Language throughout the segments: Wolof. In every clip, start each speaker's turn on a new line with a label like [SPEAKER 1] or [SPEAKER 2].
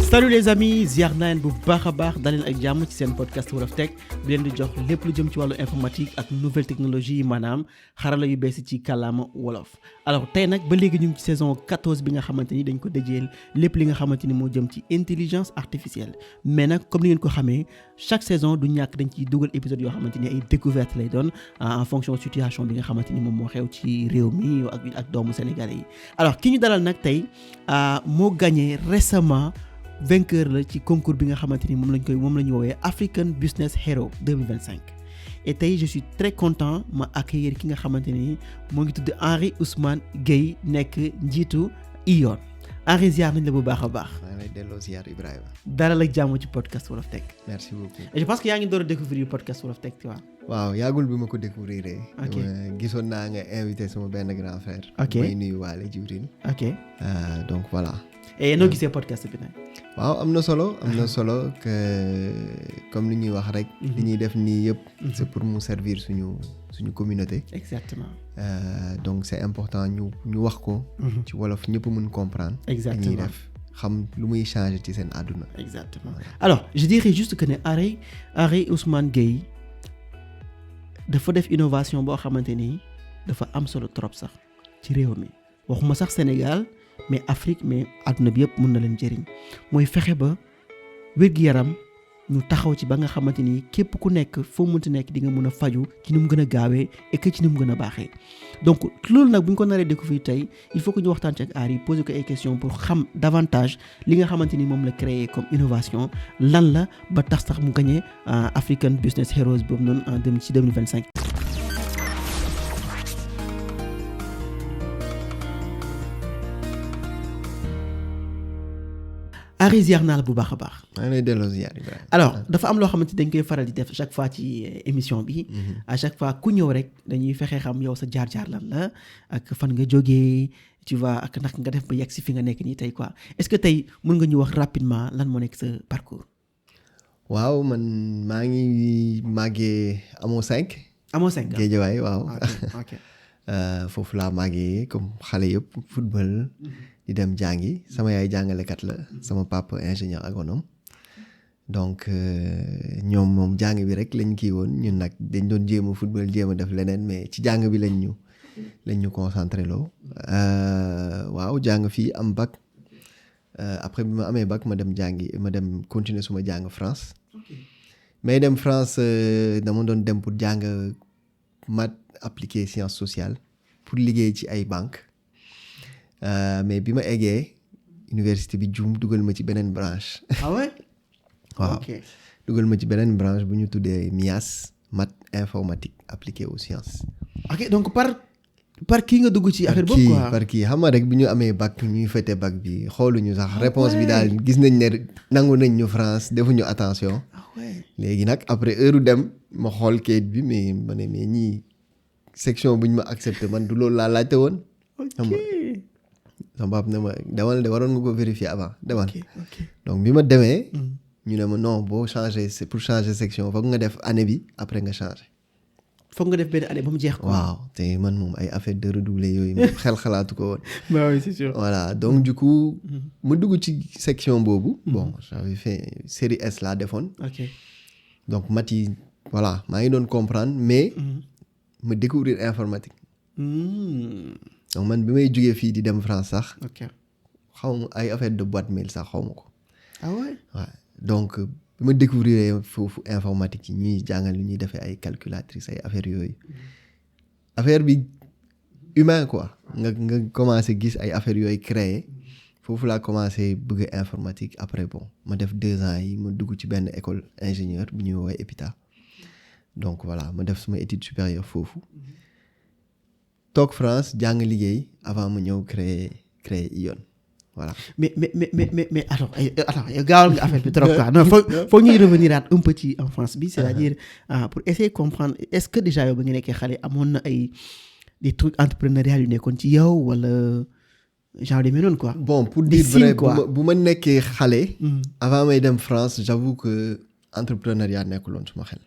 [SPEAKER 1] salut les amis ziar naa leen bu baax a baax daleen ak jàmm ci seen podcast Wolof Tech bi leen di jox lépp lu jëm ci wàllu informatique ak nouvelle technologie yi maanaam xarala yu bees ci kàllaama wolof. alors tey nag ba léegi ñu ngi ci saison 14 bi nga xamante ni dañ ko déjeel lépp li nga xamante ni moo jëm ci intelligence artificielle mais nag comme ni ngeen ko xamee chaque saison du ñàkk dañ ciy dugal épisode yoo xamante ni ay découverte lay doon en fonction situation bi nga xamante ni moom moo xew ci réew mi ak doomu sénégalais yi. alors ki ñu dalal nag tey moo gagné récemment vainqueur la ci concours bi nga xamante ni moom la ñu woowee African Business Hero 2025 et tey je suis très content ma accueillir ki nga xamante ni moo ngi tudd Henry Ousmane Gueye nekk njiitu Ion. Henry ziar nañ la bu baax a baax.
[SPEAKER 2] maa ngi lay delloo ziar Ibrahima.
[SPEAKER 1] dalal ak jàmm ci podcast Wolof Tech.
[SPEAKER 2] merci beaucoup.
[SPEAKER 1] et je pense que yaa ngi door a découvrir podcast Wolof Tech tu vois.
[SPEAKER 2] waaw yàggul bi ma ko découvrir.
[SPEAKER 1] ok
[SPEAKER 2] gisoon naa nga invité sama benn grand frère.
[SPEAKER 1] ok
[SPEAKER 2] may nuyu waale Jibril.
[SPEAKER 1] ok
[SPEAKER 2] donc voilà.
[SPEAKER 1] et noo gisee podcast bi nag.
[SPEAKER 2] waaw am na solo que comme li ñuy wax rek. li ñuy def nii yëpp. c'est pour mu servir suñu communauté.
[SPEAKER 1] exactement.
[SPEAKER 2] donc c'est important ñu wax ko. ci wolof ñëpp mën comprendre.
[SPEAKER 1] exactement
[SPEAKER 2] ñuy def xam lu muy changer ci seen àdduna.
[SPEAKER 1] exactement alors je dirais juste que ne Henry Ousmane Gueye dafa def innovation boo xamante ni dafa am solo trop sax ci réew mi waxuma sax Sénégal. mais Afrique mais àdduna bi yëpp mën na leen jëriñ mooy fexe ba wér-gu-yaram ñu taxaw ci ba nga xamante ni képp ku nekk foo mënti nekk di nga mën a faju ci ni mu gën a gaawee et que ci ni mu gën a baaxee donc loolu nag bu ñu ko naree découvrir tey il faut que ñu waxtaan ci ak Henry poser ko ay questions pour xam davantage li nga xamante ni moom la créé comme innovation lan la ba tax sax mu gagné African Business Heroes boobu noonu en ci 2025. Henry ziar naa la bu baax a baax.
[SPEAKER 2] maa ngi lay delloo ziar Ibrahima.
[SPEAKER 1] alors dafa am loo xamante dañ koy faral di def chaque fois ci émission bi. à chaque fois ku ñëw rek dañuy fexe xam yow sa jaar-jaar lan la ak fan nga jógee tu vois ak naka nga def ba yegg si fi nga nekk nii tey quoi est-ce que tey mën nga ñu wax rapidement lan moo nekk sa parcours.
[SPEAKER 2] waaw man maa ngi màggee amoo 5.
[SPEAKER 1] amoo 5
[SPEAKER 2] Géejawaay waaw.
[SPEAKER 1] ok
[SPEAKER 2] foofu laa màggee comme xale yëpp football. di dem jàngi sama yaay jàngalekat la sama papa ingénieur agronome donc ñoom moom jàng bi rek lañ kii woon ñun nag dañ doon jéem a football jéem a def leneen mais ci jàng bi lañ ñu concentré loo waaw jàng fii am bac après bi ma amee bac ma dem continuer suma jàng France mais dem France dama doon dem pour jàng maths appliqué sciences sociales pour liggéey ci ay banque mais bi ma eggee université bi juum dugal ma ci beneen branche.
[SPEAKER 1] ah ouais.
[SPEAKER 2] waaw dugal ma ci beneen branche bu ñu tuddee MIAS maths informatique appliquée aux sciences.
[SPEAKER 1] ok donc par kii nga dugg ci affaire boobu quoi.
[SPEAKER 2] par kii xam nga rek bi ñu amee bac ñuy fêté bac bi xooluñu sax réponse bi daal gis nañ ne nangu nañ ñu France defuñu attention. léegi nag après heure dem ma xool kayit bi mais ma ne mais ñii section bu ñu ma accepté man du loolu laa laajte woon.
[SPEAKER 1] ok.
[SPEAKER 2] sama papa ne ma demal de waroon nga ko vérifier avant demal.
[SPEAKER 1] ok
[SPEAKER 2] donc bi ma demee. ñu ne ma non boo changer c'est pour changer section foog nga def année bi après nga changer.
[SPEAKER 1] foog nga def benn année ba mu jeex quoi.
[SPEAKER 2] waaw te man moom ay affaire de redoubler yooyu moom xel xalaatu ko woon.
[SPEAKER 1] bah oui c'est sûr.
[SPEAKER 2] voilà donc du coup. ma dugg ci section boobu. bon j'avais fait série S laa defoon.
[SPEAKER 1] ok
[SPEAKER 2] donc maths yi voilà maa ngi doon comprendre mais. ma découvrir informatique. donc man bi may jógee fii di dem France sax.
[SPEAKER 1] ok
[SPEAKER 2] xaw ma ay affaire de boîte mail sax xaw ma ko.
[SPEAKER 1] ah ouais.
[SPEAKER 2] waaw donc bi ma découvrir foofu informatique yi ñuy jàngal lu ñuy defee ay calculatrices ay affaires yooyu. affaire bi humain quoi nga commencé gis ay affaires yooyu créé foofu laa commencé bëgg informatique après bon ma def 2 ans yi ma dugg ci benn école ingénieur bu ñuy woowee EPITA donc voilà ma def sama étude supérieure foofu. toog France jàng liggéey avant ma ñëw créer Ion voilà.
[SPEAKER 1] mais alors gaawal nga affaire bi trop quoi non faut ñuy revenir un peu ci enfance bi c'est-à-dire pour essayer comprendre est-ce que déjà yow ba nga nekkee xale amoon na ay des trucs entrepreneurial yu nekkoon ci yow wala genre demee noonu quoi.
[SPEAKER 2] bon pour dire vrai bu ma nekkee xale. avant may dem France j'avoue que entrepreneuriat nekkuloon suma xel.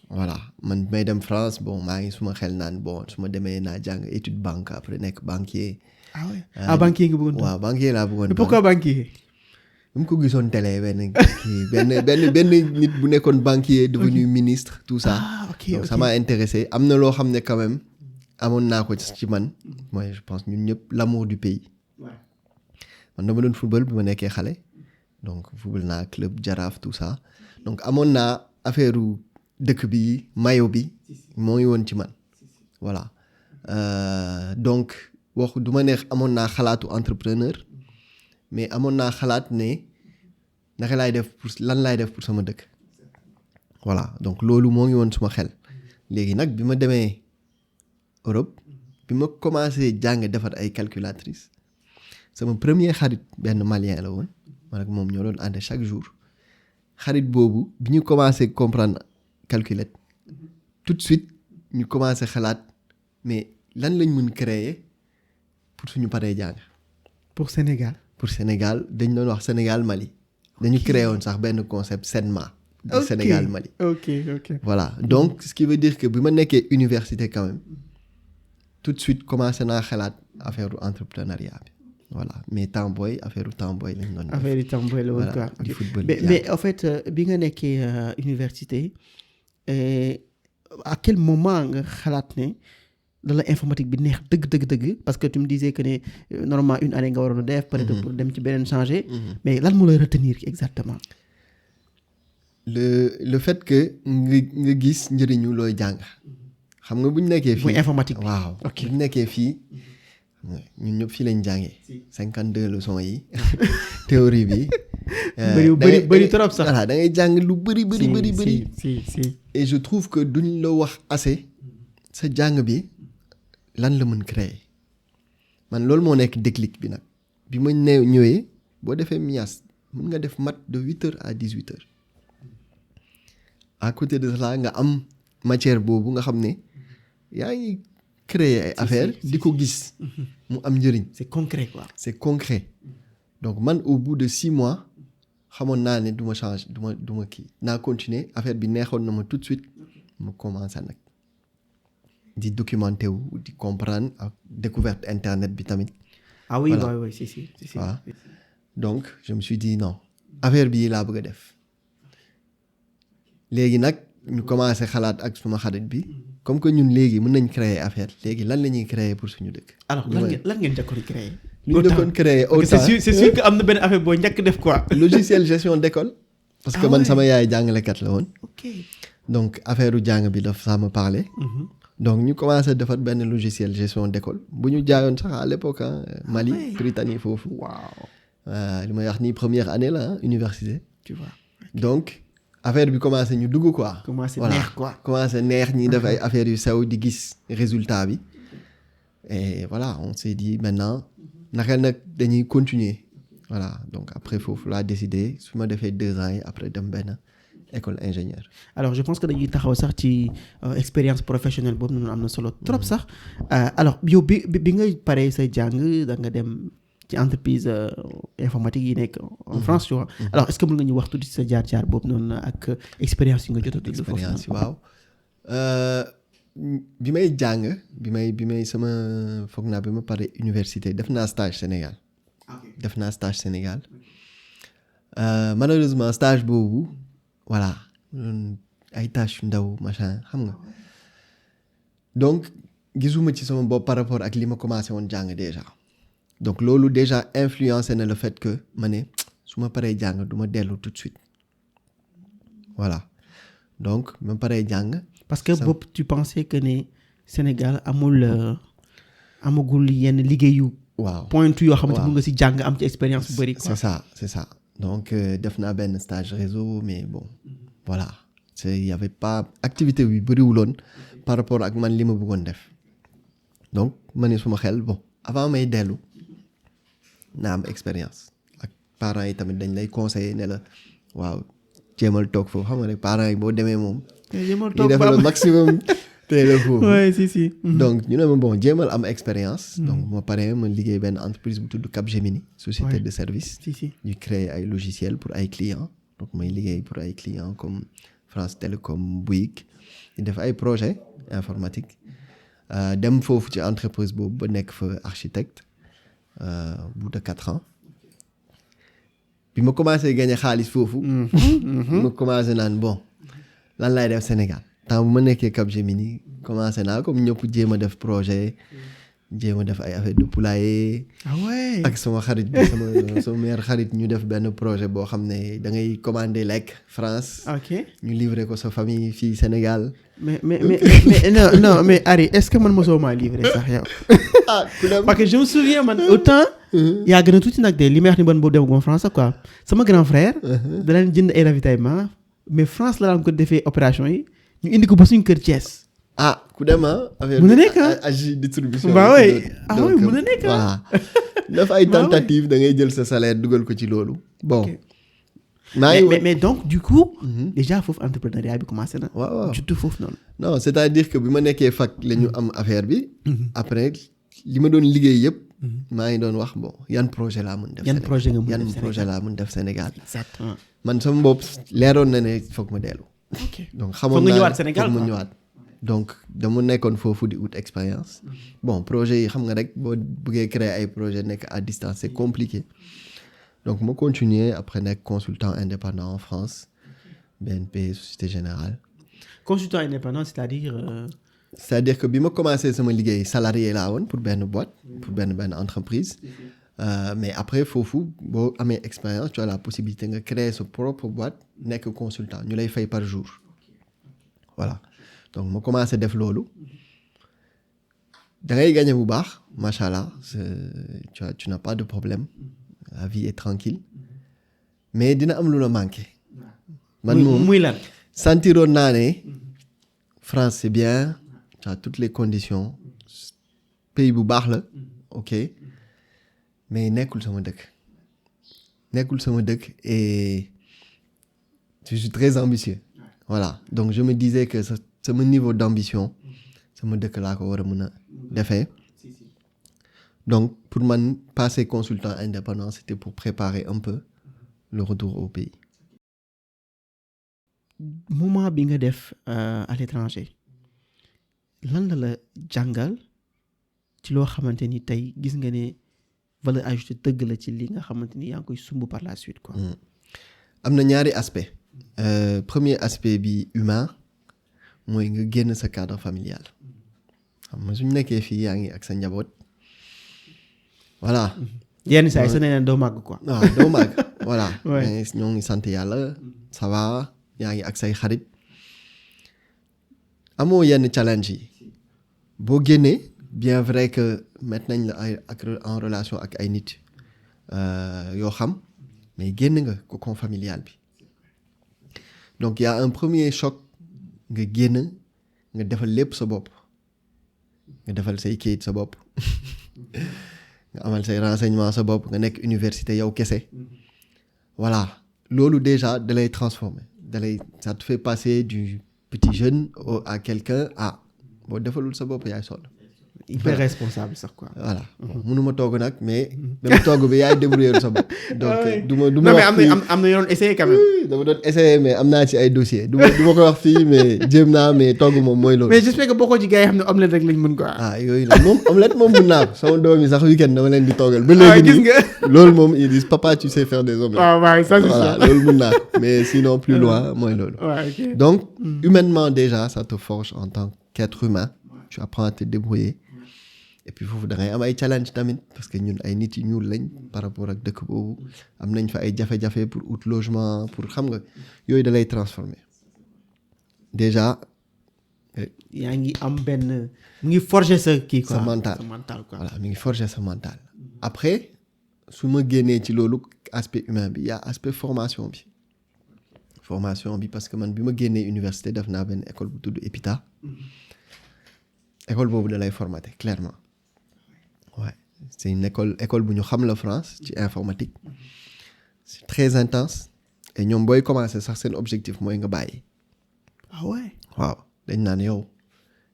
[SPEAKER 2] voilà man may dem France bon maa ngi suma xel naan bon su ma demee naa jàng étude banque après nekk banquier.
[SPEAKER 1] ah ouais banquier nga bëggoon.
[SPEAKER 2] waaw banquier laa bëggoon.
[SPEAKER 1] pourquoi banquier.
[SPEAKER 2] dama ko gisoon télé benn nit bu nekkoon banquier devenu ministre tout ça.
[SPEAKER 1] ok
[SPEAKER 2] donc
[SPEAKER 1] ok
[SPEAKER 2] ça m'a intéressé am na loo xam ne quand même amoon naa ko ci man mooy je pense ñun ñëpp l'amour du pays. man dama doon football bi ma nekkee xale donc football naa club Jaraaf tout ça donc amoon naa affaire dëkk bi maillot bi moo ngi woon ci man voilà donc wax du ma neex amoon naa xalaatu entrepreneur mais amoon naa xalaat ne naka laay def pour lan laay def pour sama dëkk voilà donc loolu moo ngi woon suma xel léegi nag bi ma demee Europe bi ma commencé jàng defar ay calculatrice sama premier xarit benn malien la woon man ak moom ñoo doon ànd chaque jour xarit boobu bi ñu commencé comprendre calculette tout de suite ñu commencé xalaat mais lan lañ mën créer pour suñu paree jàng.
[SPEAKER 1] pour Sénégal.
[SPEAKER 2] pour Sénégal dañ doon wax Sénégal Mali. dañu créé woon sax benn concept SENMA. du Sénégal Mali.
[SPEAKER 1] ok
[SPEAKER 2] voilà donc ce qui veut dire que bi ma nekkee université quand même tout de suite commencé naa xalaat affaire entrepreneuriat bi voilà mais temps booy affaire temps booy lañ doon def.
[SPEAKER 1] affaire temps booy la woon quoi.
[SPEAKER 2] du football
[SPEAKER 1] mais en fait bi nga nekkee université à quel moment nga xalaat ne la informatique bi neex dëgg parce que tu me disais que ne normalement une année nga waroon a def. peut-être pour dem ci beneen changer. mais lan moo lay retenir exactement.
[SPEAKER 2] le fait que nga gis njëriñu looy jàng. xam nga bu ñu nekkee fii
[SPEAKER 1] muy informatique bi
[SPEAKER 2] waaw
[SPEAKER 1] ok
[SPEAKER 2] bu ñu nekkee fii ñun ñëpp fii lañ jàngee. 52 leçons yi théorie bi.
[SPEAKER 1] bëri trop sax.
[SPEAKER 2] voilà da ngay jàng lu bëri.
[SPEAKER 1] si
[SPEAKER 2] et je trouve que duñ la wax assez sa jàng bi lan la mën créer man loolu moo nekk déclic bi nag bi ma ñëwee boo defee MIAS mën nga def maths de 8h à 18h à côté de cela nga am matière boobu nga xam ne yaa ngi créer ay affaires di ko gis mu am njëriñ.
[SPEAKER 1] c'est concret quoi.
[SPEAKER 2] c'est concret donc man au bout de 6 mois xamoon naa ne du ma changer du ma kii naa continuer affaire bi neexoon na ma tout de suite ma commencé nag di documenter wu di comprendre ak découverte internet bi tamit.
[SPEAKER 1] ah oui
[SPEAKER 2] voilà.
[SPEAKER 1] oui si.
[SPEAKER 2] waaw donc je me suis dit non affaire bii laa bëgg a def léegi nag ñu commencé xalaat ak suma xarit bi comme que ñun léegi mën nañ créer affaire léegi lan la ñuy créer pour suñu dëkk.
[SPEAKER 1] alors lan ngeen njëkkoon créer.
[SPEAKER 2] li ñu njëkkoon créer autant
[SPEAKER 1] c'est sûr que am na benn affaire boo njëkk def quoi.
[SPEAKER 2] logiciel gestion d'école. parce que man sama yaay jàngalekat la woon.
[SPEAKER 1] ok
[SPEAKER 2] donc affaire u jàng bi daf ça me parlait. donc ñu commencé defar benn logiciel gestion d'école bu ñu jaayoon sax à l'époque Mali Britannique foofu.
[SPEAKER 1] waaw
[SPEAKER 2] li may wax nii première année la université.
[SPEAKER 1] tu vois
[SPEAKER 2] donc affaire bi commencé ñu dugg quoi.
[SPEAKER 1] commencé
[SPEAKER 2] voilà
[SPEAKER 1] neex quoi.
[SPEAKER 2] commencé neex ñi def ay affaires yu sew di gis résultat bi. et voilà on s'est dit maintenant naka nag dañuy continuer voilà donc après foofu laa décidé su ma defee 2 ans yi après dem benn école ingénieur.
[SPEAKER 1] alors je pense que dañuy taxaw sax ci expérience professionnelle boobu noonu am na solo trop sax alors yow bi nga paree sa jàng da nga dem ci entreprise informatique yi nekk en France tu vois. alors est-ce que mën nga ñu wax tuuti sa jaar-jaar boobu noonu ak expérience yi nga jot a dund foofu.
[SPEAKER 2] expérience waaw bi may jàng bi may sama foog naa bi ma paree université def naa stage Sénégal. Malheureusement stage boobu voilà ay tâches yu ndaw machin xam nga donc gisuma ci sama bopp par rapport ak li ma commencé woon jàng déjà donc loolu déjà influencé na le fait que ma ne su ma paree jàng du ma dellu tout de suite voilà donc ma paree jàng.
[SPEAKER 1] parce que boobu tu pensais que ne Sénégal amagul yenn liggéeyu.
[SPEAKER 2] waaw
[SPEAKER 1] pointu yoo xamante mun nga si jàng am ci expérience bu bëri quoi.
[SPEAKER 2] c'est ça donc def naa benn stage réseau mais bon voilà il y avait pas activité bi bëriwuloon par rapport ak man li ma bëggoon def donc ma ne suma xel bon avant may dellu naa am expérience ak parents yi tamit dañ lay conseiller ne la waaw jéemal toog foofu xam nga rek parents yi boo demee moom.
[SPEAKER 1] jéemal
[SPEAKER 2] toog def le maximum. teel foofu
[SPEAKER 1] oui si.
[SPEAKER 2] donc ñu ne ma bon jéemal am expérience. donc ma paree ma liggéey benn entreprise bu tudd Capgemini. société de service.
[SPEAKER 1] si
[SPEAKER 2] ñu créer ay logiciels pour ay clients donc may liggéey pour ay clients comme France Télécom Bouygues di def ay projets informatique dem foofu ci entreprise boobu ba nekk fa architecte bout de 4 ans bi ma commencé gagné xaalis foofu. ma commencé naan bon lan laay def Sénégal temps bu ma nekkee Capgemini commencé naa comme ñëpp jéem a def projet jéem a def ay affaire de poulailler.
[SPEAKER 1] ah ouais
[SPEAKER 2] ak sama xarit bi sama meilleur xarit ñu def benn projet boo xam ne da ngay commander lekk France.
[SPEAKER 1] ok
[SPEAKER 2] ñu livrer ko sa famille fii Sénégal.
[SPEAKER 1] mais non mais Harry est-ce que man mosoo maa livré sax yow.
[SPEAKER 2] ah ku dem
[SPEAKER 1] parce que je me souviens man autant. yaa gën a tuuti nag de li may wax ni ban boobu demaguma France quoi sama grand frère. da leen jënd ay ravitaillement mais France la daan ko defee opération yi ñu indi ko ba suñu kër Thiès.
[SPEAKER 2] ah ku dem affaire
[SPEAKER 1] mën na nekk
[SPEAKER 2] agi distribution.
[SPEAKER 1] bah oui ah oui mën na nekk
[SPEAKER 2] voilà def ay tentatives da ngay jël sa salaire dugal ko ci loolu. bon
[SPEAKER 1] mais donc du coup. déjà foofu entrepreneuriat bi commencé na.
[SPEAKER 2] waaw
[SPEAKER 1] surtout foofu noonu.
[SPEAKER 2] non c'est-à-dire que bi ma nekkee fac la ñu am affaire bi. après li ma doon liggéey yëpp. maa ngi doon wax bon yan projet laa mën def.
[SPEAKER 1] yan projet nga mën def
[SPEAKER 2] yan projet laa mën def Sénégal.
[SPEAKER 1] exactement
[SPEAKER 2] man sama bopp leeroon na ne foog ma dellu.
[SPEAKER 1] ok
[SPEAKER 2] donc xamoon naa
[SPEAKER 1] foog nga ñëwaat Sénégal
[SPEAKER 2] foog ma ñëwaat. donc dama nekkoon foofu di ut expérience. bon projet yi xam nga rek boo bëggee créer ay projet nekk à distance c'est compliqué. donc ma continuer après nekk consultant indépendant en France BNP Société Générale.
[SPEAKER 1] consultant indépendant c'est-à-dire.
[SPEAKER 2] c'est-à-dire que bi ma commencé sama liggéey salarié laa woon pour benn boîte pour benn entreprise. mais après foofu boo amee expérience tu as la possibilité nga créer sa propre boîte nekk consultant ñu lay fay par jour. voilà donc ma commencé def loolu da ngay gagner bu baax macha allah tu n'as pas de problème la vie est tranquille mais dina am lu la manqué. man moom
[SPEAKER 1] muy lan.
[SPEAKER 2] sentiroon naa ne France c'est bien tu as toutes les conditions pays bu baax la ok mais nekkul sama dëkk et je suis très ambitieux. voilà donc je me disais que sama niveau d'ambition sama dëkk laa ko war a mën a defee. donc pour man passer consultant indépendant c'était pour préparer un peu le retour au pays.
[SPEAKER 1] moment bi nga def à l'étranger lan la jàngal ci loo xamante ni tey gis nga ne valeur ajoutée dëgg la ci li nga xamante ni yaa ngi koy sumb par la suite quoi.
[SPEAKER 2] am na ñaari aspect premier aspect bi humain mooy nga génn sa cadre familial xam nga suñu nekkee fii yaa ngi ak sa njaboot voilà.
[SPEAKER 1] yenn saa yi sa nee doo màgg quoi.
[SPEAKER 2] waaw doo màgg voilà. mais ñoo ngi sant yàlla ça va yaa ngi ak say xarit amoo yenn challenge yi boo génnee bien vrai que mettre nañ la en relation ak ay nit yoo xam mais génn nga cocon familial bi donc y a un premier choc nga génn nga defal lépp sa bopp nga defal say kayit sa bopp nga amal say renseignement sa bopp nga nekk université yow kese voilà loolu déjà da lay transformer ça te fait passer du petit jeune à quelqu'un boo defalul sa bopp yaay sonn.
[SPEAKER 1] hyper responsable sax quoi.
[SPEAKER 2] voilà mënuma togg nag mais même togg bi yaay débrouiller sa bopp. donc du ma
[SPEAKER 1] non mais am na yoon essayé quand même.
[SPEAKER 2] dama doon essayé mais am naa ci ay dossiers du ma ko wax fii mais jéem naa mais togg moom mooy loolu.
[SPEAKER 1] mais j'espère que bokkoo ci gars yi xam ne omelette rek lañ mën quoi.
[SPEAKER 2] yooyu la moom omelette moom mën naa ko sama doom yi sax week-end dama leen di toggal. ba léegi
[SPEAKER 1] gis nga
[SPEAKER 2] loolu moom ils disent papa tu sais faire des omelettes.
[SPEAKER 1] waaw ça c'est
[SPEAKER 2] voilà loolu mën naa ko mais sinon plus loin mooy loolu. donc humainement déjà ça te forge en tant qu'être humain tu apprends à te débrouiller. et puis foofu da ngay am ay challenge tamit parce que ñun ay nit yu ñuul lañ par rapport ak dëkk boobu am nañ fa ay jafe-jafe pour out logement pour xam nga yooyu da lay transformer déjà.
[SPEAKER 1] yaa ngi am benn mu ngi forger sa kii quoi
[SPEAKER 2] sa mental
[SPEAKER 1] quoi.
[SPEAKER 2] voilà mi ngi forger sa mental. après su ma génnee ci loolu aspect humain bi y a aspect formation bi parce que man bi ma génnee université def naa benn école bu tudd EPITA école boobu da lay formater clairement. ouais c'est une école bu ñu xam la France ci informatique c'est très intense et ñoom booy commencer sax seen objectif mooy nga bàyyi.
[SPEAKER 1] ouais.
[SPEAKER 2] waaw dañ naan yow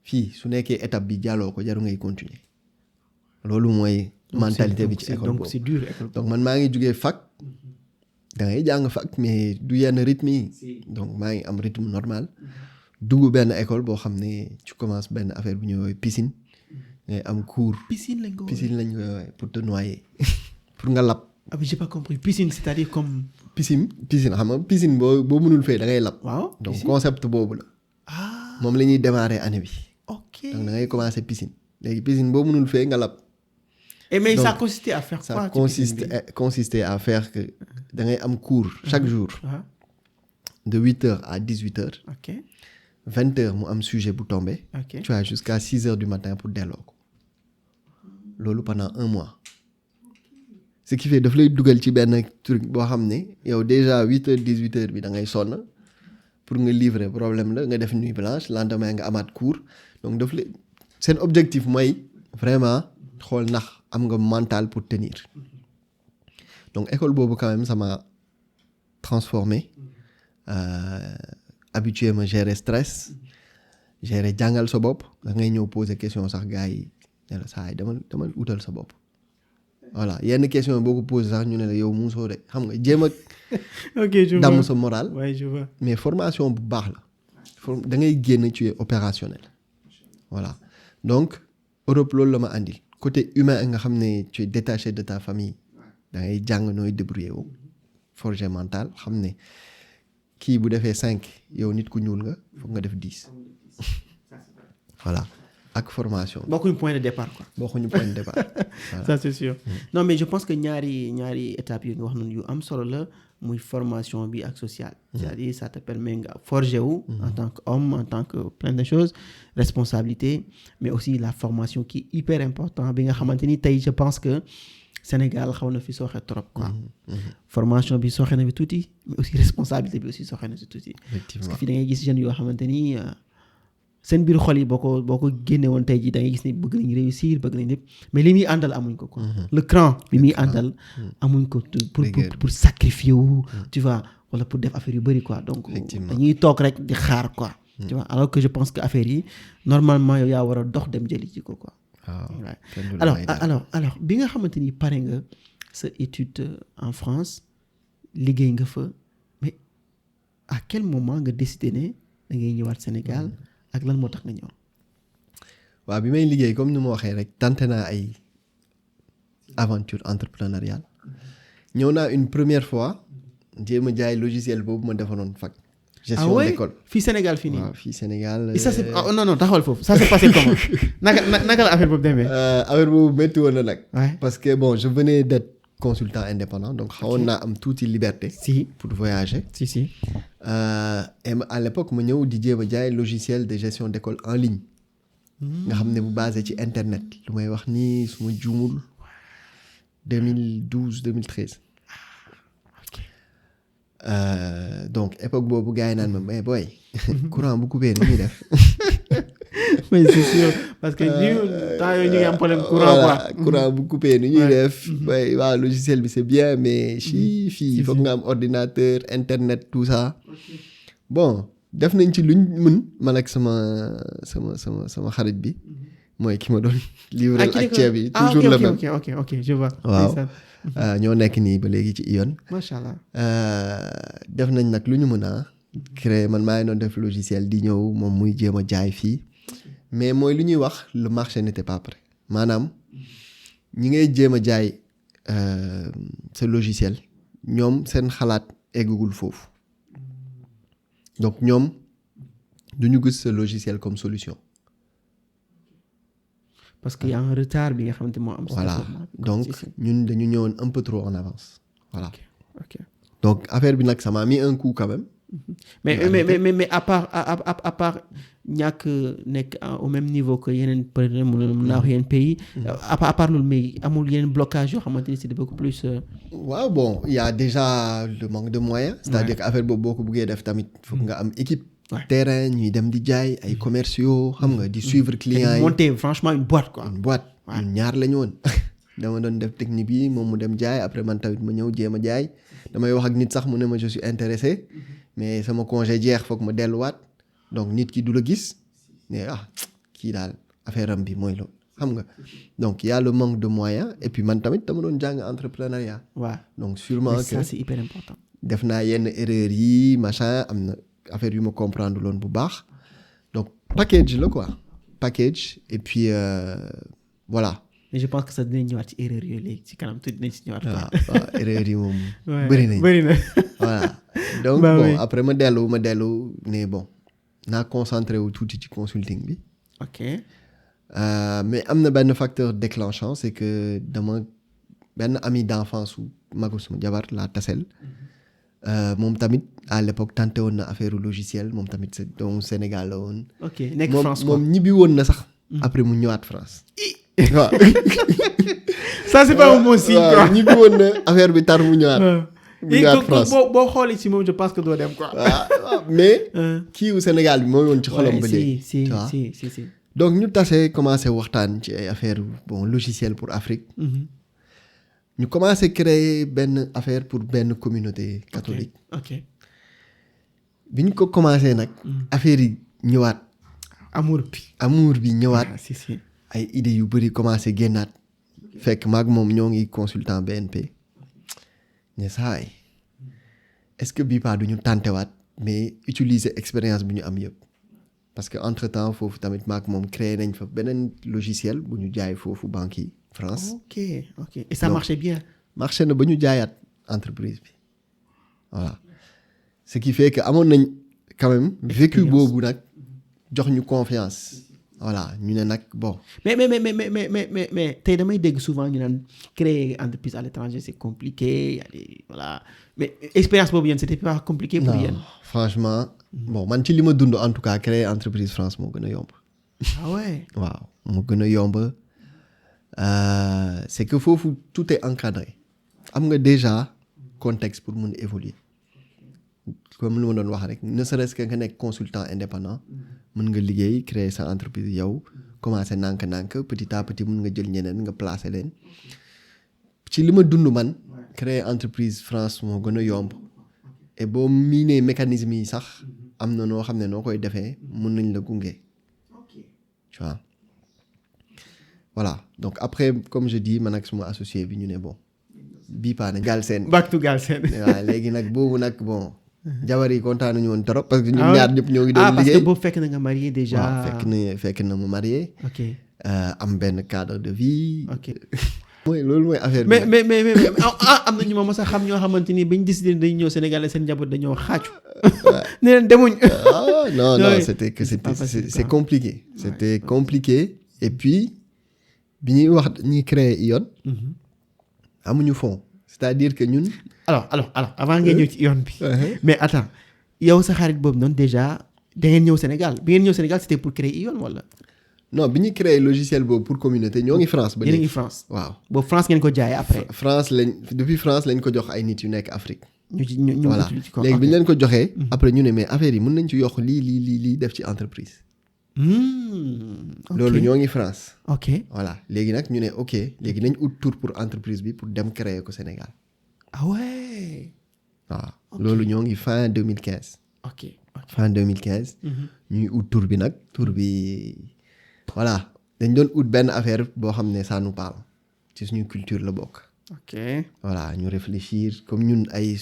[SPEAKER 2] fii su nekkee étape bi jàlloo ko jaru ngay continuer loolu mooy mentalité bi ci école boobu
[SPEAKER 1] donc c'est dur école
[SPEAKER 2] donc man maa ngi jugee fac da ngay jàng fac mais du yenn rythme yi donc maa ngi am rythme normal dugg benn école boo xam ne tu commences benn affaire bu ñuy woowee piscine ngay am cours.
[SPEAKER 1] piscine lañ ko
[SPEAKER 2] woowee pour te noyer pour nga lab.
[SPEAKER 1] ah mais j'ai pas compris piscine c'est-à-dire comme.
[SPEAKER 2] piscine xam nga piscine boo mënul fay da ngay lab.
[SPEAKER 1] waaw
[SPEAKER 2] donc
[SPEAKER 1] piscine.
[SPEAKER 2] concept boobu la.
[SPEAKER 1] ah
[SPEAKER 2] moom la ñuy démarrer année bi.
[SPEAKER 1] ok.
[SPEAKER 2] donc da ngay commencer piscine léegi piscine boo mënul fay nga lab.
[SPEAKER 1] et mais
[SPEAKER 2] donc,
[SPEAKER 1] ça consistait à faire quoi.
[SPEAKER 2] ça
[SPEAKER 1] ci piscine bi?
[SPEAKER 2] consistait à faire que da ngay am cours chaque jour
[SPEAKER 1] ah
[SPEAKER 2] de 8h à 18h
[SPEAKER 1] ok
[SPEAKER 2] 20h mu am sujet bu tombé.
[SPEAKER 1] ok
[SPEAKER 2] tu vois jusqu'à 6h du matin pour delloo ko loolu pendant 1 mois. ce qui fait daf lay dugal ci benn truc boo xam ne yow déjà 8h 18h bi da ngay sonn pour nga livrer problème la nga def nuit blanche lendemain nga amaat cours donc daf lay seen objectif mooy vraiment xool ndax am nga mental pour tenir donc école boobu quand même ça m'a transformé habitué ma gérer stress gérer jàngal sa bopp da ngay ñëw poser question sax gars yi ne la saa yi dama utal sa bopp voilà yenn question boo ko posé sax ñu ne la yow muusoo de xam nga jéem a
[SPEAKER 1] ok je vois
[SPEAKER 2] damm sa moral
[SPEAKER 1] ouais je vois.
[SPEAKER 2] mais formation bu baax la da ngay génn tu es opérationnel voilà donc Europe loolu la ma andi côté humain nga xam ne tu es détaché de ta famille da ngay jàng nooy débrouiller wu forger mental xam ne kii bu defee 5 yow nit ku ñuul nga foog nga def 10 voilà ak formation.
[SPEAKER 1] bokkuñu point de départ quoi.
[SPEAKER 2] bokkuñu point de départ. Voilà.
[SPEAKER 1] ça c'est sûr. non mais je pense que ñaari étapes yi nga wax noonu yu am solo la muy formation bi ak social. c'est-à-dire ça te permet nga forger wu. en tant qu'homme en tant que plein de choses responsabilité mais aussi la formation qui est hyper important bi nga xamante ni tey je pense que Sénégal xaw na fi sooxe trop quoi. formation bi sooxe na fi tuuti mais aussi responsabilité bi aussi sooxe na si tuuti.
[SPEAKER 2] effectivement
[SPEAKER 1] parce que fii da ngay gis jeunes yoo xamante ni. seen biir xol yi boo ko génne woon tey jii da ngay gis ni bëgg nañ réussir bëgg nañ lépp mais li muy àndal amuñ ko quoi. le cran bi muy àndal amuñ ko pour sacrifier wu tu vois wala pour def affaire yu bëri quoi donc dañuy toog rek di xaar quoi. tu vois alors que je pense que affaire yi normalement yow yaa war a dox dem jëli ci ko quoi. alors bi nga xamante ni pare nga sa étude en France liggéey nga fa mais à quel moment nga décidé ne da ngay ñëwaat Sénégal. ak lan moo tax nga ñëw.
[SPEAKER 2] waaw bi may liggéey comme ni ma waxee rek tenté naa ay aventure entrepreneuriale ñëw naa une première fois jéem a jaay logiciel boobu ma defaroon fac. gestion d'école
[SPEAKER 1] fii Sénégal fii nii.
[SPEAKER 2] waaw fii Sénégal.
[SPEAKER 1] ça c'est non taxawal foofu ça s'est passé comment naka la affaire boobu demee.
[SPEAKER 2] affaire boobu métti woon na nag.
[SPEAKER 1] Ouais.
[SPEAKER 2] parce que bon je venais d'être consultant indépendant donc xawoon naa am tuuti liberté.
[SPEAKER 1] si
[SPEAKER 2] pour voyager.
[SPEAKER 1] si.
[SPEAKER 2] Et à l'époque ma ñëw di jéem a jaay logiciel de gestion d'école en ligne. nga xam ne bu basé ci internet lu may wax nii su ma juumul 2012 2013. donc époque boobu gars yi naan ma mais booy. courant bu coupé ni ñuy def.
[SPEAKER 1] oui c'est sûr parce que ñu temps yooyu ñu ngi am problème courant quoi.
[SPEAKER 2] courant bu coupé ni ñuy def. waaw logiciel bi c'est bien mais fii foog nga am ordinateur internet tout ça. bon def nañ ci luñ mën man ak sama xarit bi mooy ki ma doon livrer ak ceeb yi toujours le même.
[SPEAKER 1] ok je vois.
[SPEAKER 2] waaw ñoo nekk nii ba léegi ci Ion.
[SPEAKER 1] macha allah.
[SPEAKER 2] def nañ nag lu ñu mën a créer man maa ngi doon def logiciel di ñëw moom muy jéem a jaay fii mais mooy lu ñuy wax le marché n'était pas prêt maanaam ñi ngay jéem a jaay sa logiciel ñoom seen xalaat eggagul foofu donc ñoom du ñu gis sa logiciel comme solution.
[SPEAKER 1] parce que y a un retard bi nga xamante moo am.
[SPEAKER 2] voilà donc ñun dañu ñëwoon un peu trop en avance voilà.
[SPEAKER 1] ok
[SPEAKER 2] donc affaire bi nag ça m'a mis un coup quand même.
[SPEAKER 1] mais à part ñàkk nekk au même niveau que yeneen peut-être mën naa wax yeneen pays. à part loolu mais amul yeneen blocage yoo xamante ni c'est beaucoup plus.
[SPEAKER 2] waaw bon il y a déjà le manque de moyens. c'est-à-dire que affaire boobu boo ko buggee def tamit foog nga am équipe. terrain ñuy dem di jaay ay commerciaux xam nga di suivre clients yi.
[SPEAKER 1] monter franchement une boîte quoi.
[SPEAKER 2] une boîte ñun ñaar la ñu woon. dama doon def technique bi moom mu dem jaay après man tamit ma ñëw jéem a jaay damay wax ak nit sax mu ne ma je suis intéressé mais sama congé jeex foog ma delluwaat donc nit ki du la gis mais kii daal affaire am bi mooy loolu xam nga donc y a le manque de moyens et puis man tamit dama doon jàng entrepreneuriat.
[SPEAKER 1] waaw
[SPEAKER 2] donc sûrement que
[SPEAKER 1] ça c'est hyper important.
[SPEAKER 2] def naa yenn erreurs yi machin am na affaire yu ma comprendre loon bu baax donc package la quoi package et puis voilà
[SPEAKER 1] mais je pense que ça dinañ ñëwaat ci erreur yooyu léegi ci kanam tuuti dinañ ci ñëwaat.
[SPEAKER 2] waaw erreur yi moom.
[SPEAKER 1] Ouais,
[SPEAKER 2] bëri nañ
[SPEAKER 1] bëri na.
[SPEAKER 2] voilà donc
[SPEAKER 1] Bah
[SPEAKER 2] bon
[SPEAKER 1] oui.
[SPEAKER 2] après ma dellu ne bon naa concentré wu tuuti ci consulting bi.
[SPEAKER 1] ok.
[SPEAKER 2] Mais am na benn facteur déclenchant c'est que dama benn ami d'enfance su magu suma jabar laa tasel moom tamit à l'époque tenté woon na affaire logiciel moom tamit c'est doomu Sénégal la woon.
[SPEAKER 1] ok nekk
[SPEAKER 2] moom
[SPEAKER 1] France quoi.
[SPEAKER 2] moom ñibbi woon na sax. après mu ñëwaat France. waaw.
[SPEAKER 1] ça c'est pas un bon signe quoi.
[SPEAKER 2] waaw ñibbi woon na affaire bi tar mu ñëwaat. mu ñëwaat France
[SPEAKER 1] boo xoolee ci moom je pense que doo dem quoi.
[SPEAKER 2] waaw mais. kii wu Sénégal bi moo woon ci xolam ba léegi.
[SPEAKER 1] si
[SPEAKER 2] tu vois.
[SPEAKER 1] si.
[SPEAKER 2] donc ñu tase commencé waxtaan ci ay affaire bon logiciel pour Afrique. ñu commencé créer benn affaire pour benn communauté catholique.
[SPEAKER 1] ok.
[SPEAKER 2] bi ñu ko commencé nag. affaire yi ñëwaat. amour bi ñëwaat.
[SPEAKER 1] si.
[SPEAKER 2] ay idées yu bëri commencé génnaat. fekk maag moom ñoo ngi consultant BNP. ne saay est-ce que bii pas du ñu tantewaat mais utiliser expérience bi ñu am yëpp. parce que entre temps foofu tamit maag moom créé nañ fa beneen logiciel bu ñu jaay foofu banque yi France.
[SPEAKER 1] ok et ça marchait bien.
[SPEAKER 2] marché na ba ñu jaayaat entreprise bi voilà ce qui fait que amoon nañ quand même vécu boobu nag jox ñu confiance voilà ñu ne nag bon.
[SPEAKER 1] mais tey damay dégg souvent ñu naan créer entreprise à l'étranger c'est compliqué voilà mais expérience boobu yéen c'était pas compliqué pour yéen.
[SPEAKER 2] franchement bon man ci li ma dund en tout cas créer entreprise France moo gën a yomb.
[SPEAKER 1] ah ouais.
[SPEAKER 2] waaw moo gën a yomb c'est que foofu tout est encadré am nga déjà contexte pour mun évoluer comme lu ma doon wax rek ne serait-ce que nga nekk consultant indépendant mën nga liggéey créer sa entreprise yow commencer nànk-nànk petit à petit mun nga jël ñeneen nga placer leen ci li ma dund man créer entreprise France moo gën a yomb et boo miinee mécanisme yi sax am na noo xam ne noo koy defee mun nañ la gunge tu vois. voilà donc après comme je dis man ak suma associé bi ñu ne bon bii paa ne Galsen.
[SPEAKER 1] back to Galsen.
[SPEAKER 2] waaw léegi nag boobu nag bon. jabar yi kontaan nañu woon trop parce que ñun ñaar ñëpp ñoo ngi doon liggéey.
[SPEAKER 1] parce que boobu fekk na nga marié déjà.
[SPEAKER 2] waaw fekk na mu marié.
[SPEAKER 1] ok
[SPEAKER 2] am benn cadre de vie.
[SPEAKER 1] ok.
[SPEAKER 2] loolu mooy affaire bi.
[SPEAKER 1] mais am na ñu ma mos a xam ñoo xamante ni bañ décidé dañ ñëw Sénégal seen njaboot dañoo xaaju. ne leen demuñ.
[SPEAKER 2] non c'est compliqué. c'était compliqué et puis bi ñuy wax ñuy créer Ion. amuñu fond c'est-à-dire que ñun.
[SPEAKER 1] alors avant ngeen ñëw ci Ion bi. mais attends yow sa xarit boobu noonu déjà da ngeen ñëw Sénégal bi ngeen ñëw Sénégal c'était pour créer Ion wala.
[SPEAKER 2] non bi ñu créé logiciel boobu pour communauté ñoo ngi France. ba léegi
[SPEAKER 1] yéen a ngi France.
[SPEAKER 2] waaw
[SPEAKER 1] boobu France ngeen ko jaayee après.
[SPEAKER 2] depuis France lañ ko jox ay nit yu nekk Afrique.
[SPEAKER 1] ñu
[SPEAKER 2] voilà léegi bi ñu leen ko joxee. après ñu ne mais affaire yi mën nañ ci yokk lii def ci entreprise. loolu ñoo ngi France.
[SPEAKER 1] ok
[SPEAKER 2] voilà léegi nag ñu ne ok léegi nañ ut tour pour entreprise bi pour dem créer ko Sénégal.
[SPEAKER 1] ah ouais.
[SPEAKER 2] waaw loolu ñoo ngi fin 2015.
[SPEAKER 1] ok
[SPEAKER 2] fin 2015. ñuy ut tour bi nag tour bi. voilà dañ doon ut benn affaire boo xam ne ça nous parle ci suñu culture la bokk.
[SPEAKER 1] ok
[SPEAKER 2] voilà ñu réfléchir comme ñun ay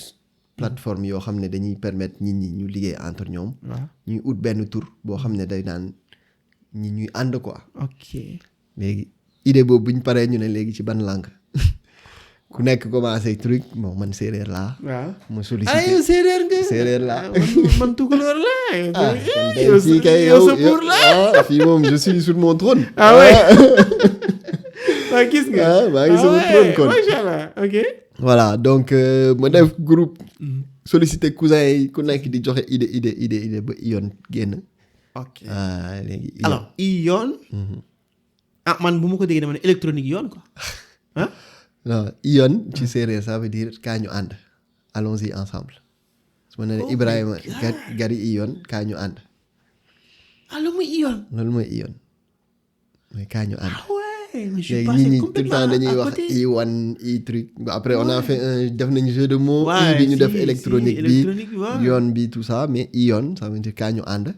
[SPEAKER 2] plateforme yoo xam ne dañuy permettre nit ñi ñu liggéey entre ñoom.
[SPEAKER 1] waaw
[SPEAKER 2] ñuy ut benn tour boo xam ne day naan ñi ñuy ànd quoi.
[SPEAKER 1] ok
[SPEAKER 2] léegi idée boobu bu ñu paree ñu ne léegi ci ban langue ku nekk commencé truc bon man séeréer laa.
[SPEAKER 1] waaw
[SPEAKER 2] ma sollicité
[SPEAKER 1] ay séeréer nga.
[SPEAKER 2] séeréer laa.
[SPEAKER 1] man tukulóor laa.
[SPEAKER 2] fii kay yow fii moom je suis sur mon trône.
[SPEAKER 1] ah ouais. waaw gis nga.
[SPEAKER 2] maa ngi sama trône kon.
[SPEAKER 1] macha allah ok.
[SPEAKER 2] voilà donc ma def groupe. sollicité cousin yi ku nekk di joxe idée ba Ion génn.
[SPEAKER 1] ok
[SPEAKER 2] léegi.
[SPEAKER 1] alors Ion. man bu ma ko déggee dama ne électronique Ion quoi ah.
[SPEAKER 2] non Ion ci séeréer ça veut dire kaa ñu ànd allons-y ensemble. su ma nee Ibrahima gari Ion kaa ñu ànd.
[SPEAKER 1] loolu mooy Ion.
[SPEAKER 2] loolu mooy Ion mooy kaa ñu ànd.
[SPEAKER 1] léegi
[SPEAKER 2] nit ñi tout le temps dañuy wax I1 I truc après on a fait def nañu jeu de mots. I bi ñu def électronique bi Ion bi tout ça mais Ion ça veut dire kaa ñu ànd.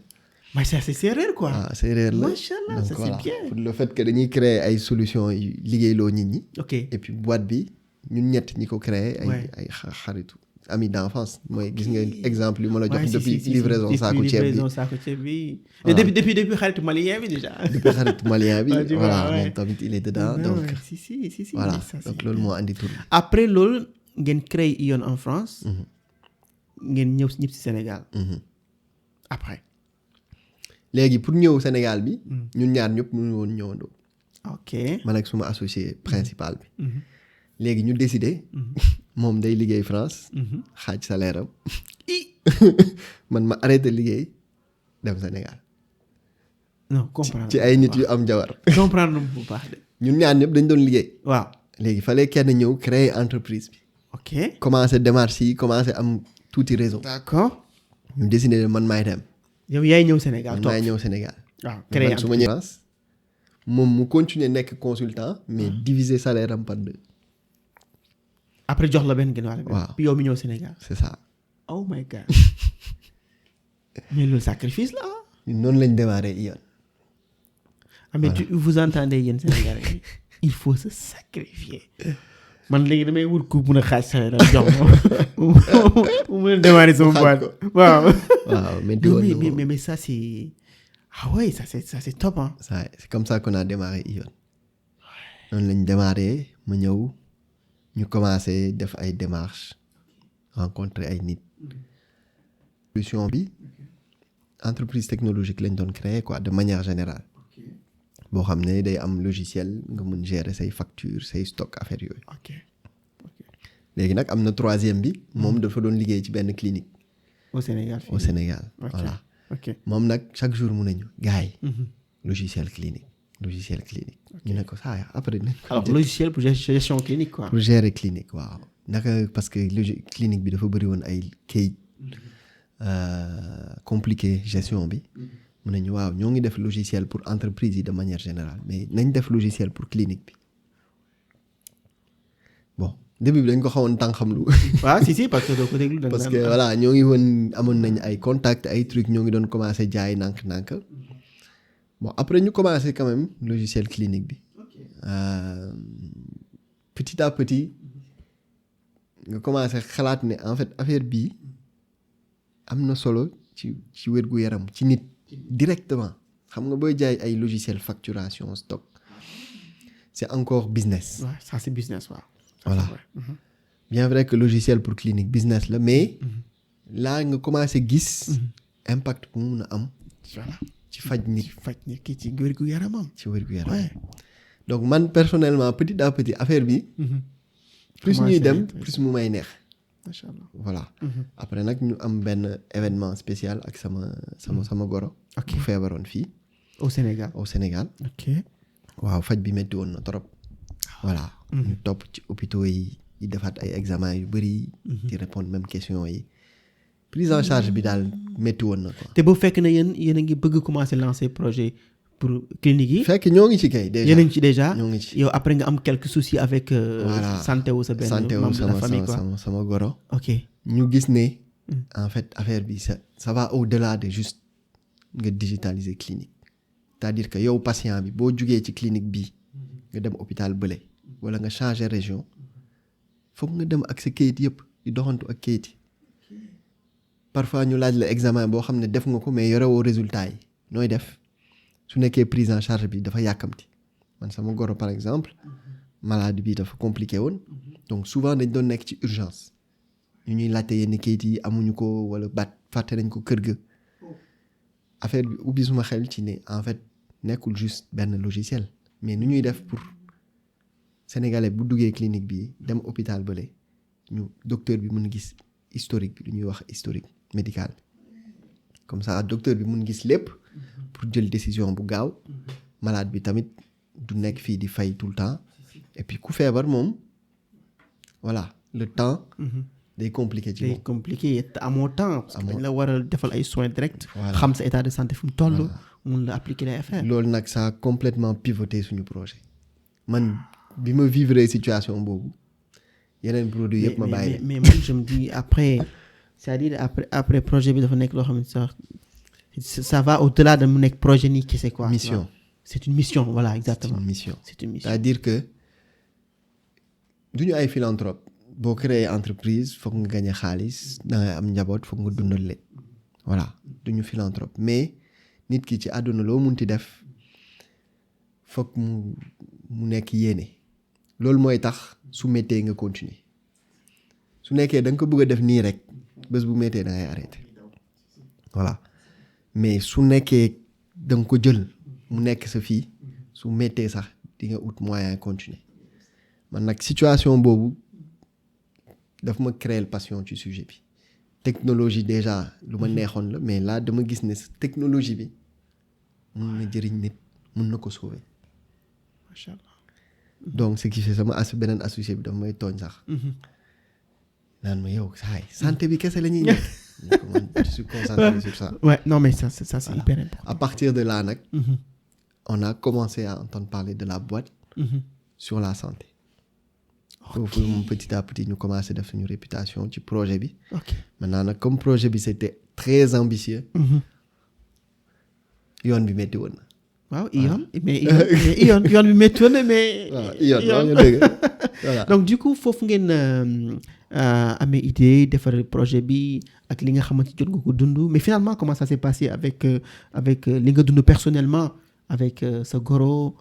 [SPEAKER 1] mais ça c'est séeréer quoi.
[SPEAKER 2] waaw séeréer la
[SPEAKER 1] macha allah ça c'est bien.
[SPEAKER 2] pour le fait que dañuy créer ay solutions yu liggéeyloo nit ñi.
[SPEAKER 1] ok
[SPEAKER 2] et puis boîte bi ñun ñett ñi ko créer ay xaritu amis d'enfance mooy gis nga exemple yu ma la jox
[SPEAKER 1] Ouais,
[SPEAKER 2] depuis
[SPEAKER 1] si,
[SPEAKER 2] livraison
[SPEAKER 1] depuis
[SPEAKER 2] saako ceeb bi
[SPEAKER 1] livraison saako ceeb bi.
[SPEAKER 2] Voilà.
[SPEAKER 1] depuis xaritu malien bi déjà.
[SPEAKER 2] depuis xarit malien bi
[SPEAKER 1] Ouais, tu vois,
[SPEAKER 2] voilà
[SPEAKER 1] ouais.
[SPEAKER 2] moom tamit il est dedans
[SPEAKER 1] Ouais,
[SPEAKER 2] donc
[SPEAKER 1] ouais, si.
[SPEAKER 2] voilà
[SPEAKER 1] Ça, c'est
[SPEAKER 2] donc loolu moo andi tur bi.
[SPEAKER 1] après loolu ngeen créé Ion en France. ngeen ñëw ñëpp si Sénégal. après.
[SPEAKER 2] léegi pour ñëw Sénégal bi ñun ñaar ñëpp mënu woon ñëwandoo
[SPEAKER 1] ok.
[SPEAKER 2] man ak suma associé principal bi léegi ñu décidé moom day liggéey France xaaj salaire am man ma arrêté liggéey dem Sénégal
[SPEAKER 1] non comprendre
[SPEAKER 2] ci ay nit yu am jawar
[SPEAKER 1] comprendre bu baax de.
[SPEAKER 2] ñun ñaar ñëpp dañ doon liggéey
[SPEAKER 1] waaw.
[SPEAKER 2] léegi fallait kenn ñëw créer entreprise bi
[SPEAKER 1] ok.
[SPEAKER 2] commencé démarche yi commencé am tuuti réseau
[SPEAKER 1] d'accord.
[SPEAKER 2] ñu décidé ne man maay dem
[SPEAKER 1] yow yaay ñëw Sénégal
[SPEAKER 2] man
[SPEAKER 1] toog
[SPEAKER 2] maay ñëw Sénégal
[SPEAKER 1] waaw
[SPEAKER 2] man
[SPEAKER 1] créé
[SPEAKER 2] su ma ñëwee France moom mu continuer nekk consultant mais diviser salaire am par 2
[SPEAKER 1] après jox la benn genn-wàll bi.
[SPEAKER 2] Waaw.
[SPEAKER 1] puis yow mi ñëw Sénégal.
[SPEAKER 2] c'est ça
[SPEAKER 1] oh my god. mais loolu sacrifice la ah.
[SPEAKER 2] ñun noonu lañ démarré Ion
[SPEAKER 1] ah mais vous entendez yéen Sénégalais yi il faut se sacrifier. man léegi damay wut ku mun a xaaj salaire am jox ma mu mën a démarrer sama boîte. waaw.
[SPEAKER 2] waaw mais
[SPEAKER 1] Non,
[SPEAKER 2] diwoon na moom
[SPEAKER 1] mais ça c'est ah ouais ça c'est top hein.
[SPEAKER 2] ça c'est comme ça qu'on a démarré Ion noonu lañ démarré ma ñëw ñu commencé def ay démarches rencontrer ay nit solution bi entreprise technologique lañ doon créer quoi de manière générale boo xam ne day am logiciel nga mun gérer say factures say stock affaire yooyu
[SPEAKER 1] ok.
[SPEAKER 2] léegi nag am na troisième bi moom dafa doon liggéey ci benn clinique
[SPEAKER 1] au Sénégal fii.
[SPEAKER 2] au Sénégal
[SPEAKER 1] Ok.
[SPEAKER 2] voilà
[SPEAKER 1] ok.
[SPEAKER 2] moom nag chaque jour mun nañu gars yi logiciel clinique ñu ne ko saa après nañ ko
[SPEAKER 1] alors logiciel pour gestion clinique quoi.
[SPEAKER 2] pour gérer clinique waaw naka parce que clinique bi dafa bëri woon ay kayit compliqué gestion bi mun nañu waaw ñoo ngi def logiciel pour entreprise yi de manière générale mais nañ def logiciel pour clinique bi bon début bi dañ ko xawoon tànqamlu
[SPEAKER 1] waaw si parce que doo ko déglu.
[SPEAKER 2] parce que voilà ñoo ngi woon amoon nañ ay contacts ay trucs ñoo ngi doon commencé jaay nànk-nànk bon après ñu commencé quand même logiciel clinique bi petit à petit nga commencé xalaat ne en fait affaire bii am na solo ci wér-gu-yaram ci nit directement xam nga booy jaay ay logiciel facturation stock c'est encore business.
[SPEAKER 1] waaw ça c'est business waaw.
[SPEAKER 2] voilà bien vrai que logiciel pour clinique business la mais là nga commencé gis impact bu mun a am
[SPEAKER 1] voilà
[SPEAKER 2] ci faj nit
[SPEAKER 1] kii ci wér-gu-yaramam.
[SPEAKER 2] ci wér-gu-yaram
[SPEAKER 1] ouais.
[SPEAKER 2] donc man personnellement petit à petit affaire bi plus ñuy dem plus mu may neex
[SPEAKER 1] macha allah.
[SPEAKER 2] voilà après nag ñu am benn événement spécial ak sama goro bu feebaroon fii
[SPEAKER 1] au Sénégal.
[SPEAKER 2] ok waaw faj bi métti woon na trop voilà ñu topp ci hôpitaux yi di defaat ay examens yu bëri di répondre même questions yi prise en charge bi daal métti woon na quoi
[SPEAKER 1] te boobu fekk na yéen a ngi bëgg commencer lancer projet pour clinique yi.
[SPEAKER 2] fekk ñoo ngi ci kay déjà
[SPEAKER 1] yéen a ngi ci déjà.
[SPEAKER 2] ñoo ngi ci
[SPEAKER 1] yow après nga am quelques soucis avec.
[SPEAKER 2] voilà
[SPEAKER 1] santé wu sa benn membre de la famille quoi.
[SPEAKER 2] sama goro
[SPEAKER 1] ok.
[SPEAKER 2] ñu gis ne en fait affaire bi ça va au-delà de juste nga digitaliser clinique c'est-à-dire que yow patient bi boo jugee ci clinique bii nga dem hôpital bële wala nga changer région foog nga dem ak sa kayit yëpp di doxantu ak kayit yi parfois ñu laaj la examen boo xam ne def nga ko mais yorewoo résultat yi nooy def su nekkee prise en charge bi dafa yàkkamti man sama goro par exemple maladie bi dafa compliqué woon donc souvent dañ doon nekk ci urgence ñu ñuy laajte yenn kayit yi amuñu ko wala fàtte nañ ko kër ga affaire bi ubbi suma xel ci ne en fait nekkul juste benn logiciel mais nu ñuy def pour sénégalais bu duggee clinique bi dem hôpital bële ñu docteur bi mën gis historique bi lu ñuy wax historique médical comme ça docteur bi mun gis lépp pour jël décision bu gaaw malade bi tamit du nekk fii di fay tout le temps et puis ku feebar moom voilà le temps day compliqué ci moom
[SPEAKER 1] day compliqué te amoo temps parce que dañ la war a defal ay soins directs xam sa état de santé fu mu toll mun la appliquer les affaires
[SPEAKER 2] loolu nag ça a complètement pivoté suñu projet man bi ma vivre situation boobu yeneen produit yëpp ma bàyyi
[SPEAKER 1] mais man je me dis après c'est-à-dire après projet bi dafa nekk loo xam ne sax ça va au-delà de mu nekk projet nii kese quoi
[SPEAKER 2] mission
[SPEAKER 1] c'est une mission voilà exactement
[SPEAKER 2] c'est une mission
[SPEAKER 1] c'est une mission
[SPEAKER 2] c'est-à-dire que duñu ay philanthrope boo créer entreprise foog nga gagner xaalis da ngay am njaboot foog nga dundal leen voilà duñu philanthrope mais nit ki ci àdduna loo munti def foog mu nekk yéene loolu mooy tax su méttee nga continuer su nekkee da nga ko bëgg a def nii rek bés bu méttee da ngay arrêter voilà mais su nekkee da nga ko jël mu nekk sa fii su méttee sax di nga ut moyen continuer man nag situation boobu daf ma créer passion ci sujet bi technologie déjà lu ma neexoon la mais là dama gis ne technologie bi mun na jëriñ nit mun na ko sauver
[SPEAKER 1] macha allah.
[SPEAKER 2] donc ce qui fait sama beneen associé bi dafa may tooñ sax naan ma yow saay santé bi kese la ñuy nekk man je suis concentré sur ça.
[SPEAKER 1] Ouais, non mais ça c'est
[SPEAKER 2] Voilà.
[SPEAKER 1] hyper important.
[SPEAKER 2] À partir de là nag on a commencé à entendre parler de la boîte sur la santé foofu moom petit à petit ñu commencé def suñu réputation ci projet bi
[SPEAKER 1] ok
[SPEAKER 2] maintenant nag comme projet bi c'était très ambitieux yoon bi métti woon na
[SPEAKER 1] waaw yoon mais yoon bi métti woon na mais
[SPEAKER 2] waaw yoon nga dëgg voilà
[SPEAKER 1] donc du coup foofu ngeen amee idée defar projet bi ak li nga xamante jot nga ko dund mais finalement comment ça s'est passé avec li nga dund personnellement avec sa goro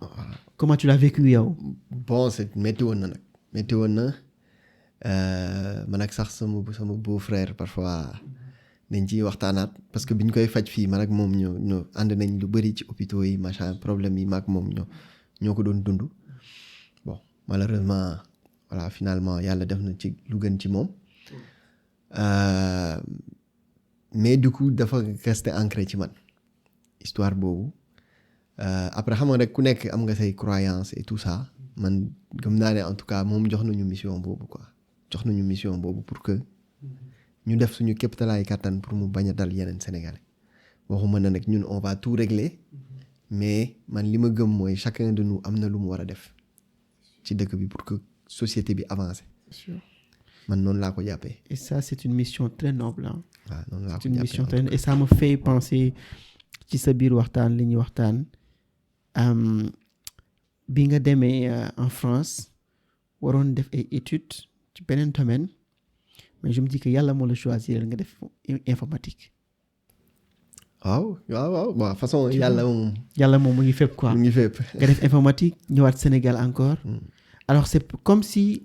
[SPEAKER 1] comment tu l'as vécu yow
[SPEAKER 2] bon c'est métti woon na nag métti woon na man ak sax sama beau frère parfois dañ ciy waxtaanaat parce que bi ñu koy faj fii man ak moom ñoo ànd nañ lu bëri ci hôpitaux yi machin problème yi maak moom ñoo ko doon dund bon malheureusement voilà finalement yàlla def na ci lu gën ci moom mais du coup dafa resté ancré ci man histoire boobu après xam nga rek ku nekk am nga say croyances et tout ça man gëm naa ne en tout cas moom jox nañu mission boobu quoi jox nañu mission boobu pour que ñu def suñu képptalaay kàttan pour mu bañ a dal yeneen Sénégalais waxuma na nag ñun on va tout régler mais man li ma gëm mooy chacun de nous am na lu mu war a def ci dëkk bi pour que société bi avance man noonu laa ko jàppee.
[SPEAKER 1] et ça c'est une mission très noble hein.
[SPEAKER 2] waaw noonu laa ko
[SPEAKER 1] c'est une
[SPEAKER 2] jàppee
[SPEAKER 1] mission très et ça me fait penser ci sa biir waxtaan li ñuy waxtaan bi nga demee en France waroon def ay études ci beneen domaine mais je me dis que yàlla moo la choisir nga def informatique.
[SPEAKER 2] waaw bon façon yàlla moom
[SPEAKER 1] mu ngi fépp quoi
[SPEAKER 2] mu ngi fépp.
[SPEAKER 1] nga def informatique ñëwaat Sénégal encore. alors c'est comme si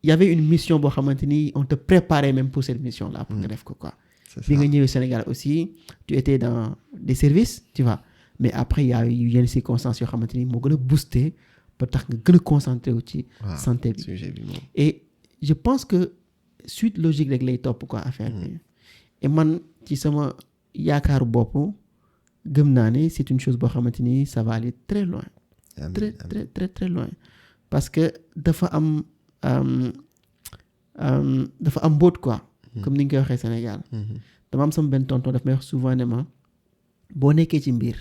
[SPEAKER 1] y avait une mission boo xamante ni on te préparait même pour cette mission là pour nga def ko quoi. bi nga ñëwee Sénégal aussi tu étais dans des services tu vois mais après y a eu yenn circonstances yoo xamante ni moo gën a booster ba tax nga gën a concentré wu ci santé bi. et je pense que suite logique rek lay topp quoi affaire bi et man ci sama yaakaaru bopp gëm naa ne c'est une chose boo xamante ni ça va aller très loin. très très très très loin parce que dafa am mbóot quoi. comme ni ñu koy waxee Sénégal. dama am sama benn tonton daf may wax souvent ne ma boo nekkee ci mbir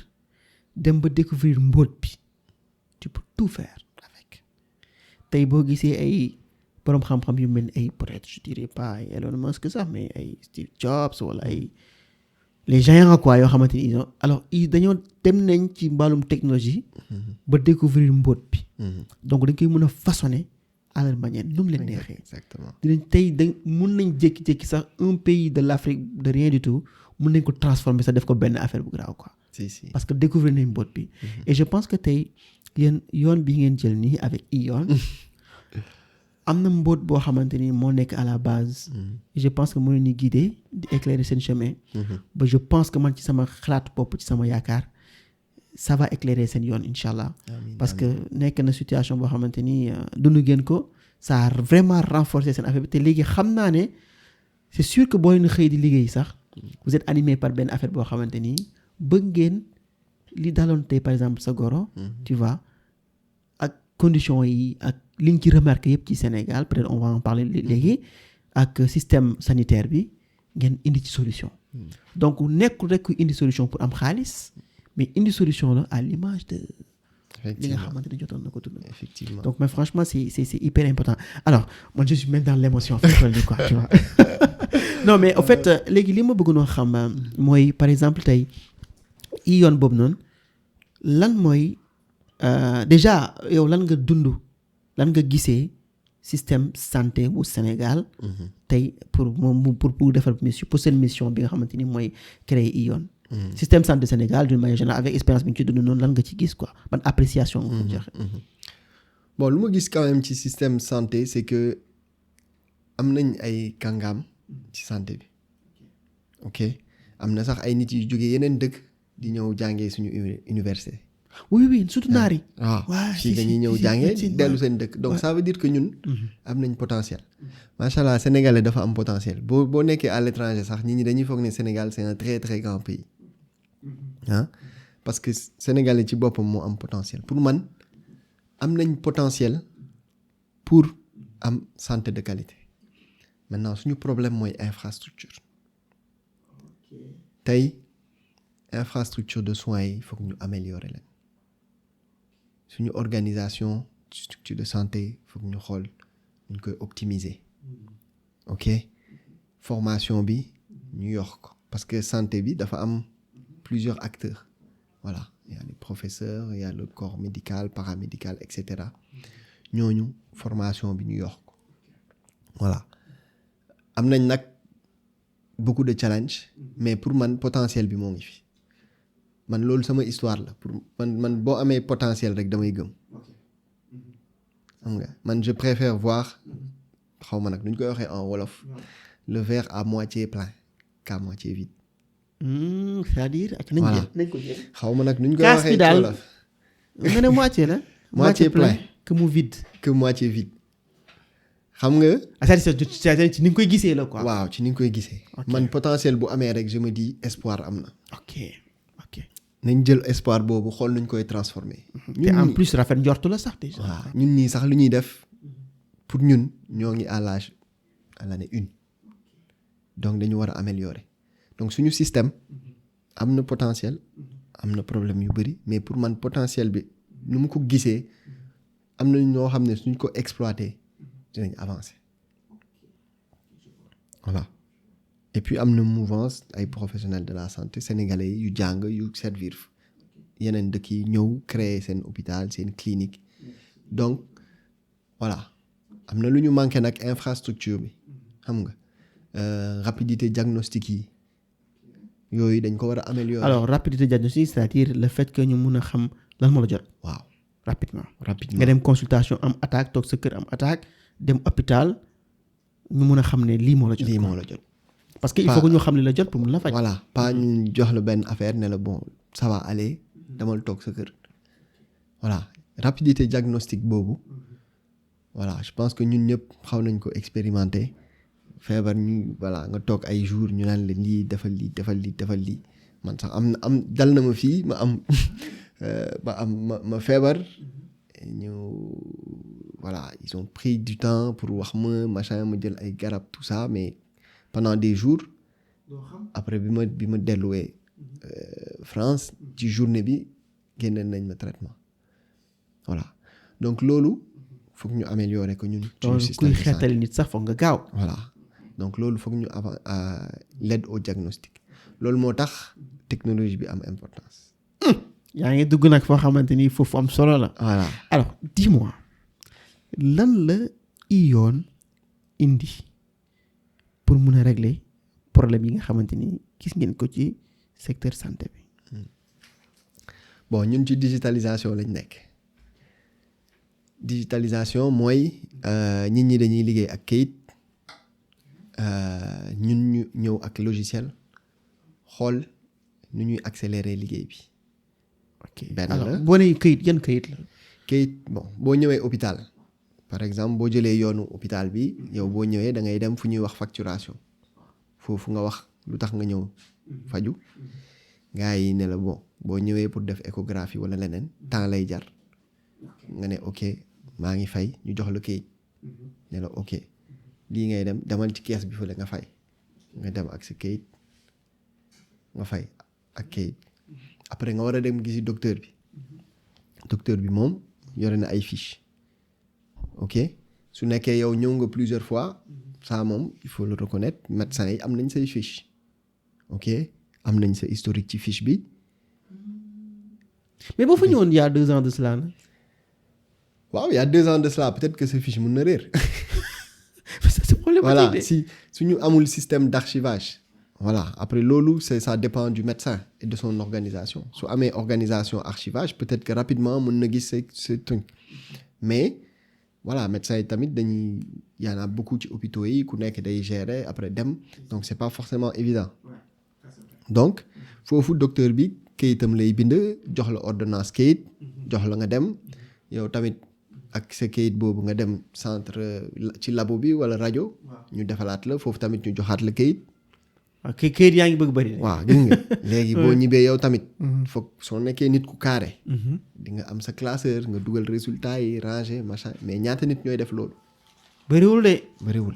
[SPEAKER 1] dem ba découvrir mbóot bi tu peux tout faire avec tey boo gisee ay borom xam-xam yu mel ay peut-être je dirais pas ay Elon Musk sax mais ay Steve Jobs wala ay les géants quoi yoo xamante ni ils ont alors dañoo dem nañ ci mbaalum technologie ba découvrir mbóot bi donc dañ koy mën a façonner à leur manière nu mu leen neexee.
[SPEAKER 2] exactement
[SPEAKER 1] dinañ tey mun nañ jékki-jékki sax un pays de l'Afrique de rien du tout mun nañ ko transformer sax def ko benn affaire bu grave quoi.
[SPEAKER 2] si
[SPEAKER 1] parce que découvrir nañ mbóot bi. et je pense que tey yéen yoon bi ngeen jël nii avec yoon am na mbóot boo xamante ni moo nekk à la base. je pense que mooy ni guider di éclairer seen chemin. ba je pense que man ci sama xalaat bopp ci sama yaakaar ça va éclairer seen yoon incha allah. parce que nekk na situation boo xamante ni dund ngeen ko ça a vraiment renforcé seen affaire bi te léegi xam naa ne c'est sûr que boo leen xëy di liggéey sax vous êtes animé par benn affaire boo xamante ni bëgg ngeen li daloon tey par exemple sa goro. tu vois ak conditions yi ak li ñu ci remarqué yëpp ci Sénégal peut-être on va en parler léegi ak système sanitaire bi ngeen indi ci solution. donc nekkul rek indi solution pour am xaalis mais indi solution la à l'image de. li nga xamante ne jotoon na ko tudd.
[SPEAKER 2] effectivement
[SPEAKER 1] donc mais franchement c'est hyper important alors moi je suis même dans l'émotion quoi tu vois. non mais en fait léegi li ma bëggoon xam mooy par exemple tey yoon boobu noonu lan mooy déjà yow lan nga dund lan nga gisee système santé bu Sénégal. tey pour defar mission pour seen mission bi nga xamante ni mooy créer ION. système santé Sénégal d'une manière générale avec expérience bi ñu ci dund noonu lan nga ci gis quoi ban appréciation nga ko joxe.
[SPEAKER 2] bon lu ma gis quand même ci système santé c'est que am nañ ay kàngaam ci santé bi ok am na sax ay nit yu jógee yeneen dëkk di ñëw jàngee suñu université.
[SPEAKER 1] oui surtout naar yi.
[SPEAKER 2] waaw fii dañuy ñëw jàngee dellu seen dëkk donc ça veut dire que ñun am nañ potentiel macha allah sénégalais dafa am potentiel boo nekkee à l'étranger sax nit ñi dañuy foog ne Sénégal c'est un très très grand pays parce que sénégalais ci boppam moo am potentiel pour man am nañ potentiel pour am santé de qualité maintenant suñu problème mooy infrastructure tey infrastructure de soins yi foog ñu améliorer leen suñu organisation structure de santé foog ñu xool ñu koy optimiser ok formation bi ñu yokk ko parce que santé bi dafa am plusieurs acteurs voilà il y a les professeurs il y a le corps médical paramédical et cetera ñooñu formation bi ñu yokk ko voilà am nañ nag beaucoup de challenges mais pour man potentiel bi moo ngi fi man loolu sama histoire la pour man boo amee potentiel rek damay gëm xam nga man je préfère voir xaw ma nag nu ñu koy waxee en wolof le verre à moitié plein qu'à moitié vide.
[SPEAKER 1] c'est-à-dire.
[SPEAKER 2] voilà
[SPEAKER 1] nañ ko jël
[SPEAKER 2] xaw ma nag nu ñu koy
[SPEAKER 1] kaas
[SPEAKER 2] waxee
[SPEAKER 1] bi
[SPEAKER 2] ci
[SPEAKER 1] daal
[SPEAKER 2] wolof.
[SPEAKER 1] nga ne moitié la.
[SPEAKER 2] moitié plein
[SPEAKER 1] que mu vide.
[SPEAKER 2] que moitié vide xam nga.
[SPEAKER 1] c'est-à-dire ci ni nga koy gisee la quoi.
[SPEAKER 2] waaw ci ni nga koy gisee. man potentiel bu amee rek je me dis espoir am na.
[SPEAKER 1] ok
[SPEAKER 2] nañ jël espoir boobu xool nuñ koy transformer.
[SPEAKER 1] te en plus rafet njortu la sax déjà.
[SPEAKER 2] waaw ñun ñii sax lu ñuy def pour ñun ñoo ngi à l'âge à l'année 1 donc dañu war a améliorer donc suñu système am na potentiel am na problème yu bari mais pour man potentiel bi nu mu ko gisee am na ñoo xam ne suñ ko exploiter dinañ avancer voilà. et puis am na mouvance ay professionnels de la santé sénégalais yu jàng yu servir yeneen dëkk yi ñëw créer seen hôpital seen clinique donc voilà am na lu ñu manqué nag infrastructure bi xam nga rapidité diagnostic yi yooyu dañ ko war a améliorer.
[SPEAKER 1] alors rapidité diagnostic c'est-à-dire le fait que ñu mun a xam lan moo la jot.
[SPEAKER 2] waaw
[SPEAKER 1] rapidement
[SPEAKER 2] rapidement
[SPEAKER 1] nga dem consultation am attaque toog sa kër am attaque dem hôpital ñu mun a xam ne lii moo la jot.
[SPEAKER 2] lii moo la jot.
[SPEAKER 1] parce que il faut que ñu xam ne la jot pour mun la faj.
[SPEAKER 2] voilà pas ñu jox la benn affaire ne la bon ça va aller demal toog sa kër voilà rapidité diagnostic boobu voilà je pense que ñun ñëpp xaw nañ ko expérimenter feebar ñu voilà nga toog ay jours ñu naan la lii defal lii man sax am dal na ma fii ma feebar ñu voilà ils ont pris du temps pour wax ma machin ma jël ay garab tout ça mais pendant des jours après bi ma delluwee France ci journée bi génne nañ ma traitement voilà donc loolu foog ñu améliorer ko ñun. suñu système
[SPEAKER 1] kuy xeetali nit sax foog nga gaaw.
[SPEAKER 2] voilà donc loolu foog ñu l'aide au diagnostic loolu moo tax technologie bi am importance.
[SPEAKER 1] yaa ngi dugg nag foo xamante ni foofu am solo la.
[SPEAKER 2] voilà
[SPEAKER 1] alors dis-moi lan la ION indi pour mun a régler problème yi nga xamante ni gis ngeen ko ci secteur santé bi.
[SPEAKER 2] bon ñun ci digitalisation lañ nekk digitalisation mooy nit ñi dañuy liggéey ak kayit ñun ñu ñëw ak logiciel xool nu ñuy accélérer liggéey bi.
[SPEAKER 1] ok
[SPEAKER 2] benn
[SPEAKER 1] alors
[SPEAKER 2] la
[SPEAKER 1] boo nee kayit yan kayit la.
[SPEAKER 2] kayit bon boo ñëwee hôpital par exemple boo jëlee yoonu hôpital bi yow boo ñëwee da ngay dem fu ñuy wax facturation foofu nga wax lu tax nga ñëw faju gars yi ne la bon boo ñëwee pour def échographie wala leneen temps lay jar nga ne ok maa ngi fay ñu jox la kayit ne la ok lii ngay dem demal ci kees bi fële nga fay nga dem ak sa kayit nga fay ak kayit après nga war a dem gisi docteur bi moom yore na ay fiche ok su nekkee yow ñëw nga plusieurs fois ça moom il faut le reconnaître médecins yi am nañ say fiche ok am nañ sa historique ci fiche bi.
[SPEAKER 1] mais boo fa ñëwoon il y a 2 ans de cela.
[SPEAKER 2] waaw il y a 2 ans de cela peut-être que sa fiche mun na réer. voilà
[SPEAKER 1] de.
[SPEAKER 2] si suñu amul système d'archivage voilà après loolu ça dépend du médecin et de son organisation su amee organisation archivage peut-être que rapidement mën na gis ce truc mais voilà médecin yi tamit dañuy y en a beaucoup ci hôpitaux yi ku nekk day gérer après dem donc c'est pas forcément évident donc foofu docteur bi kayitam lay bind jox la ordonnance kayit jox la nga dem yow tamit ak sa kayit boobu nga dem centre ci labo bi wala rajo ñu defalaat la foofu tamit ñu joxaat la kayit
[SPEAKER 1] ok kayit yaa ngi bëgg bëri.
[SPEAKER 2] waaw gis nga léegi boo ñibbee yow tamit foog soo nekkee nit ku carré di nga am sa classeur nga dugal résultat yi ranger machin mais ñaata nit ñooy def loolu
[SPEAKER 1] bëriwul de.
[SPEAKER 2] bëriwul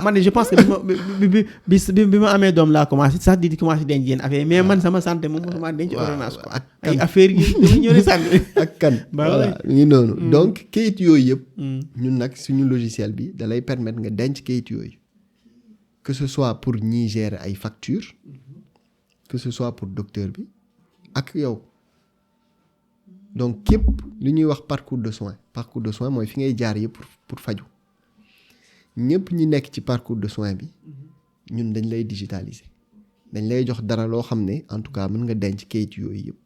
[SPEAKER 1] man de je pense que bi ma amee doom laa commencé sax di commencé denc yenn affaire mais man sama santé moom mosuma denc ordonnance quoi ay affaire yi dama ñëw sànni
[SPEAKER 2] ak kan voilà ñu ngi noonu donc kayit yooyu yëpp ñun nag suñu logiciel bi da lay permettre nga denc kayit yooyu que ce soit pour ñiy gérer ay factures que ce soit pour docteur bi ak yow donc képp li ñuy wax parcours de soins mooy fi ngay jaar yëpp pour faju ñëpp ñi nekk ci parcours de soins bi ñun dañ lay digitaliser dañ lay jox dara loo xam ne en tout cas mën nga denc kayit yooyu yëpp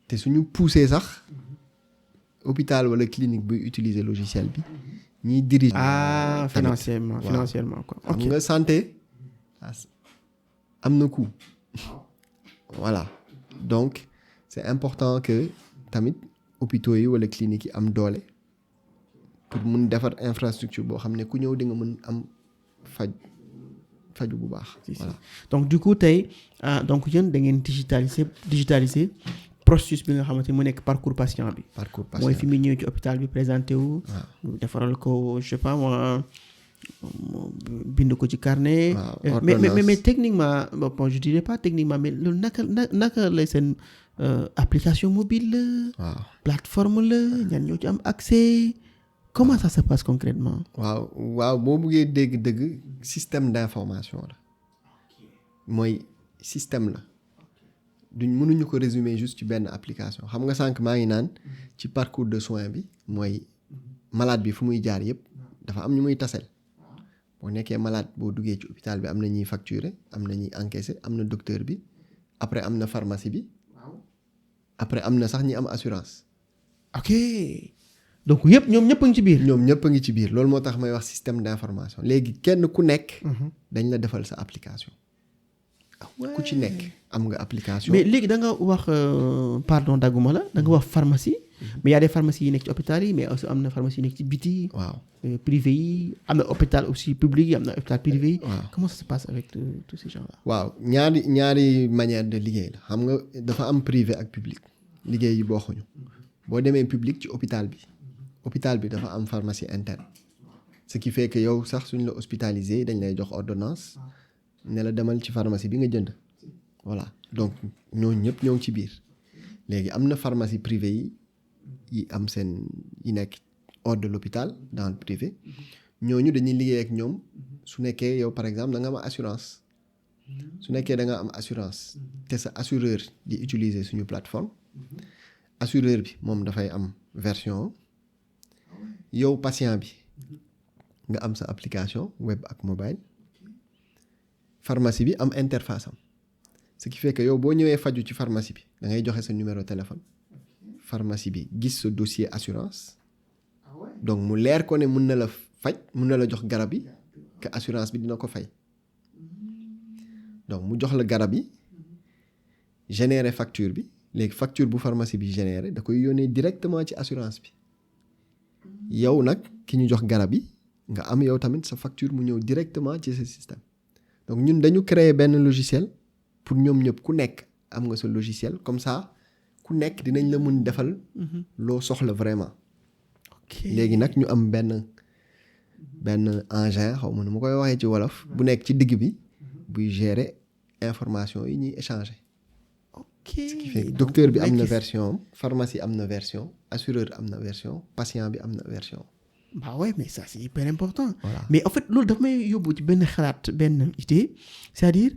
[SPEAKER 2] te suñu poussé sax hôpital wala clinique buy utiliser logiciel bi ñiy diriger.
[SPEAKER 1] financièrement quoi.
[SPEAKER 2] xam nga santé am na coût voilà donc c'est important que tamit hôpitaux yi wala cliniques yi am doole pour mun defar infrastructure boo xam ne ku ñëw di nga mën am faju bu baax. voilà
[SPEAKER 1] donc du coup tey donc yéen da ngeen digitaliser processus bi nga xamante ni mu nekk parcours patient bi. mooy fi muy ñëw ci hôpital bi présenté wu. defaral ko je sais pas moi bind ko ci carnet. mais techniquement bon je dirais pas techniquement mais loolu naka lay seen application mobile la.
[SPEAKER 2] waaw
[SPEAKER 1] plateforme la ñan ñoo ci am accès. comment ça se passe concrètement.
[SPEAKER 2] waaw boo buggee dégg système d'information la mooy système la mënuñu ko résumer juste ci benn application xam nga sànq maa ngi naan ci parcours de soins bi mooy malade bi fu muy jaar yëpp dafa am ñu muy tasel boo nekkee malade boo duggee ci hôpital bi am na ñuy facturer am na ñuy encaisser am na docteur bi après am na pharmacie bi après am na sax ñi am assurance.
[SPEAKER 1] ok. donc ñoom ñëpp a ngi ci biir.
[SPEAKER 2] ñoom ñëpp a ngi ci biir loolu moo tax may wax système d'information léegi kenn ku nekk. dañ la defal sa application. ku ci nekk am nga application.
[SPEAKER 1] mais léegi da nga wax pardon dagguma la da nga wax pharmacie. mais y a des pharmacies yi nekk ci hôpital yi mais aussi am na pharmacie yi nekk ci biti.
[SPEAKER 2] waaw
[SPEAKER 1] privé yi am na hôpital aussi public yi am na hôpital privé yi.
[SPEAKER 2] waaw
[SPEAKER 1] comment ça se passe avec tous ces gens là.
[SPEAKER 2] waaw ñaari manière de liggéey la xam nga dafa am privé ak public liggéey yi bokkuñu boo demee public ci hôpital bi dafa am pharmacie interne ce qui fait que yow sax suñ la hospitalisé dañ lay jox ordonnance ne la demal ci pharmacie bi nga jënd voilà donc ñooñu ñëpp ñoo ngi ci biir léegi am na pharmacie privée yi am seen yi nekk hors de l'hôpital dans le privé ñooñu dañuy liggéey ak ñoom su nekkee yow par exemple da nga am assurance su nekkee da nga am assurance te sa assureur di utiliser suñu plateforme assureur bi moom dafay am version yow patient bi nga am sa application web ak mobile pharmacie bi am interface am ce qui fait que yow boo ñëwee faju ci pharmacie bi da ngay joxe sa numéro téléphone pharmacie bi gis sa dossier assurance donc mu leer ko ne mën na la faj mën na la jox garab yi que assurance bi dina ko fay donc mu jox la garab yi générer facture bi léegi facture bu pharmacie bi générer da koy yónnee directement ci assurance bi yow nag ki ñu jox garab yi nga am yow tamit sa facture mu ñëw directement ci sa système donc ñun dañu créer benn logiciel pour ñoom ñëpp ku nekk am nga sa logiciel comme ça ku nekk dinañ la mun defal loo soxla vraiment léegi nag ñu am benn engin xaw ma nu ma koy waxee ci wolof bu nekk ci digg bi buy gérer information yi ñuy échanger ce qui fait docteur bi am na version pharmacie am na version assureur am na version patient bi am na version.
[SPEAKER 1] bah ouais mais ça c'est hyper important.
[SPEAKER 2] Voilà.
[SPEAKER 1] mais en fait loolu daf may yóbbu ci benn xalaat benn idée c'est-à-dire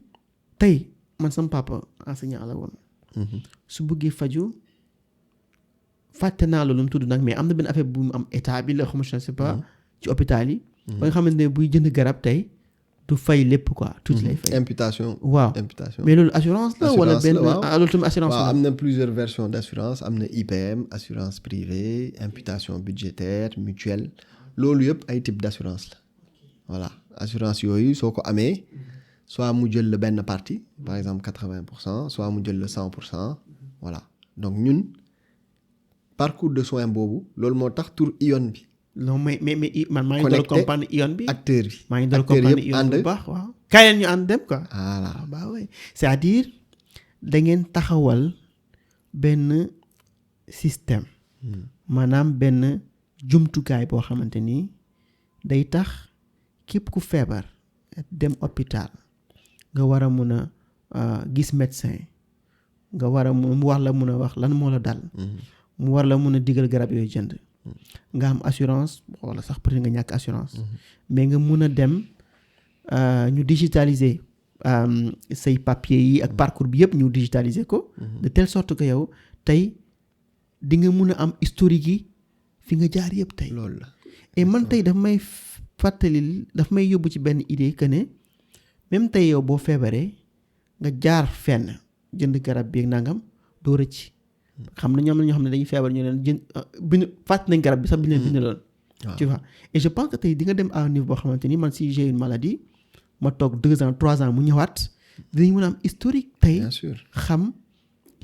[SPEAKER 1] tey man sama papa enseignant la woon. su bëggee faju fàtte naa loolu mu tudd nag mais am na benn affaire bu mu am état bi la xam je sais pas ci hôpital yi. ba nga xamante ne buy jënd garab tey du fay lépp quoi tuuti lay fay.
[SPEAKER 2] imputation.
[SPEAKER 1] waaw
[SPEAKER 2] imputation.
[SPEAKER 1] mais loolu assurance la wala benn
[SPEAKER 2] waaw.
[SPEAKER 1] loolu tamit assurance
[SPEAKER 2] waaw
[SPEAKER 1] la.
[SPEAKER 2] am na plusieurs versions d'assurance am na IPM assurance privée imputation budgétaire mutuelle loolu yëpp ay type d'assurance la voilà assurance yooyu soo ko amee soit mu jël la benn partie par exemple 80% soit mu jël la 100% voilà donc ñun parcours de soins boobu loolu moo tax tur ION bi.
[SPEAKER 1] non mais man maa ngi doon comprendre ion bi.
[SPEAKER 2] acteur bi
[SPEAKER 1] maa ngi doon comprendre ion bu baax waaw. kaay leen ñu ànd dem quoi.
[SPEAKER 2] voilà
[SPEAKER 1] bah oui c'est-à-dire da ngeen taxawal benn système. maanaam benn jumtukaay boo xamante ni day tax képp ku feebar dem hôpital nga war a mun a gis médecin nga war a mu wax la mun a wax lan moo la dal. mu war la mun a digal garab yooyu jënd. nga am assurance wala sax peut-être nga ñàkk assurance. mais nga mun a dem ñu digitaliser say papiers yi ak parcours bi yëpp ñu digitaliser ko. de telle sorte que yow tey di nga mun a am historique yi fi nga jaar yëpp tey.
[SPEAKER 2] loolu la
[SPEAKER 1] et man tey daf may fàttali daf may yóbbu ci benn idée que ne même tey yow boo feebaree nga jaar fenn jënd garab bi ak nangam doo rëcc. xam na ñoom la ñoo xam ne dañuy feebar ñu leen jën bind fàtt nañ garab bi sax bi leen bindaloon. tu vois et je pense que tey di nga dem à un niveau boo xamante ni man si j'ai une maladie ma toog 2 ans 3 ans mu ñëwaat dinañ mën a am historique tey.
[SPEAKER 2] bien sûr
[SPEAKER 1] xam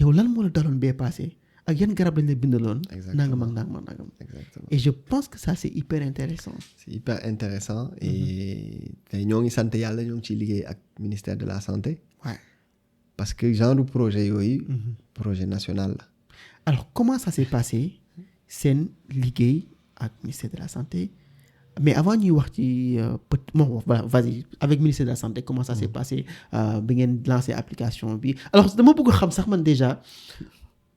[SPEAKER 1] yow lan moo la daloon bee passé ak yan garab lañ la bindaloon.
[SPEAKER 2] exactement
[SPEAKER 1] nangam.
[SPEAKER 2] exactement
[SPEAKER 1] et je pense que ça c'est hyper intéressant.
[SPEAKER 2] c'est hyper intéressant et tey ñoo ngi sant yàlla ñoo ngi ciy liggéey ak ministère de la santé.
[SPEAKER 1] Ouais.
[SPEAKER 2] parce que genre projet yooyu. projet national la.
[SPEAKER 1] alors comment ça s'est passé seen liggéey ak ministère de la santé mais avant ñuy wax ci bon voilà vas-y avec ministère de la santé comment ça s'est passé bi ngeen lancé application bi alors dama bëgg xam sax man déjà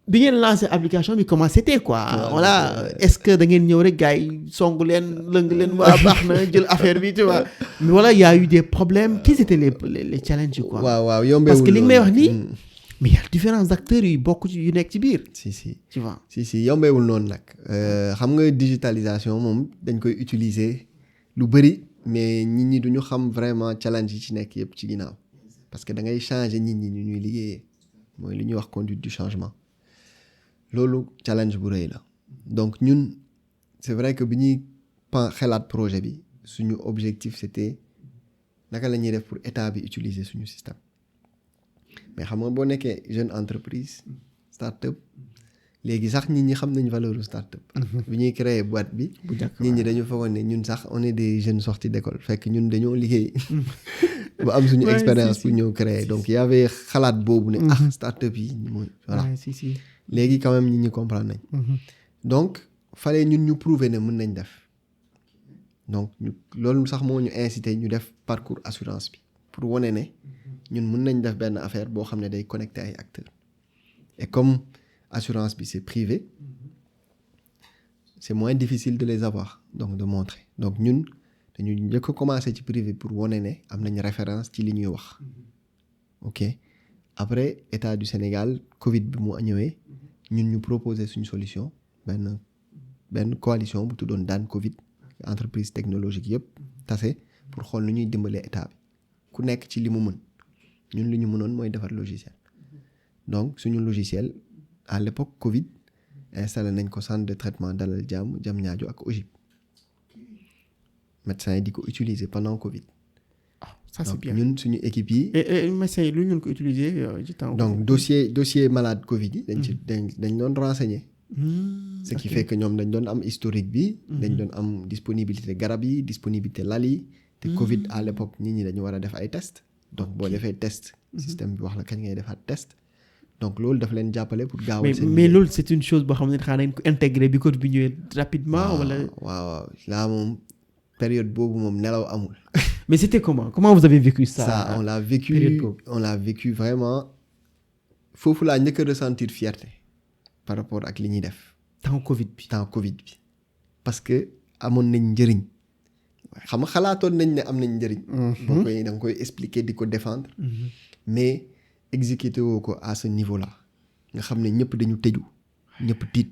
[SPEAKER 1] bi ngeen lancé application bi comment c'était quoi. voilà est-ce que da ngeen ñëw rek gars yi song leen lëng leen waa baax na jël affaire bi tu vois mais voilà il y a eu des problèmes quels étaient les challenges quoi.
[SPEAKER 2] waaw yombewul
[SPEAKER 1] parce que li nga may wax nii. mais il y a différents acteurs yu bokk ci yu nekk ci biir.
[SPEAKER 2] si
[SPEAKER 1] tu vois.
[SPEAKER 2] si yombeewul noonu nag xam nga digitalisation moom dañ koy utiliser lu bëri mais nit ñi duñu xam vraiment challenge yi ci nekk yëpp ci ginnaaw parce que da ngay changer nit ñi ñu ñuy liggéeyee mooy li ñuy wax conduite du changement loolu challenge bu rëy la donc ñun c'est vrai que bi ñuy xalaat projet bi suñu objectif c'était naka la ñuy def pour état bi utiliser suñu système. mais xam nga boo nekkee jeune entreprise start-up léegi sax nit ñi xam nañ valeur start-up bi ñuy créer boîte bi nit ñi dañu foogoon ne ñun sax on est des jeunes sortis d'école fekk ñun dañoo liggéey ba am suñu expérience pour ñëw créer donc y avait xalaat boobu ne start-up yi mooy voilà léegi quand même nit ñi comprendre nañ donc fallait ñun ñu prouver ne mën nañ def donc ñu loolu sax moo ñu incité ñu def parcours assurance bi pour wane ne ñun mën nañ def benn affaire boo xam ne day connecter ay acteurs et comme assurance bi c'est privé c'est moins difficile de les avoir donc de montrer donc ñun dañu njëkk a commencer ci privé pour wane ne am nañ référence ci li ñuy wax ok après état du Sénégal Covid bi mu ñëwee ñun ñu proposer suñu solution benn coalition bu tuddoon daan Covid entreprise technologique yëpp tase pour xool nu ñuy dimbalee état bi ku nekk ci li mu mën ñun li ñu mënoon mooy defar logiciel donc suñu logiciel à l'époque Covid installé nañ ko centre de traitement Dalal Jàmm Diamniadio ak OGIP médecins yi di ko utiliser pendant Covid.
[SPEAKER 1] Ça c'est
[SPEAKER 2] donc
[SPEAKER 1] bien
[SPEAKER 2] ñun suñu équipe yi.
[SPEAKER 1] et médecins yi lu ñu ko utiliser ci temps.
[SPEAKER 2] donc dossier malade Covid yi. dañ doon renseigner. ce qui fait que ñoom dañ doon am historique bi. dañ doon am disponibilité garab yi disponibilité lal yi. te Covid à l'époque nit ñi dañu war a def ay tests. donc boo defee test. système bi wax la kañ ngay defaat test. donc loolu dafa leen jàppale pour gaawal seen
[SPEAKER 1] mais loolu c'est une chose boo xam ne xanaa nañ ko intégrer bi Covid bi ñëwee rapidement. wala
[SPEAKER 2] waaw là moom période boobu moom nelaw amul.
[SPEAKER 1] mais c'était comment vous avez vécu ça.
[SPEAKER 2] ça on l'a vécu vraiment foofu laa njëkk a ressentir fierté par rapport ak li ñuy def.
[SPEAKER 1] temps Covid bi.
[SPEAKER 2] parce que amoon nañ njëriñ. xam nga xalaatoon nañ ne am nañ njëriñ. da nga koy expliquer di ko défendre. mais exécuter woo ko à ce niveau là nga xam ne ñëpp dañu tëju ñëpp tiit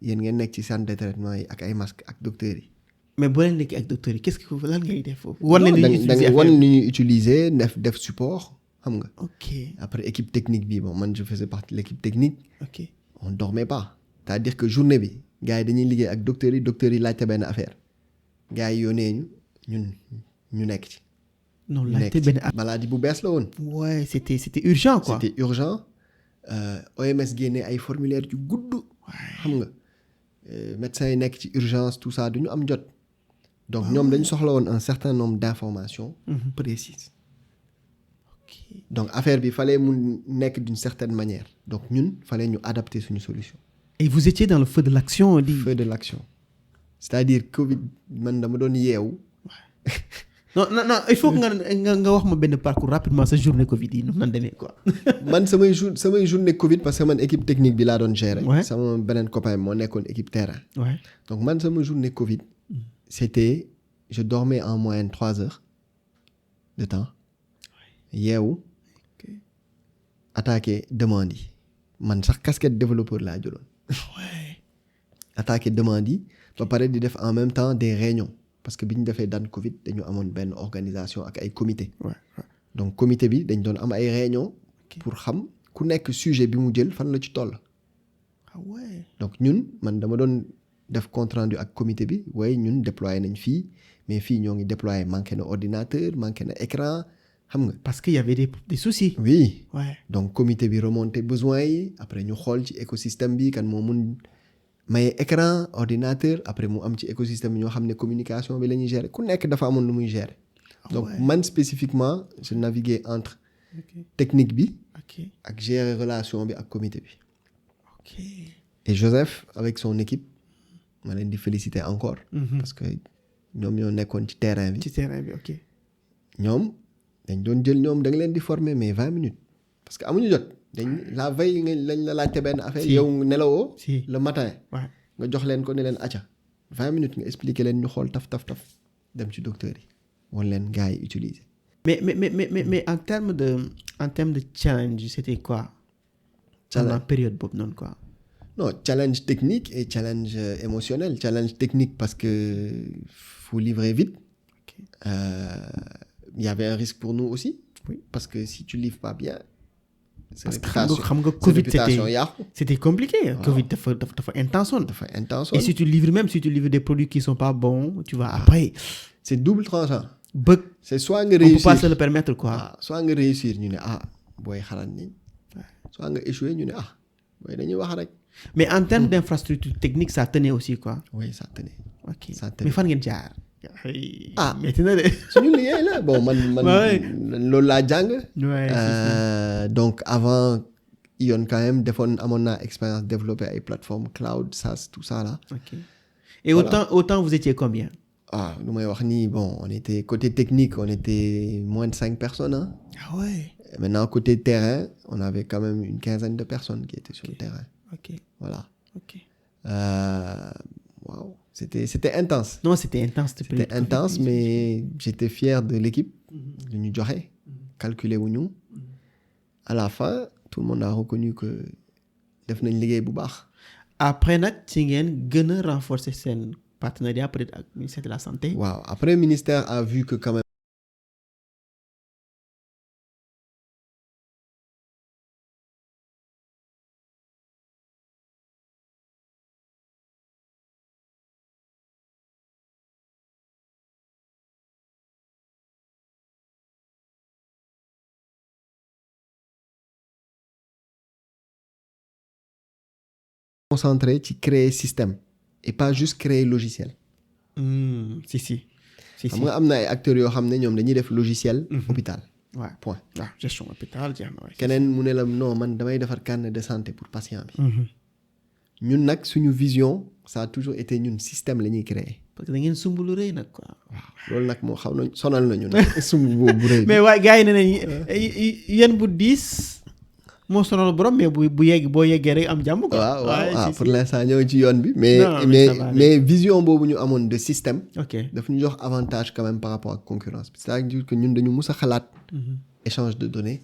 [SPEAKER 2] yéen ngeen nekk ci centre de traitement yi ak ay masques ak docteurs yi
[SPEAKER 1] mais boo leen nekkee ak docteur yi qu'est-ce que lan ngay def foofu. war
[SPEAKER 2] non
[SPEAKER 1] leen
[SPEAKER 2] da
[SPEAKER 1] li ñuy
[SPEAKER 2] da
[SPEAKER 1] utiliser
[SPEAKER 2] nga wan
[SPEAKER 1] affaire
[SPEAKER 2] ni ñuy utiliser def support xam nga.
[SPEAKER 1] ok
[SPEAKER 2] Après équipe technique bi bon man je faisais partie de l'équipe technique.
[SPEAKER 1] ok
[SPEAKER 2] On dormait pas. C'est-à-dire que journée bi gars yi dañuy liggéey ak docteurs yi laajte benn affaire gars yi yónnee ñu nekk ci.
[SPEAKER 1] non
[SPEAKER 2] ñu
[SPEAKER 1] laajte
[SPEAKER 2] nekk ci
[SPEAKER 1] benn
[SPEAKER 2] maladie bu bees la woon.
[SPEAKER 1] ouais c'était urgent quoi.
[SPEAKER 2] C'était urgent. OMS génnee ay formulaire yu gudd. xam nga médecins yi nekk ci urgence tout ça du ñu am jot. donc ñoom dañu soxla woon un certain nombre d'informations précises.
[SPEAKER 1] ok
[SPEAKER 2] donc affaire bi fallait mu nekk d'une certaine manière. donc ñun fallait ñu adapter suñu solution.
[SPEAKER 1] et vous étiez dans le feu de l'action di.
[SPEAKER 2] Feu de l'action. C'est-à-dire Covid man dama doon yeewu.
[SPEAKER 1] non il faut que nga wax ma benn parcours rapidement sa journée Covid yi nu nan demee quoi.
[SPEAKER 2] man samay journée Covid parce que man équipe technique bi laa doon gérer.
[SPEAKER 1] Ouais.
[SPEAKER 2] sama beneen copain moo nekkoon équipe terrain.
[SPEAKER 1] ouais
[SPEAKER 2] donc man sama journée Covid. c'était je dormais en moyenne 3 heures de temps. yeewu.
[SPEAKER 1] ok
[SPEAKER 2] attaquer demande yi. man sax casquette développeur laa jëloon.
[SPEAKER 1] ouais
[SPEAKER 2] attaquer demande yi. ba pare di def en même temps des réunions. parce que bi ñu defee daan Covid dañu amoon benn organisation ak ay comité.
[SPEAKER 1] ouais
[SPEAKER 2] donc comité bi dañ doon am ay réunions.
[SPEAKER 1] Ok.
[SPEAKER 2] pour xam ku nekk sujet bi mu jël fan la ci toll.
[SPEAKER 1] ah ouais
[SPEAKER 2] donc ñun man dama doon def compte rendu ak comité bi waaye ñun déployé nañ fii mais fii ñoo ngi déployé manqué na ordinateur manqué na écran xam nga.
[SPEAKER 1] parce que y avait des soucis.
[SPEAKER 2] oui
[SPEAKER 1] ouais
[SPEAKER 2] donc comité bi remonté besoin yi après ñu xool ci écosystème bi kan moo mun maye écran ordinateur après mu am ci écosystème bi ñoo xam ne communication bi la ñuy gérer ku nekk dafa amoon lu muy gérer. donc
[SPEAKER 1] ouais.
[SPEAKER 2] man spécifiquement je naviguais entre
[SPEAKER 1] ok
[SPEAKER 2] technique bi
[SPEAKER 1] ok
[SPEAKER 2] ak gérer relation bi ak comité bi.
[SPEAKER 1] ok.
[SPEAKER 2] et Joseph avec son équipe ma leen di féliciter encore. parce que ñoom ñoo nekkoon ci terrain bi.
[SPEAKER 1] ci terrain bi ok.
[SPEAKER 2] ñoom dañ doon jël ñoom da nga leen di former mais 20 minutes parce que amuñu jot dañ la veille lañ la laajte benn affaire.
[SPEAKER 1] Si.
[SPEAKER 2] yow nelawoo.
[SPEAKER 1] si
[SPEAKER 2] le matin.
[SPEAKER 1] ouais
[SPEAKER 2] nga jox leen ko ne leen acca 20 minutes nga expliquer leen ñu xool taf dem ci docteur yi wan leen gars yi utiliser.
[SPEAKER 1] mais en termes de challenge c'était quoi.
[SPEAKER 2] Challenge.
[SPEAKER 1] pendant période boobu noonu quoi.
[SPEAKER 2] non challenge technique et challenge émotionnel challenge technique parce que faut livrer vite.
[SPEAKER 1] ok
[SPEAKER 2] Il y avait un risque pour nous aussi.
[SPEAKER 1] Oui.
[SPEAKER 2] Parce que si tu livres pas bien.
[SPEAKER 1] parce que xam nga Covid c'était compliqué.
[SPEAKER 2] Waaw.
[SPEAKER 1] Covid dafa intense woon.
[SPEAKER 2] dafa intense.
[SPEAKER 1] et si tu livres des produits qui sont pas bons tu vois après.
[SPEAKER 2] c'est double tranchant.
[SPEAKER 1] bëgg
[SPEAKER 2] c'est soit nga
[SPEAKER 1] on peut
[SPEAKER 2] réussir
[SPEAKER 1] pas se le permettre quoi.
[SPEAKER 2] soit nga réussir ñu ne booy xalaat ni soit nga échouer ñu ne booy dañuy wax rek.
[SPEAKER 1] mais en termes d'infrastructure technique ça tenait aussi quoi.
[SPEAKER 2] oui ça tenait.
[SPEAKER 1] ok
[SPEAKER 2] Ça tenait.
[SPEAKER 1] mais fan ngeen jaar. metti na de.
[SPEAKER 2] suñu liggéey la bon man
[SPEAKER 1] Ouais.
[SPEAKER 2] loolu laa jàng.
[SPEAKER 1] ouais
[SPEAKER 2] donc avant Ion quand même amoon naa expérience développer ay plateformes cloud SaaS tout ça là.
[SPEAKER 1] ok et
[SPEAKER 2] Voilà.
[SPEAKER 1] autant vous étiez combien.
[SPEAKER 2] lu may wax nii bon on était côté technique on était moins de 5 personnes hein.
[SPEAKER 1] ah ouais.
[SPEAKER 2] Maintenant côté terrain on avait quand même une quinzaine de personnes qui étaient sur
[SPEAKER 1] Ok.
[SPEAKER 2] le terrain.
[SPEAKER 1] ok
[SPEAKER 2] Voilà.
[SPEAKER 1] ok.
[SPEAKER 2] Waouh c'était intense.
[SPEAKER 1] non c'était intense.
[SPEAKER 2] C'était intense mais j'étais fier de l'équipe lu ñu joxe calculer wuñu à la fin tout le monde a reconnu que def nañ liggéey bu baax.
[SPEAKER 1] après nag ci ngeen gën a renforcer seen partenariat peut-être ak ministère de la santé.
[SPEAKER 2] waaw après ministère a vu que quand même concentré ci créer système et pas juste créer logiciel.
[SPEAKER 1] si
[SPEAKER 2] xam nga am na ay acteurs yoo xam ne ñoom dañuy def logiciel. hôpital
[SPEAKER 1] waaw
[SPEAKER 2] point.
[SPEAKER 1] waaw gestion hôpital jeex na waay.
[SPEAKER 2] keneen mu ne la non man damay defar carnet de santé pour patient bi. ñun nag suñu vision ça a toujours été ñun système la ñuy créer.
[SPEAKER 1] parce que da ngeen sumb lu rëy nag quoi.
[SPEAKER 2] waaw loolu nag moo xaw na sonal nañu nag. sumb boobu bu rëy.
[SPEAKER 1] mais waaye gars yi ne nañ yéen bu diis moo sonal borom mais boo yeggee rek am jàmm quoi.
[SPEAKER 2] waaw pour l'instant ñoo ngi ci yoon bi. mais
[SPEAKER 1] Non, mais ça va aller.
[SPEAKER 2] mais vision boobu ñu amoon de système.
[SPEAKER 1] ok
[SPEAKER 2] daf ñu jox avantage quand même par rapport ak concurrence bi c'est-à-dire que ñun dañu mus a xalaat. échange de données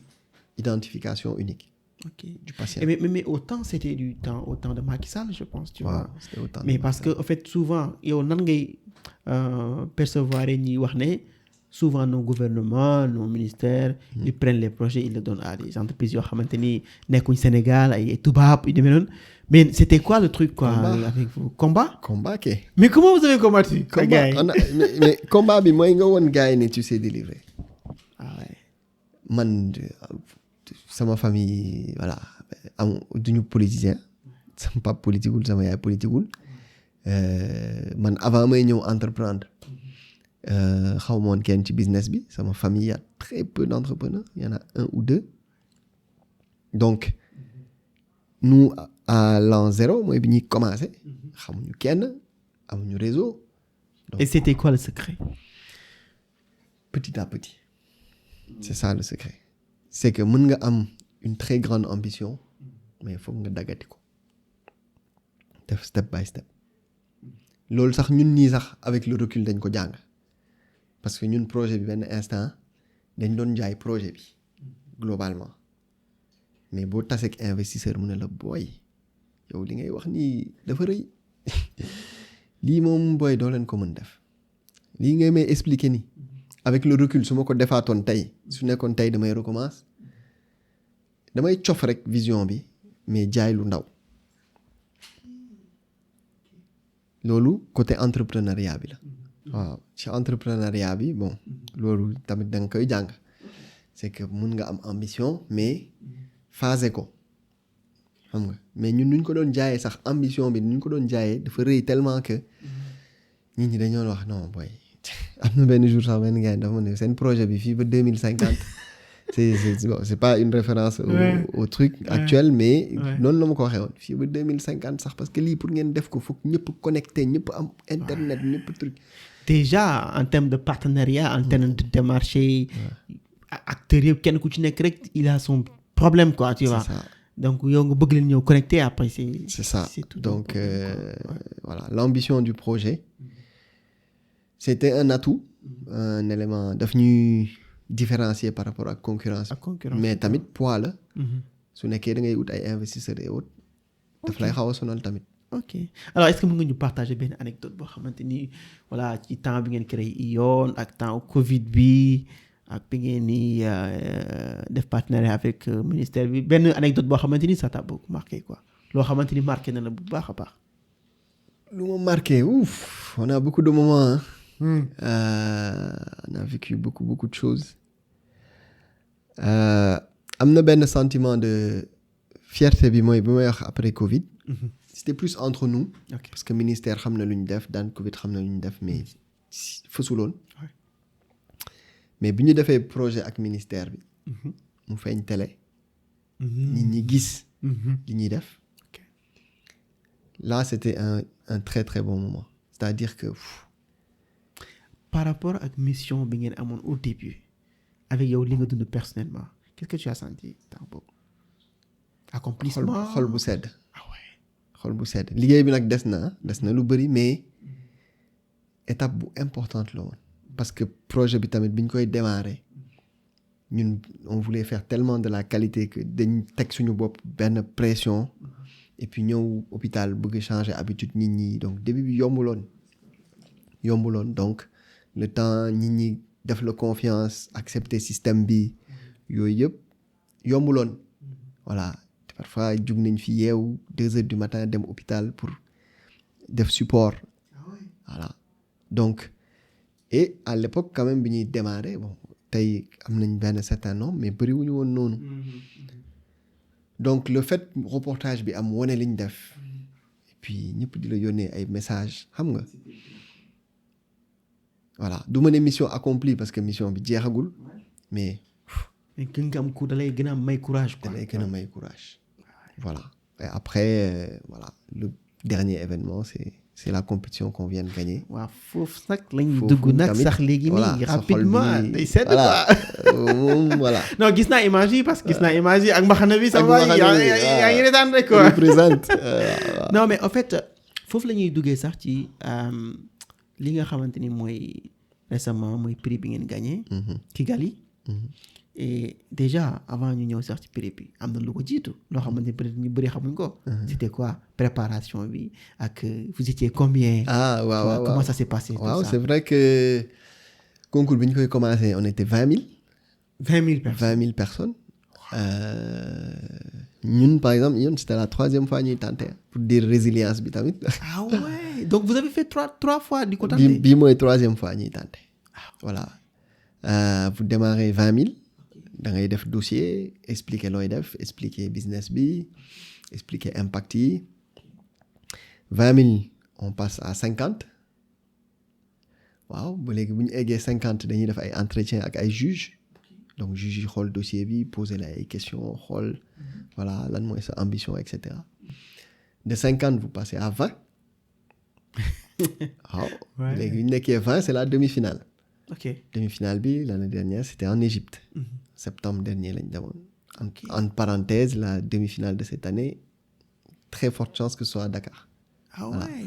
[SPEAKER 2] identification unique.
[SPEAKER 1] Ok.
[SPEAKER 2] du patient.
[SPEAKER 1] Mais autant c'était au temps de Macky Sall, je pense, tu vois.
[SPEAKER 2] C'était autant.
[SPEAKER 1] Mais parce que en fait souvent yow nan ngay percevoir ñi wax ne souvent nos gouvernements nos ministères ils prennent les projets ils le donnent à des entreprises yoo xamante ni nekkuñ Sénégal ay tubaab yu demee noonu mais c'était quoi le truc quoi avec vous
[SPEAKER 2] combat kay.
[SPEAKER 1] mais comment vous avez combattu gars yi
[SPEAKER 2] mais combat bi mooy nga woon gars yi ne tu sais délivrer.
[SPEAKER 1] ah ouais.
[SPEAKER 2] Man sama famille voilà duñu politicien sama papa politiqueul sama yaay politiqueul man avant may ñëw entreprendre xaw ma woon kenn ci business bi sama famille y a très peu d'entrepreneurs il y en a 1 ou 2 donc nous à l'an 0 mooy bi ñuy commencé xamuñu kenn amuñu réseau. Donc,
[SPEAKER 1] et c'était quoi le secret?
[SPEAKER 2] Petit à petit c'est ça le secret c'est que mën nga am une très grande ambition mais foog nga daggati ko def step by step loolu sax ñun ñii sax avec le recul dañ ko jàng parce que ñun projet bi benn instant dañ doon jaay projet bi globalement mais boo taseeg investisseur mu ne la booy yow li ngay wax nii dafa rëy lii moom booy doo leen ko mën def lii ngay may expliquer nii avec le recul su ma ko defaatoon tey su nekkoon tey damay recommence damay cof rek vision bi mais jaay lu ndaw loolu côté entrepreneuriat bi la waaw ci entrepreneuriat bi bon loolu tamit da nga koy jàng c'est que mun nga am ambition mais phasé ko xam nga mais ñun nuñ ko doon jaayee sax ambition bi nuñ ko doon jaayee dafa rëy tellement que nit ñi dañoo wax non boy am na benn jour sax benn gars dafa ma ne seen projet bi fii ba 2050 c'est pas une référence au truc actuel mais noonu la ma ko waxee woon fii ba 2050 sax parce que lii pour ngeen def ko foog ñëpp connecté ñëpp am internet ñëpp truc
[SPEAKER 1] déjà en termes de partenariat en termes de démarché acteurs yëpp kenn ku ci nekk rek il a son problème quoi tu vois donc yow nga bëgg leen ñëw connecté après
[SPEAKER 2] c'est ça donc voilà l'ambition du projet c'était un atout un élément daf ñuy différencier par rapport ak concurrence mais tamit poids la su nekkee da ngay ut ay investisseurs et autres daf lay xaw a sonal tamit
[SPEAKER 1] ok alors est-ce que mën nga ñu partager benn anecdote boo xamante ni voilà ci temps bi ngeen créé Ion ak temps Covid bi ak bi ngeen ni def partenariat avec ministère bi benn anecdote boo xamante ni ça t'a beaucoup marqué quoi loo xamante ni marqué na la bu baax a baax
[SPEAKER 2] lu ma marqué ouf on a beaucoup de moments hein. On a vécu beaucoup de choses am na benn sentiment de fierté bi mooy bi may wax après Covid c'était plus entre nous parce que ministère xam na lu ñu def daan Covid xam na lu ñu def mais fësuloon mais bi ñu defee projet ak ministère bi mu feeñ télé nit ñi gis li ñuy def là c'était un très très bon moment c'est-à-dire que
[SPEAKER 1] par rapport ak mission bi ngeen amoon au début avec yow li nga dund personnellement qu'est-ce que tu as senti temps boobu accomplissement
[SPEAKER 2] xol bu sedd xol bu sedd liggéey bi nag des na lu bëri mais étape bu importante la woon parce que projet bi tamit bi ñu koy démarrer ñun on voulait faire tellement de la qualité que dañ teg suñu bopp benn pression et puis ñëw hôpital bëgg changer habitude nit ñi donc début bi yombuloon donc le temps nit ñi def la confiance accepter système bi yooyu yëpp yombuloon voilà parfois jug nañ fi yeewu 2 heures du matin dem hôpital pour def support voilà donc et à l'époque quand même bi ñuy démarrer bon tey am nañ benn certain nombre mais bëriwuñu woon noonu donc le fait reportage bi am wane liñ def et puis ñëpp di la yónnee ay messages xam nga voilà du ma ne mission accomplie parce que mission bi jeexagul mais
[SPEAKER 1] gën nga am ku da lay gën a may courage quoi
[SPEAKER 2] da lay gën a may courage voilà et après voilà le dernier événement c'est la compétition qu'on vient de gagner
[SPEAKER 1] waaw foofu nag lañuy dugg nag sax léegi nii rapidement day sedd
[SPEAKER 2] quoi voilà
[SPEAKER 1] non gis naa image yi parce que gis naa image yi ak mbaxana bi ça va yaa ngi retaan rek quoi
[SPEAKER 2] représente
[SPEAKER 1] non mais en fait foofu la ñuy duggee sax ci li nga xamante ni mooy récemment mooy prix bi ngeen gagné Kigali et déjà avant ñu ñëw sax ci prep bi am na lu ko jiitu loo xamante ni peut-être ñu bëri xamuñ ko. C'était quoi préparation bi ak vous étiez combien.
[SPEAKER 2] waaw
[SPEAKER 1] comment ça s'est passé.
[SPEAKER 2] waaw
[SPEAKER 1] tout ça
[SPEAKER 2] c'est vrai que concours bi ñu koy commencé on était 20 000.
[SPEAKER 1] 20 000 personnes
[SPEAKER 2] 20 000 personnes. ñun par exemple ñun c'était la 3e fois ñuy tenté pour dire résilience bi tamit.
[SPEAKER 1] ah ouais donc vous avez fait trois fois di ko tenté.
[SPEAKER 2] bii mooy 3e fois ñuy tenté. voilà pour démarrer 20 000 da ngay def dossier expliquer looy def expliquer business bi expliquer impact yi 20 000 on passe à 50 waaw ba léegi bu ñu eggee 50 dañuy def ay entretien ak ay juges donc juges yi xool dossier bi poser la ay questions xool voilà lan mooy sa ambition et cetera de 50 vous passez à 20 waaw léegi bu ñu nekkee 20 c'est la demi-finale.
[SPEAKER 1] ok
[SPEAKER 2] demi-finale bi l'année dernière c'était en Égypte. septembre dernier lañ demoon. en parenthèse la demi-finale de cette année très forte chance que ce soit à Dakar.
[SPEAKER 1] ah
[SPEAKER 2] voilà.
[SPEAKER 1] ouais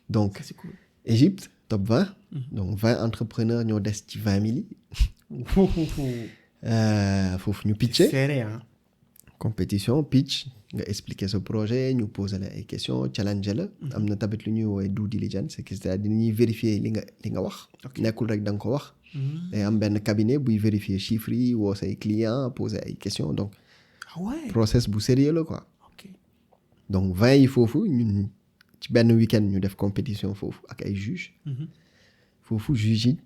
[SPEAKER 2] donc
[SPEAKER 1] ça, c'est cool.
[SPEAKER 2] Égypte top 20. donc 20 entrepreneurs ñoo des ci 20 000 yi. foofu ñu pitché.
[SPEAKER 1] serré hein.
[SPEAKER 2] compétition pitch nga expliquer ce projet ñu poser la ay questions challenger la. am na tamit lu ñuy woowee due diligence c'est-à-dire dañuy vérifier li nga wax. nekkul rek da nga ko wax. day am benn cabinet buy vérifier chiffres yi woo say clients poser ay questions donc.
[SPEAKER 1] ah ouais
[SPEAKER 2] process bu sérieux la quoi.
[SPEAKER 1] ok
[SPEAKER 2] donc 20 yi foofu ñun ci benn week-end ñu def compétition foofu ak ay juges. foofu juges yi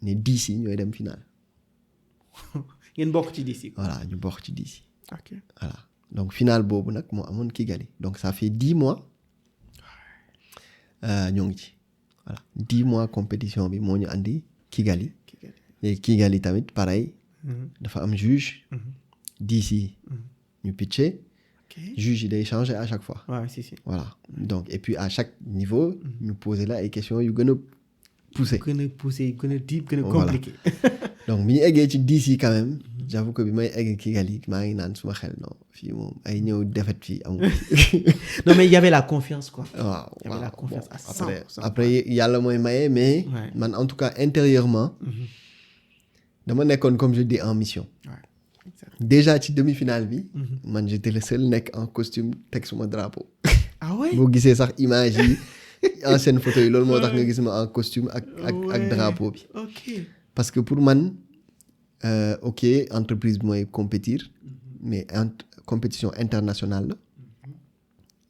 [SPEAKER 2] ne 10 yi ñooy dem finale.
[SPEAKER 1] ngeen bokk ci d'ici.
[SPEAKER 2] voilà ñu bokk ci 10 yi.
[SPEAKER 1] ok
[SPEAKER 2] voilà donc finale boobu nag moo amoon Kigali donc ça fait 10 mois ñoo ngi ci voilà 10 mois compétition bi moo ñu andi Kigali. léegi Kigali tamit pareil. dafa am juge. 10 yi ñu pitché. juge yi day changer à chaque fois.
[SPEAKER 1] waaw si.
[SPEAKER 2] voilà donc et puis à chaque niveau. ñu poser la ay questions yu gën a poussé.
[SPEAKER 1] gën a deep gën a
[SPEAKER 2] Voilà.
[SPEAKER 1] compliqué.
[SPEAKER 2] donc bi ñu eggee ci 10 yi quand même. j'avoue que bi may egg Kigali maa ngi naan suma xel non fii moom ay ñëw defet fii amul.
[SPEAKER 1] non mais il y avait la confiance quoi.
[SPEAKER 2] waaw
[SPEAKER 1] Il y avait la confiance à 100%.
[SPEAKER 2] après yàlla mooy maye mais.
[SPEAKER 1] Ouais.
[SPEAKER 2] man en tout cas intérieurement. dama nekkoon comme je dis en mission.
[SPEAKER 1] Ouais. Exact.
[SPEAKER 2] déjà ci demi-finale bi. man j'étais le seul nekk en costume teg suma drapeau.
[SPEAKER 1] ah ouais
[SPEAKER 2] boo gisee sax image yi ancienne photo yi loolu moo tax nga gis ma en costume ak
[SPEAKER 1] Ouais.
[SPEAKER 2] drapeau bi.
[SPEAKER 1] ok
[SPEAKER 2] parce que pour man ok entreprise bi mooy compétir mais compétition internationale la.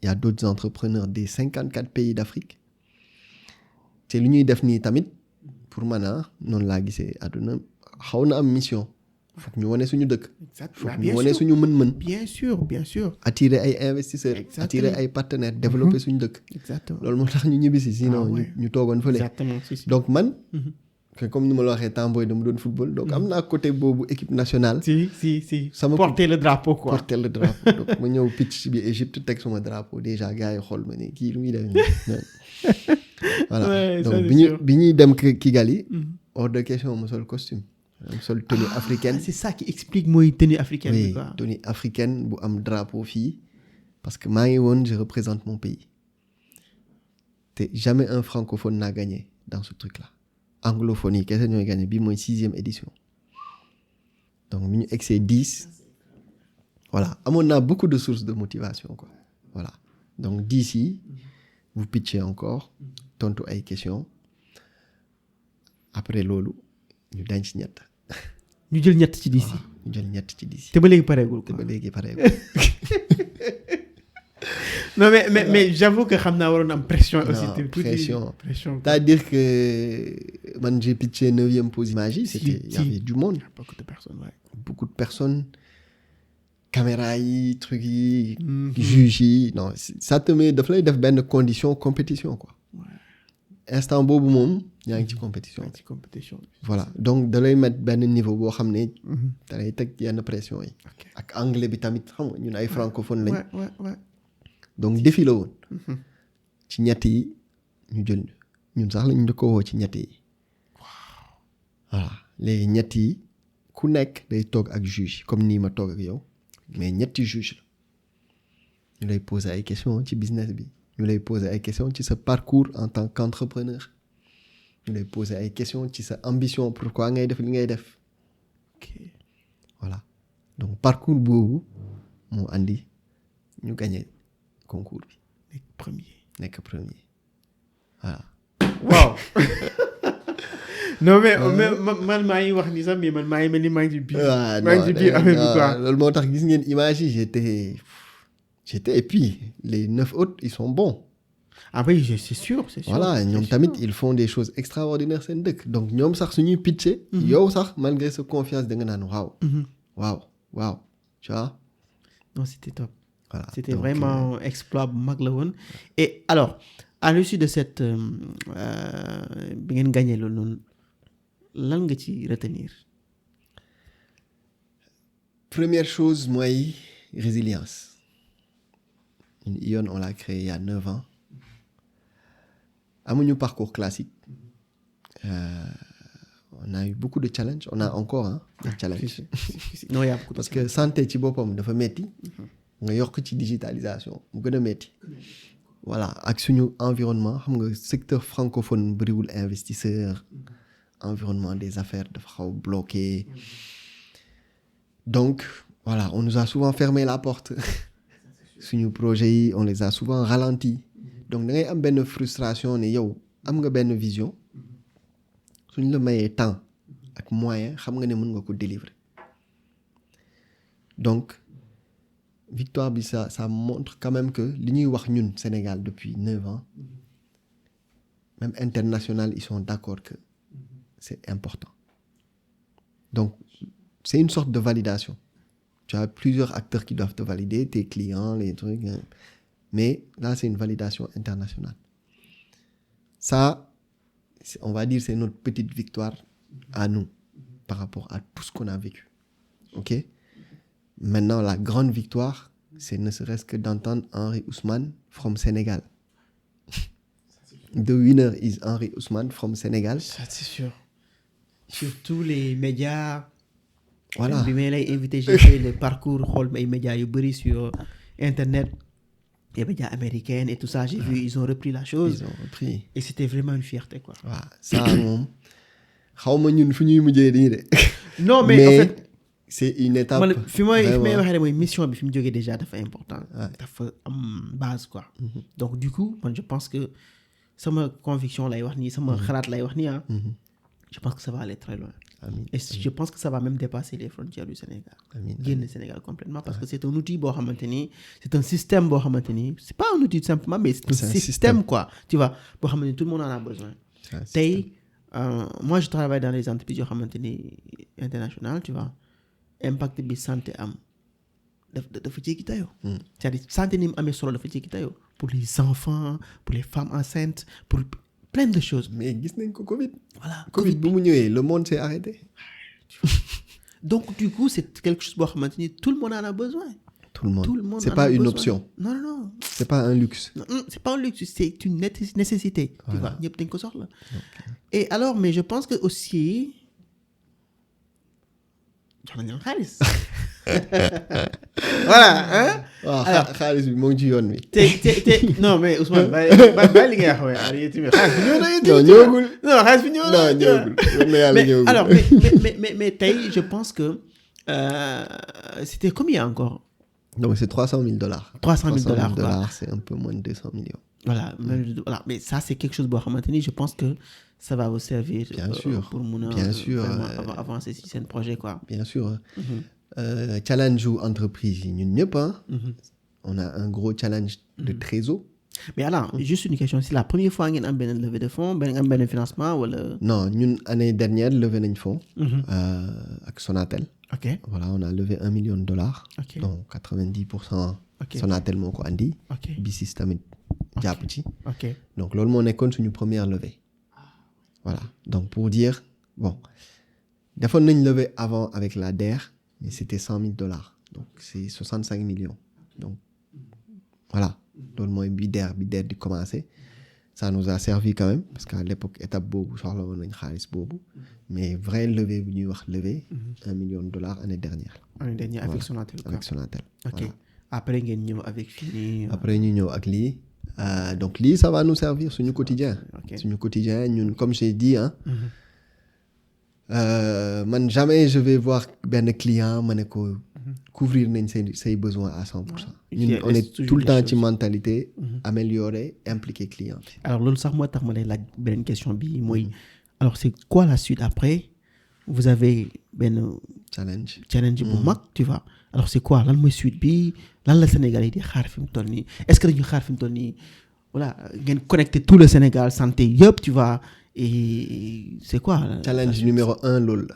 [SPEAKER 2] il y a d'autres entrepreneurs des 54 pays d'Afrique te lu ñuy def nii tamit pour man noonu laa gisee àdduna xaw na am mission. foog ñu wane suñu dëkk.
[SPEAKER 1] exact
[SPEAKER 2] foog
[SPEAKER 1] bien
[SPEAKER 2] ñu wane
[SPEAKER 1] sûr.
[SPEAKER 2] suñu mën-mën.
[SPEAKER 1] bien sûr
[SPEAKER 2] attirer ay investisseurs.
[SPEAKER 1] Exactement.
[SPEAKER 2] attirer ay partenaires développer suñu dëkk.
[SPEAKER 1] exactement
[SPEAKER 2] loolu moo tax ñu ñibbisi sinon
[SPEAKER 1] Ah ouais.
[SPEAKER 2] ñu toogoon fële.
[SPEAKER 1] exactement si.
[SPEAKER 2] donc man. que comme ni ma la waxee temps booy dama doon football donc am naa côté boobu équipe nationale.
[SPEAKER 1] si
[SPEAKER 2] Sama
[SPEAKER 1] porter le drapeau quoi.
[SPEAKER 2] porter le drapeau donc ma ñëw pitch bi Égypte teg sama drapeau déjà gars yi xool ma ne kii lu muy def nii. voilà
[SPEAKER 1] Ouais, ça,
[SPEAKER 2] donc
[SPEAKER 1] c'est
[SPEAKER 2] bi ñuy dem Kigali.
[SPEAKER 1] Mhm.
[SPEAKER 2] hors de question ma sol costume. ma sol tenue africaine.
[SPEAKER 1] c'est ça qui explique mooy tenue africaine bi
[SPEAKER 2] oui
[SPEAKER 1] quoi.
[SPEAKER 2] tenue africaine bu am drapeau fii parce que maa ngi woon je représente mon pays te jamais un francophone n'a gagné dans ce truc là anglophone yi kese ñooy gagné bii mooy 6e édition donc bi ñu egsee 10 voilà amoon naa beaucoup de sources de motivation quoi voilà donc 10 yi vous pitchez encore tontu ay questions après loolu ñu denc ñett.
[SPEAKER 1] ñu jël ñett ci d'ici.
[SPEAKER 2] ñu jël ñett ci 10
[SPEAKER 1] te ba léegi pareegul
[SPEAKER 2] te
[SPEAKER 1] quoi.
[SPEAKER 2] ba léegi pare.
[SPEAKER 1] non mais j'avoue que xam naa waroon am pression aussi.
[SPEAKER 2] Non,
[SPEAKER 1] tuuti
[SPEAKER 2] pression.
[SPEAKER 1] pression.
[SPEAKER 2] C'est-à-dire que man j'ai pitché 9e position. Imagine, c'était il y avait du monde,
[SPEAKER 1] beaucoup de personnes ouais.
[SPEAKER 2] beaucoup de personnes, caméra yi trucs yi,
[SPEAKER 1] Mhm.
[SPEAKER 2] juges yi, non ça te met daf lay def benn condition compétition quoi.
[SPEAKER 1] Ouais.
[SPEAKER 2] Instant boobu moom yaa ngi ci compétition.
[SPEAKER 1] ci compétition bi.
[SPEAKER 2] Voilà donc da lay mettre benn niveau boo xam ne
[SPEAKER 1] Mhm.
[SPEAKER 2] da lay teg yenn pression yi.
[SPEAKER 1] ok
[SPEAKER 2] ak anglais bi tamit xam nga ñun ay francophone lañ.
[SPEAKER 1] ouais.
[SPEAKER 2] donc défi la woon.
[SPEAKER 1] Mhm.
[SPEAKER 2] ci ñett yi ñu jël ñun sax lañu njëkk a woo ci ñett yi. voilà léegi ñett yi ku nekk day toog ak juge comme nii ma toog ak yow mais ñetti juge la ñu lay poser ay questions ci business bi ñu lay poser ay questions ci sa parcours en tant qu'entrepreneur ñu lay poser ay questions ci sa ambition pourquoi ngay def li ngay def
[SPEAKER 1] ok
[SPEAKER 2] voilà donc parcours boobu moo andi ñu gagné concours bi. nekk premier voilà.
[SPEAKER 1] waaw. non mais man maa ngi wax ni sax mais man maa ngi mel ni maa ngi ci biir. maa ngi ci biir affaire bi quoi.
[SPEAKER 2] loolu moo tax gis ngeen image yi j'étais et puis les 9 autres ils sont bons.
[SPEAKER 1] ah oui c'est sûr.
[SPEAKER 2] voilà ñoom tamit ils font des choses extraordinaires seen dëkk donc ñoom sax suñuy pitché. yow sax malgré sa confiance da nga naan waaw. tu vois.
[SPEAKER 1] non c'était top.
[SPEAKER 2] voilà
[SPEAKER 1] c'était donc, vraiment exploit bu mag la woon. et alors à l'issue de cette bi ngeen gagné loolu noonu lan nga ci retenir.
[SPEAKER 2] première chose mooy résilience. Ion on l'a créé il y a 9 ans. amuñu parcours classique. on a eu beaucoup de challenges on a encore des challenges.
[SPEAKER 1] non y a beaucoup
[SPEAKER 2] parce que santé ci boppam dafa metti nga yokk ci digitalisation mu gën a metti. voilà ak suñu environnement xam nga secteur francophone bëriwul investisseur. environnement des affaires dafa xaw bloqué. donc voilà on nous a souvent fermé la porte. suñu projet yi on les a souvent ralentis. donc da ngay am benn frustration ne yow am nga benn vision suñ la mayee temps ak moyen xam nga ne mën nga ko délivrer. donc victoire bi ça montre quand même que li ñuy wax ñun Sénégal depuis 9 ans même international ils sont d'accord que c'est important. donc c'est une sorte de validation. tu as plusieurs acteurs qui doivent te valider tes clients les trucs mais là c'est une validation internationale. ça on va dire c'est notre petite victoire à nous par rapport à tout ce qu'on a vécu. ok. Maintenant, la grande victoire, c'est ne serait-ce que d'entendre Henri Ousmane from Sénégal. The winner is Henri Ousmane from Sénégal.
[SPEAKER 1] Ça, c'est sûr. Sur tous les médias.
[SPEAKER 2] Voilà.
[SPEAKER 1] Bi may lay invité, j'ai fait le parcours xool ay médias yu bëri sur internet. Les médias américains et tout ça, j'ai vu, ils ont repris la chose.
[SPEAKER 2] Ils ont repris.
[SPEAKER 1] Et c'était vraiment une fierté, quoi.
[SPEAKER 2] waaw ça moom xaw ma ñun fu ñuy mujjee nii de.
[SPEAKER 1] non mais en fait.
[SPEAKER 2] c'est une étape.
[SPEAKER 1] fi may waxee mooy mission bi fi mu jógee déjà dafa important. dafa am base quoi. donc du coup man je pense que sama conviction lay wax nii sama xalaat lay wax nii je pense que ça va aller très loin.
[SPEAKER 2] Amiin.
[SPEAKER 1] et je pense que ça va même dépasser les frontières du Sénégal. génn Sénégal complètement parce que c'est un outil boo xamante ni c'est un système boo xamante ni c'est pas un outil simplement mais c'est un système quoi tu vois boo xamante ni tout le monde en a besoin. tey moi je travaille dans les entreprises yoo xamante ni internationales tu vois. impact bi santé am dafa jéggi tayoo. c'est-à-dire santé ni mu amee solo dafa jéggi tayoo pour les enfants pour les femmes enceintes pour plein de choses.
[SPEAKER 2] mais gis nañ ko Covid.
[SPEAKER 1] voilà
[SPEAKER 2] Covid bu mu ñëwee le monde s'est arrêté.
[SPEAKER 1] donc du coup c'est quelque chose boo xamante ni tout le monde en a besoin.
[SPEAKER 2] tout le monde c'est
[SPEAKER 1] en
[SPEAKER 2] pas
[SPEAKER 1] a
[SPEAKER 2] une
[SPEAKER 1] besoin.
[SPEAKER 2] option.
[SPEAKER 1] non
[SPEAKER 2] c'est pas un luxe.
[SPEAKER 1] non c'est pas un luxe c'est une nécessité.
[SPEAKER 2] Voilà.
[SPEAKER 1] tu vois ñëpp dañ ko soxla. et alors mais je pense que aussi. jox nañu xaalis. voilà hein.
[SPEAKER 2] waaw xaalis bi moo ngi ci yoon bi.
[SPEAKER 1] te non mais Ousmane bàyyi li ngay wax waaye xaalis bi ñëw na.
[SPEAKER 2] ñëwagul.
[SPEAKER 1] non xaalis bi ñëw na.
[SPEAKER 2] non ñëwagul.
[SPEAKER 1] mais alors mais tey je pense que c'était combien encore.
[SPEAKER 2] donc c'est $300,000.
[SPEAKER 1] $300,000
[SPEAKER 2] c'est un peu moins de 200 millions.
[SPEAKER 1] voilà mais ça c'est quelque chose boo xamante ni je pense que ça va vous servir.
[SPEAKER 2] bien sûr
[SPEAKER 1] pour mun a
[SPEAKER 2] bien sûr
[SPEAKER 1] avancer si seen projet quoi.
[SPEAKER 2] bien sûr. challenge ou entreprise yi ñun ñëpp on a un gros challenge de trésor.
[SPEAKER 1] mais alors juste une question c'est la première fois ngeen am benn levée de fonds benn am benn financement wala.
[SPEAKER 2] non ñun année dernière levé nañ fonds. ak Sonatel.
[SPEAKER 1] ok
[SPEAKER 2] voilà on a levé $1 million.
[SPEAKER 1] ok
[SPEAKER 2] donc 90%.
[SPEAKER 1] ok
[SPEAKER 2] Sonatel moo ko andi.
[SPEAKER 1] ok
[SPEAKER 2] BICIS tamit jàpp ci.
[SPEAKER 1] ok
[SPEAKER 2] donc loolu moo nekkoon suñu première levée. voilà donc pour dire bon defoon nañ levée avant avec la DER mais c'était $100,000 donc c'est 65 millions donc voilà loolu mooy bi DER di commencer ça nous a servi quand même parce qu'à l'époque étape boobu soxla woon nañ xaalis boobu mais vraie levée bu ñuy wax levée $1 million année dernière.
[SPEAKER 1] année dernière avec Sonatel quoi.
[SPEAKER 2] avec Sonatel.
[SPEAKER 1] ok
[SPEAKER 2] voilà.
[SPEAKER 1] après ngeen ñëw avec fini.
[SPEAKER 2] après ñu ñëw ak lii. donc lii ça va nous servir suñu quotidien. suñu quotidien ñun comme j'ai dit man jamais je vais voir benn client ma ne ko couvrir nañ say besoins à 100%.
[SPEAKER 1] Il
[SPEAKER 2] ñun on est
[SPEAKER 1] reste
[SPEAKER 2] tout le
[SPEAKER 1] toujours
[SPEAKER 2] temps
[SPEAKER 1] des
[SPEAKER 2] ci
[SPEAKER 1] choses.
[SPEAKER 2] mentalité améliorer impliquer client bi.
[SPEAKER 1] alors loolu sax moo tax ma lay laaj beneen question bi mooy alors c'est quoi la suite après vous avez benn challenge bu mag tu vois alors c'est quoi lan mooy suite bi lan la Sénégal yi di xaar fi mu toll nii est-ce que dañu xaar fi mu toll nii voilà ngeen connecter tout le Sénégal santé yëpp tu vois et c'est quoi
[SPEAKER 2] challenge numéro 1 loolu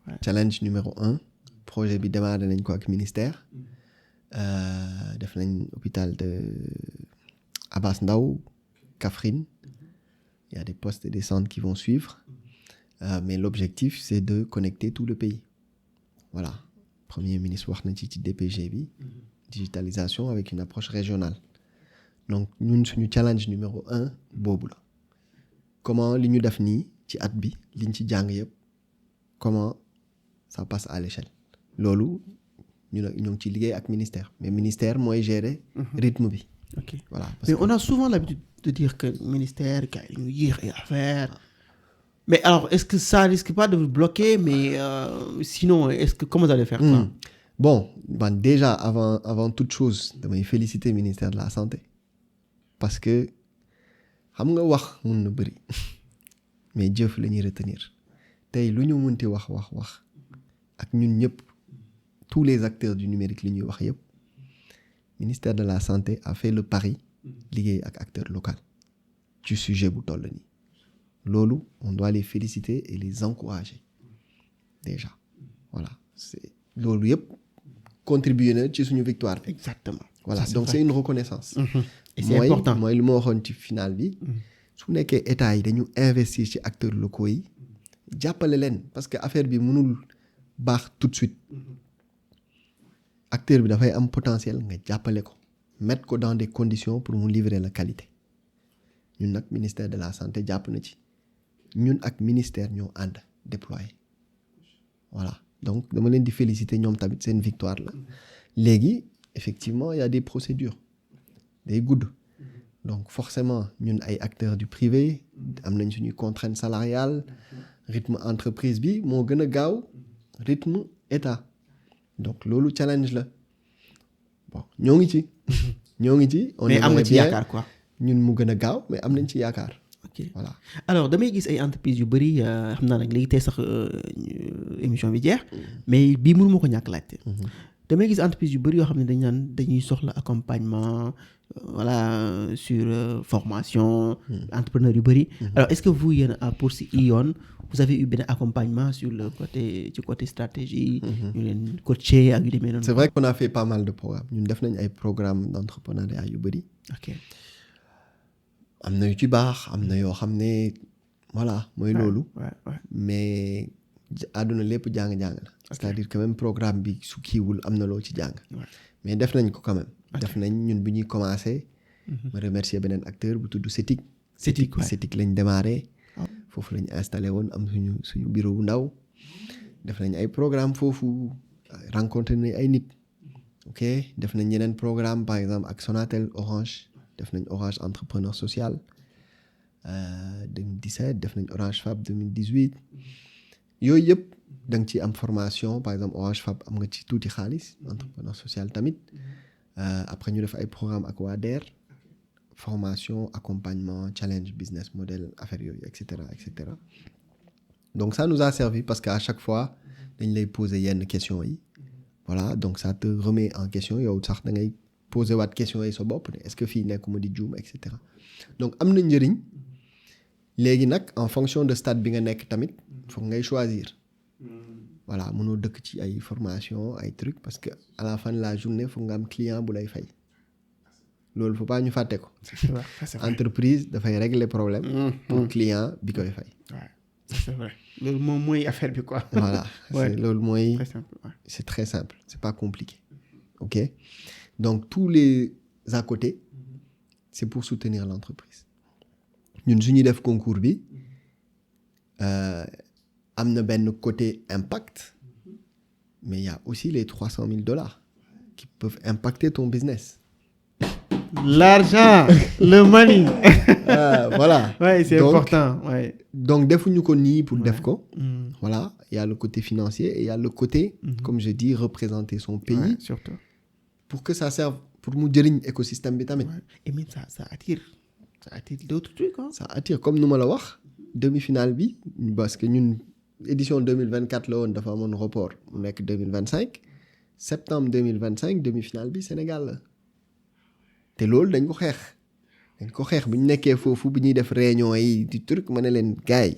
[SPEAKER 2] la challenge numéro 1 projet bi démarré nañ ko ak ministère def nañ hôpital de Abass Ndao Kaffrine il y a des postes et des centres qui vont suivre mais l'objectif c'est de connecter tout le pays voilà premier ministre wax na ci DPG bi digitalisation avec une approche régionale donc ñun suñu challenge numéro 1 boobu la comment li ñu def nii ci at bi liñ ci jàng yëpp comment ça passe à l'échelle loolu ñu ñoo ngi ci liggéey ak ministère mais ministère mooy gérer rythme bi
[SPEAKER 1] ok
[SPEAKER 2] voilà
[SPEAKER 1] mais on a souvent l'habitude de dire que ministère gars yi ñu yéex ay affaire mais alors est-ce que ça risque pas de vous bloquer mais sinon est-ce que comment vous allez faire quoi
[SPEAKER 2] bon déjà avant toute chose damay féliciter ministère de la santé parce que xam nga wax mun na bëri mais jëf la ñuy retenir tey lu ñu munti wax ak ñun ñëpp tous les acteurs du numérique li ñuy wax yëpp ministère de la santé a fait le pari liggéey ak acteur local ci sujet bu toll nii loolu on doit les féliciter et les encourager déjà voilà c'est loolu yëpp contribuer na ci suñu victoire bi.
[SPEAKER 1] exactement
[SPEAKER 2] voilà
[SPEAKER 1] ça,
[SPEAKER 2] donc c'est une reconnaissance.
[SPEAKER 1] et c'est important
[SPEAKER 2] mooy lu ma waxoon ci final bi. su nekkee état yi dañu investir ci acteurs locaux yi jàppale leen parce que affaire bi mënul baax tout de suite acteur bi dafay am potentiel nga jàppale ko mettre ko dans des conditions pour mu livrer la qualité ñun nag ministère de la santé jàpp na ci ñun ak ministère ñoo ànd déployer voilà donc dama leen di féliciter ñoom tamit seen victoire la léegi effectivement il y a des procédures day gudd donc forcément ñun ay acteurs du privé am nañ suñuy contrainte salariale rythme entreprise bi moo gën a gaaw rythme état donc loolu challenge la bon ñoo ngi ci. on
[SPEAKER 1] mais am nga ci yaakaar quoi.
[SPEAKER 2] ñun mu gën a gaaw mais am nañ ci yaakaar.
[SPEAKER 1] ok
[SPEAKER 2] voilà
[SPEAKER 1] alors damay gis ay entreprises yu bëri xam naa nag léegi tey sax émission bi jeex mais bii mënu ma ko ñàkk laajte. damay gis entreprise yu bëri yoo xam ne dañ naan dañuy soxla accompagnement voilà sur formation entrepreneur yu bëri alors est-ce que vous yéen a pour si yoon vous avez eu benn accompagnement sur le côté stratégie ñu leen coacher ak yu demee noonu.
[SPEAKER 2] c'est vrai qu'on a fait pas mal de programmes ñun def nañ ay programmes d'entrepreneuriat yu bëri.
[SPEAKER 1] ok
[SPEAKER 2] am na yu ci baax am na yoo xam ne voilà mooy loolu. mais àdduna lépp jàng-jàng la. c'est-à-dire que même programme bi su kiiwul am na loo ci jàng. mais def nañ ko quand même. def nañ ñun bu ñuy commencer. ma remercier beneen acteur bu tudd CETIC. CETIC lañ démarré. foofu lañ installé woon am suñu bureau bu ndaw. def nañ ay programme foofu rencontré nañ ay nit. ok def nañ yeneen programme par exemple ak Sonatel Orange. def nañ Orange entrepreneur social 2017 def nañ Orange Fab 2018 yooyu yëpp da nga ci am formation par exemple Orange Fab am nga ci tuuti xaalis entrepreneur social tamit après ñu def ay programme ak waa DER formation accompagnement challenge business model affaire yooyu et cetera donc ça nous a servi parce que à chaque fois dañ lay poser yenn questions yi voilà donc ça te remet en question yow sax da ngay poser waat question yi sa bopp ne est-ce que fii nekkuma di juum et cetera donc am na njëriñ léegi nag en fonction de stade bi nga nekk tamit foog ngay choisir voilà mënoo dëkk ci ay formation ay trucs parce que à la fin de la journée foog nga am client bu lay fay loolu faut pas ñu fàtte ko. entreprise dafay régler problème. pour client bi koy fay.
[SPEAKER 1] c'est vrai loolu moom mooy affaire bi quoi.
[SPEAKER 2] voilà loolu mooy.
[SPEAKER 1] très simple
[SPEAKER 2] c'est très simple c'est pas compliqué ok. donc tous les à côté c'est pour soutenir l'entreprise ñun su ñuy def concours bi am na benn côté impact mais il y a aussi les $300,000 qui peuvent impacter ton business
[SPEAKER 1] l'argent le money.
[SPEAKER 2] Voilà.
[SPEAKER 1] Ouais, c'est
[SPEAKER 2] Donc,
[SPEAKER 1] important. Ouais.
[SPEAKER 2] donc defuñu ko nii pour def ko.
[SPEAKER 1] Mm.
[SPEAKER 2] Voilà, il y a le côté financier et il y a le côté, comme je dis, représenter son pays
[SPEAKER 1] Ouais, surtout.
[SPEAKER 2] pour que ça serve pour mu jëriñ écosystème bi tamit.
[SPEAKER 1] Ouais. Et même ça attire d'autres trucs hein.
[SPEAKER 2] Ça attire comme nu ma la wax demi-finale bi parce que ñun édition 2024 la woon dafa amoon report mu nekk 2025 septembre 2025 demi-finale bi Sénégal la te loolu dañ ko xeex bi ñu nekkee foofu bi ñuy def réunion yi di truc ma ne leen gars yi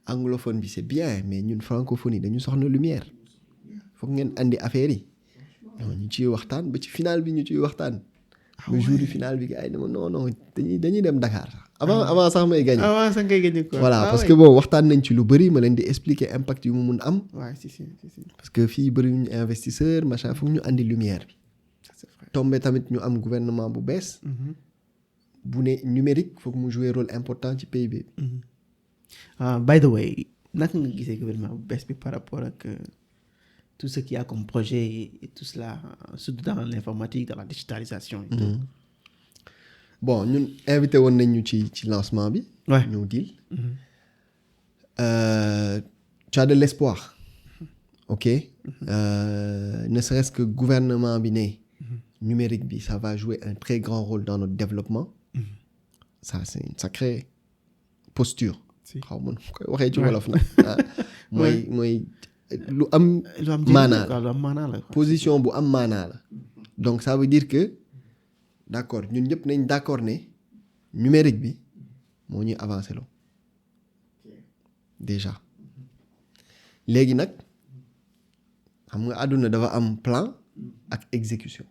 [SPEAKER 2] anglophone bi c'est bien mais ñun francophonie dañu soxla lumière foog ngeen andi affaire yi ñu ciy waxtaan ba ci finale bi ñu ciy waxtaan. le jour du final bi gars yi ne ma non dañuy dem Dakar sax avant sax may gagné.
[SPEAKER 1] avant sax ngay gagné quoi.
[SPEAKER 2] voilà parce que bon waxtaan nañ ci lu bëri ma leen di expliquer impact yu mu mun am.
[SPEAKER 1] waaw si.
[SPEAKER 2] parce que fii bëri ñu investisseur machin foog ñu andi lumière bi.
[SPEAKER 1] c'est vrai.
[SPEAKER 2] tombé tamit ñu am gouvernement bu bees. bu ne numérique foog mu jouer rôle important ci pays bi.
[SPEAKER 1] By the way naka nga gisee gouvernement bu bees bi par rapport ak tout ce qu'il y a comme projet et tout cela surtout dans l'informatique dans la digitalisation et tout.
[SPEAKER 2] Bon ñun invité woon nañ ñu ci lancement bi.
[SPEAKER 1] Ouais.
[SPEAKER 2] New Deal. Tu as de l'espoir. Ok. Ne serait-ce que gouvernement bi ne. Numérique bi ça va jouer un très grand rôle dans notre développement. Ça c'est une sacrée posture. xaw ma nu koy waxee ci wolof nag. mooy lu am. maanaa la position bu am maanaa la. donc ça veut dire que d'accord ñun ñëpp nañ d'accord ne numérique bi moo ñuy avancer loo déjà léegi nag xam nga àdduna dafa am plan ak exécution.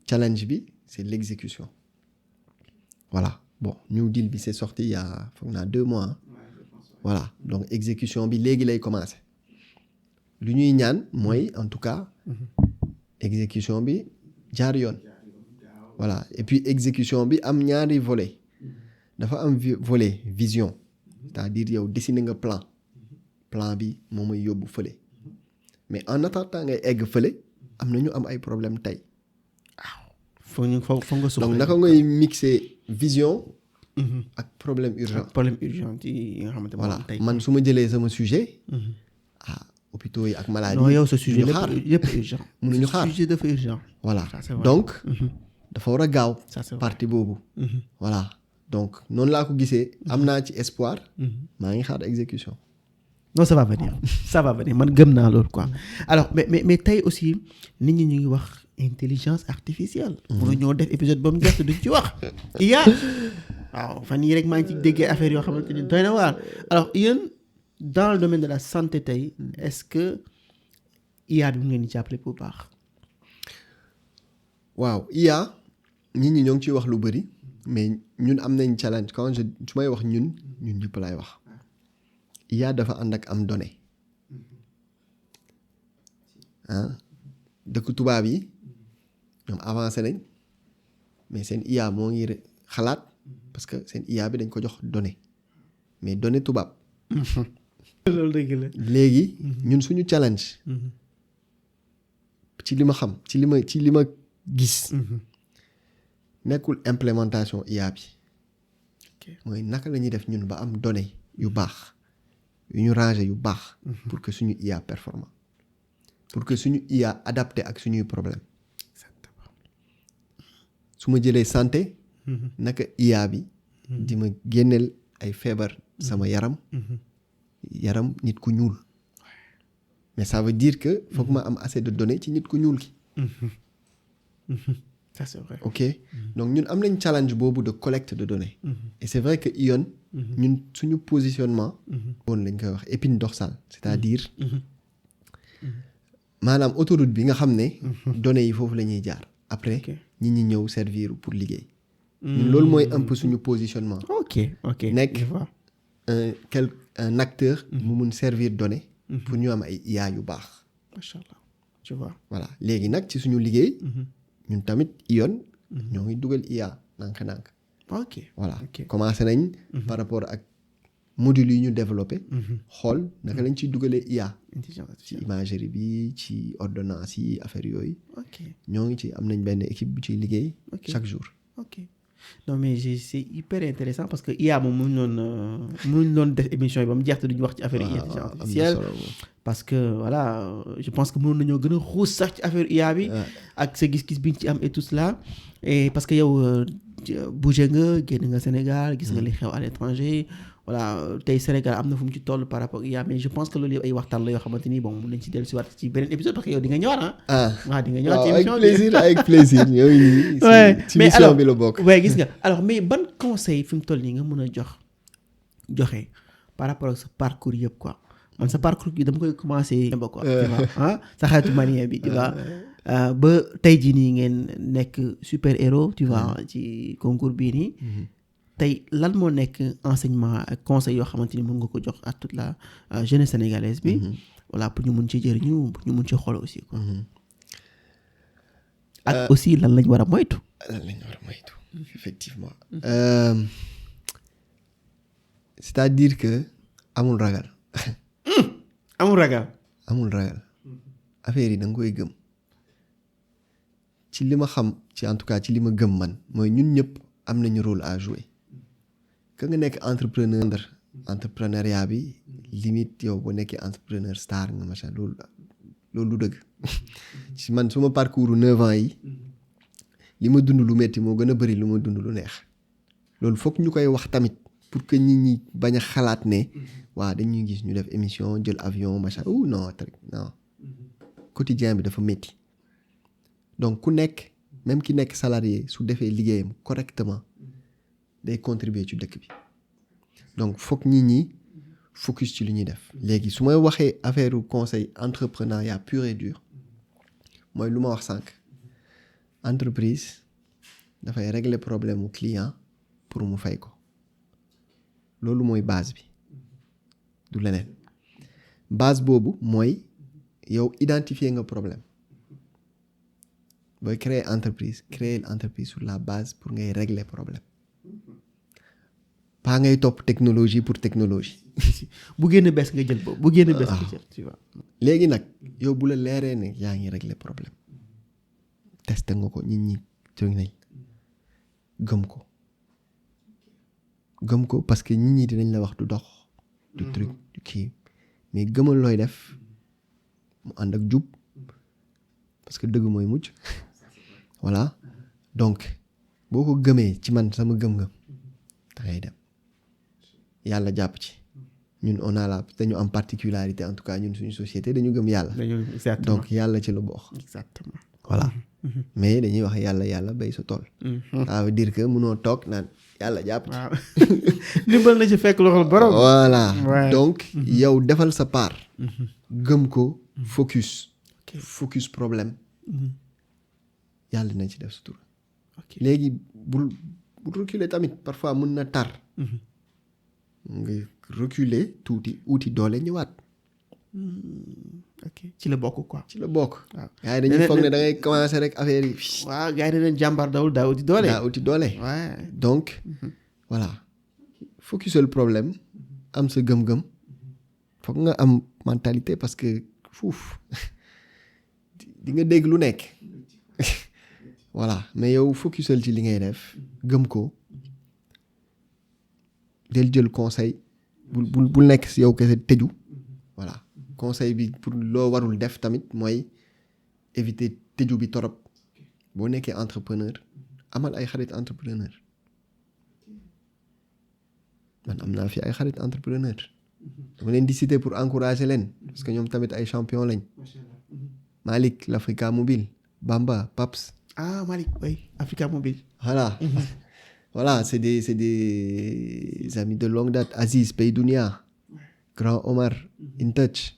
[SPEAKER 2] challenge bi c'est l'exécution. voilà bon New Deal bi c'est sorti il y a foog naa 2 mois. voilà donc exécution bi léegi lay commencer. lu ñuy ñaan mooy en tout cas exécution bi jaar yoon. voilà et puis exécution bi am ñaari volet dafa am volet vision c'est-à-dire yow dessiner nga plan bi moo may yóbbu fële mais en attendant ngay egg fële am na ñu am ay problème tey.
[SPEAKER 1] foog nga
[SPEAKER 2] donc naka ngay mixer vision. ak problème urgent.
[SPEAKER 1] yi nga xamante ne
[SPEAKER 2] voilà man su ma jëlee sama sujet. hôpitaux yi ak maladie.
[SPEAKER 1] non yow sa sujet yëpp urgent.
[SPEAKER 2] mënuñu xaar
[SPEAKER 1] sujet dafa urgent.
[SPEAKER 2] voilà donc. dafa war a gaaw.
[SPEAKER 1] ça
[SPEAKER 2] partie boobu. voilà donc noonu laa ko gisee am naa ci espoir. maa ngi xaar exécution.
[SPEAKER 1] non ça va venir man gëm naa loolu quoi. alors mais tey aussi nit ñi ñu ngi wax intelligence artificielle. mun ñoo def épisode ba mu jeex duñ ci wax. waaw fan yii rek maa ngi ci déggee affaire yoo xamante ni doy na waar alors yéen dans le domaine de la santé tey est-ce que IA bi mu ngeen di jàppale bu baax.
[SPEAKER 2] waaw IA nit ñi ñoo ngi ciy wax lu bëri mais ñun am nañ challenge quand su may wax ñun ñëpp laay wax. IA dafa ànd ak am données dëkk tubaab yi ñoom avancé nañ mais seen IA moo ngi xalaat parce que seen IA bi dañ ko jox données mais données tubaab.
[SPEAKER 1] loolu dëgg la.
[SPEAKER 2] léegi ñun suñu challenge. ci li ma xam ci li ma gis. nekkul implémentation IA bi. mooy naka la ñuy def ñun ba am données yu baax. yu ñu ranger yu baax. pour que suñu IA performant. pour que suñu IA adapté ak suñuy problème.
[SPEAKER 1] exactement.
[SPEAKER 2] su ma jëlee santé. naka IA bi. di ma génneel ay feebar sama yaram. yaram nit ku ñuul. mais ça veut dire que foog ma am assez de données ci nit ku ñuul ki.
[SPEAKER 1] ça c'est vrai.
[SPEAKER 2] ok donc ñun am nañ challenge boobu de collecte de données. et c'est vrai que ION. ñun suñu positionnement. woon lañ koy wax épine dorsale c'est-à-dire. maanaam autoroute bi nga xam ne. données yi foofu la ñuy jaar. après ñi ñëw servir pour liggéey. ñun loolu mooy un peu suñu positionnement.
[SPEAKER 1] ok
[SPEAKER 2] nekk un acteur. mu mun servir données. pour ñu am ay IA yu baax.
[SPEAKER 1] macha allah tu vois.
[SPEAKER 2] voilà léegi nag ci suñu liggéey. ñun tamit ION. ñoo ngi dugal IA nànk-nànk.
[SPEAKER 1] ok
[SPEAKER 2] voilà commencé nañ. par rapport ak module yi ñu développé xool naka lañ ciy dugalee IA
[SPEAKER 1] intelligence
[SPEAKER 2] ci
[SPEAKER 1] artificielle.
[SPEAKER 2] imagerie bi ci ordonnance yi affaire yooyu
[SPEAKER 1] ok
[SPEAKER 2] ñoo ngi ci am nañ benn équipe bu ciy liggéey
[SPEAKER 1] Ok.
[SPEAKER 2] chaque jour
[SPEAKER 1] ok non mais c'est hyper intéressant parce que IA moom mënuñ doon def émission yi ba mu jeex te duñu wax ci affaire yi intelligence
[SPEAKER 2] am na
[SPEAKER 1] artificielle
[SPEAKER 2] solo moom.
[SPEAKER 1] parce que voilà je pense que mënoon nañoo gën a xuus sax ci affaire IA bi ak sa gis-gis bi ñu ci am et tout cela et parce que yow bougé nga génn nga Sénégal gis nga li xew à l'étranger voilà tey Sénégal am na fu mu ci toll par rapport ak IA mais je pense que loolu yëpp ay waxtaan la yoo xamante ni bon mën nañ ci dellu si waat ci beneen épisode parce que yow di nga ñëwaat waaw di nga ñëwaat ci émission bi
[SPEAKER 2] avec plaisir ñoo ngi nii
[SPEAKER 1] Ouais,
[SPEAKER 2] ci
[SPEAKER 1] mais
[SPEAKER 2] mission
[SPEAKER 1] alors-
[SPEAKER 2] bi la bokk
[SPEAKER 1] ouais gis nga alors mais ban conseil fi mu toll nii nga mën a joxe par rapport ak sa parcours yëpp quoi man sa parcours bi dama koy commencer ba quoi tu vois sa xaritu malien bi tu vois ba tey jii nii ngeen nekk super héros tu vois ci concours bii nii tey lan moo nekk enseignement ak conseil yoo xamante ni mën nga ko jox à toute la jeunesse sénégalaise bi voilà pour ñu mun ci jëriñu pour ñu mun ci xool aussi quoi ak aussi lan lañ war a moytu
[SPEAKER 2] lan lañ war a moytu effectivement c'est-à-dire que amul ragal
[SPEAKER 1] amul ragal
[SPEAKER 2] amul ragal affaire yi da nga koy gëm ci li ma xam ci en tout cas ci li ma gëm man mooy ñun ñëpp am nañu rôle à jouer ka nga nekk entrepreneuriat bi limite yow boo nekkee entrepreneur star nga machin loolu du dëgg ci man suma parcours 9 ans yi li ma dund lu metti moo gën a bari lu ma dund lu neex loolu foog ñu koy wax tamit pour que nit ñi bañ a xalaat ne waa dañuy gis ñu def émission jël avion machin non quotidien bi dafa metti donc ku nekk même ki nekk salarié su defee liggéeyam correctement day contribuer ci dëkk bi donc foog nit ñi focus ci li ñuy def léegi su may waxee affaire conseil entrepreneuriat pur et dur mooy lu ma wax sànq entreprise dafay régler problème mu client pour mu fay ko loolu mooy base bi du leneen base boobu mooy yow identifier nga problème booy créer entreprise sur la base pour ngay régler problème pas ngay topp technologie pour technologie.
[SPEAKER 1] bu génn bees nga jël boobu bu génn bees nga jël tu vois.
[SPEAKER 2] léegi nag yow bu la leeree ne yaa ngi régler problème testé nga ko nit ñi jóg nañ gëm ko parce que nit ñi dinañ la wax du dox. du truc du kii mais gëmal looy def mu ànd ak jub parce que dëgg mooy mujj voilà donc boo ko gëmee ci man sama gëm-gëm da ngay dem yàlla jàpp ci ñun on a dañu am particularité en tout cas ñun suñu société dañu gëm yàlla. donc yàlla ci la bokk.
[SPEAKER 1] exactement
[SPEAKER 2] voilà mais dañuy wax yàlla bay sa tool. ça veut dire que mënoo toog naan yàlla jàpp ci.
[SPEAKER 1] waaw ndimbal na ci fekk loxol borom.
[SPEAKER 2] voilà donc yow defal sa part. gëm ko focus problème. yàlla dinañ ci def sa tur. léegi bul reculer tamit parfois mën na tar. nga reculer tuuti uuti doole ñëwaat.
[SPEAKER 1] ok ci la bokk quoi.
[SPEAKER 2] ci la bokk.
[SPEAKER 1] waaw
[SPEAKER 2] gars yi dañuy foog ne da ngay commencer rek affaire yi.
[SPEAKER 1] waaw gars yi dañu jàmbaar dawul daa uti doole.
[SPEAKER 2] daa uti doole. donc voilà focusal problème am sa gëm-gëm foog nga am mentalité parce que di nga dégg lu nekk. voilà mais yow focusal ci li ngay def gëm ko del jël conseil bul nekk si yow kese tëju voilà conseil bi pour loo warul def tamit mooy éviter tëju bi torop boo nekkee entrepreneur amal ay xarit entrepreneur man am naa fi ay xarit entrepreneur dama leen di citer pour encourager leen parce que ñoom tamit ay champion lañ Malick l'Africa Mobile Bamba Paps.
[SPEAKER 1] Ah, Malik, oui, Africa Mobile.
[SPEAKER 2] Voilà. Voilà, c'est des amis de longue date. Aziz, Peydounia, Grand Omar, InTouch.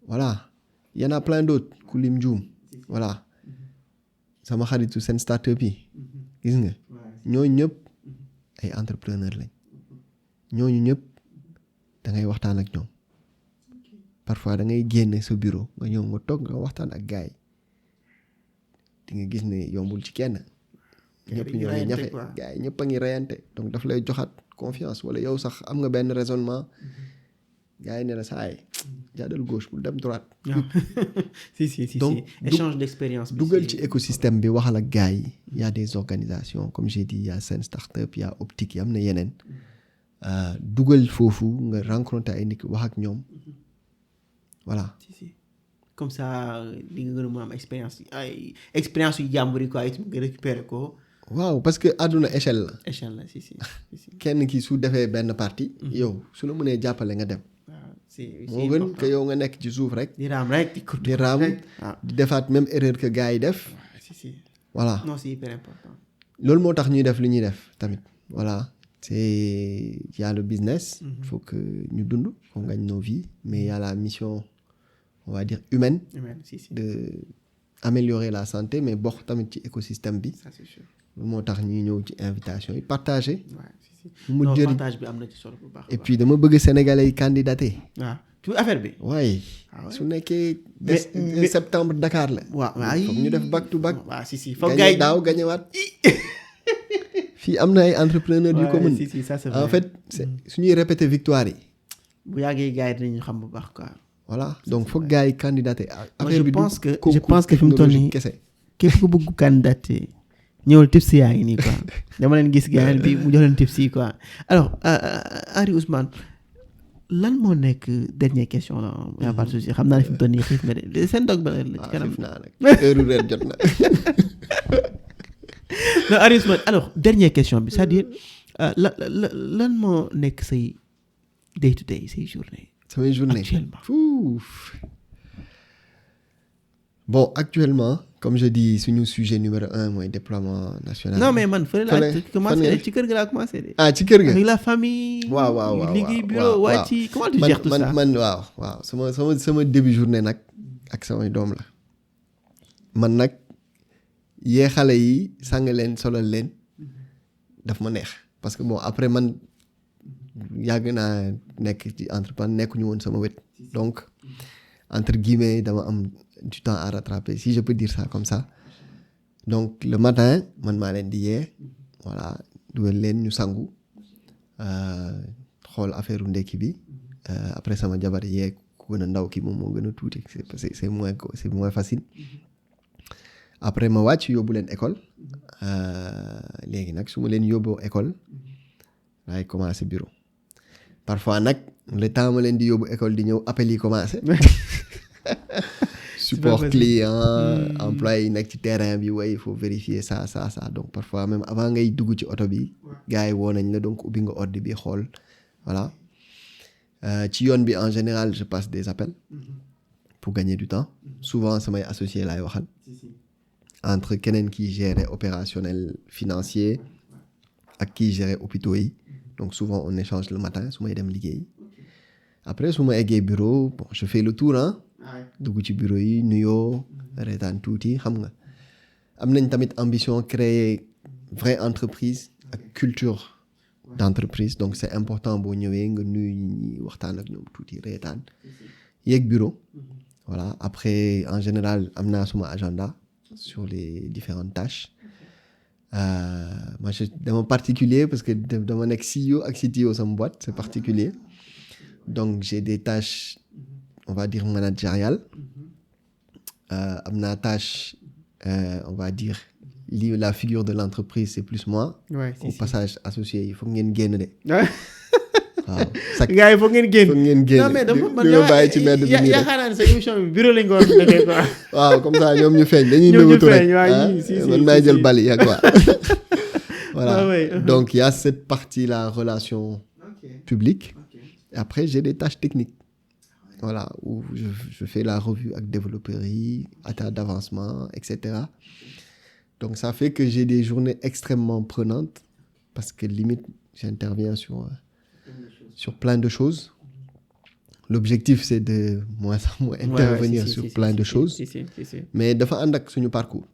[SPEAKER 2] Voilà. Il y en a plein d'autres. Koulim Djoum. Voilà. Sama xaritu seen start-up yi. Gis nga. ñooñu ñëpp ay entrepreneur lañ. ñooñu ñëpp da ngay waxtaan ak ñoom. Parfois da ngay génne sa bureau nga ñëw nga toog nga waxtaan ak gars yi. di nga gis ne yombul ci kenn ñëpp ñu ngi ñafe gars yi ñëpp a ngi reyante donc daf lay joxaat confiance wala yow sax am nga benn raisonnement gars yi ne la saa yi jaadal gauche pour dem droite.
[SPEAKER 1] si
[SPEAKER 2] donc
[SPEAKER 1] échange d'expérience.
[SPEAKER 2] dugal ci écosystème bi waxal ak gars yi y a des organisations comme j'ai dit y a Sen Startup y a Optique yi am na yeneen dugal foofu nga rencontrer ay nit wax ak ñoom voilà.
[SPEAKER 1] si comme ça di nga gën a mën a am expérience yu jàmbur yi quoi nga récupérer ko.
[SPEAKER 2] waaw parce que àdduna échelle la.
[SPEAKER 1] échelle la si.
[SPEAKER 2] kenn ki su defee benn partie. yow su la mënee jàppale nga dem. moo gën que yow nga nekk ci suuf rek.
[SPEAKER 1] di raam rek
[SPEAKER 2] di raam di defaat même erreur que gars yi def.
[SPEAKER 1] si
[SPEAKER 2] voilà
[SPEAKER 1] non c'est hyper important.
[SPEAKER 2] loolu moo tax ñuy def li ñuy def tamit voilà c'est y a le business. Il faut que ñu dund qu'on gagne nos vies mais y a la mission on va dire humaine. de améliorer la santé mais bokk tamit ci écosystème bi.
[SPEAKER 1] ça c'est sûr.
[SPEAKER 2] loolu moo tax ñuy ñëw ci invitation yi partager.
[SPEAKER 1] mu jëriñ partage bi am na ci solo bu baax.
[SPEAKER 2] et puis dama bëgg sénégalais yi candidater.
[SPEAKER 1] waaw tout affaire bi.
[SPEAKER 2] waaye su nekkee septembre Dakar la.
[SPEAKER 1] waaw
[SPEAKER 2] foog ñu def back to back.
[SPEAKER 1] waaw si foog gars yi
[SPEAKER 2] daaw gañewaat. fii am na ay entrepreneurs yu ko mën.
[SPEAKER 1] ça c'est vrai.
[SPEAKER 2] en fait suñuy répéter victoire yi.
[SPEAKER 1] bu yàggee gars yi dinañu xam bu baax quoi.
[SPEAKER 2] voilà donc foog gars yi candidater.
[SPEAKER 1] affaire bi je pense que fi mu toll nii képp ku bëgg candidater. ñëwal tips yaa ngi nii quoi dama leen gis gars bi mu jox leen tips yi quoi alors Henri Ousmane lan moo nekk dernière question la y a pas de souci xam naa ne fi mu toll nii xiif nga de seen dog ba la ci kanam.
[SPEAKER 2] xiif naa nag heure reer jot na.
[SPEAKER 1] non Henri Ousmane alors dernière question bi c'est-à-dire lan moo nekk say day to day say journée.
[SPEAKER 2] samay journée
[SPEAKER 1] actuellement.
[SPEAKER 2] Bon actuellement comme je dis suñu sujet numéro 1 mooy déploiement national.
[SPEAKER 1] non mais man fële laa commencé ci kër ga laa commencé de.
[SPEAKER 2] ci kër ga
[SPEAKER 1] avec la famille.
[SPEAKER 2] waaw
[SPEAKER 1] liggéey bureau waa ci comment tu gères tout ça.
[SPEAKER 2] man waaw sama début journée nag ak samay doom la man nag yee xale yi sàng leen solal leen daf ma neex parce que bon après man yàgg naa nekk ci entrepreneur nekkuñu woon sama wet donc entre guillemets dama am du temps à rattraper si je peux dire ça comme ça donc le matin man maa leen di yee voilà dugal leen ñu sangu xool affaire ndekki bi après sama jabar yee ku gën a ndaw ki moom moo gën a tuuti c'est moins facile après ma wàcc yóbbu leen école léegi nag su ma leen yóbboo école laay commencer bureau parfois nag le temps ma leen di yóbbu école di ñëw appel yi commencer support client employé yi nekk ci terrain bi il faut vérifier ça donc parfois même avant ngay dugg ci oto bi gars yi woo nañ la donc ubbi nga ordi bi xool voilà ci yoon bi en général je passe des appels pour gagner du temps souvent samay associé laay waxal entre keneen qui gérait opérationnel financier ak qui gérait hôpitaux yi donc souvent on échange le matin su may dem liggéey après su ma eggee bureau bon je fais le tour dugg ci bureau yi nuyoo reetaan tuuti xam nga am nañ tamit ambition créer vraie entreprise ak culture d'entreprise donc c'est important boo ñëwee nga nuyu ñi waxtaan ak ñoom tuuti reetaan yeeg bureau voilà après en général am naa suma agenda sur les différentes tâches moi je dama particulier parce que dama nekk CEO ak CTO sama boîte c'est particulier donc j'ai des tâches on va dire managériales am naa tâche on va dire la figure de l'entreprise c'est plus moi au passage associé yi foog ngeen génn de waaw
[SPEAKER 1] gars yi foog ngeen génn
[SPEAKER 2] non mais dama bàyyi ci mbedd bi nii
[SPEAKER 1] yaakaar naa ne sa émission bi bureau lañ ko war a defee quoi
[SPEAKER 2] waaw comme ça ñoom ñu feeñ dañuy nëwatu rek man maay jël bali ya quoi voilà donc il y a cette partie là relation publique et après j'ai des tâches techniques voilà où je fais la revue avec développeurs yi état d'avancement etc donc ça fait que j'ai des journées extrêmement prenantes parce que limite j'interviens sur plein de choses l'objectif c'est de moi intervenir sur plein de choses mais dafa ànd ak suñu parcours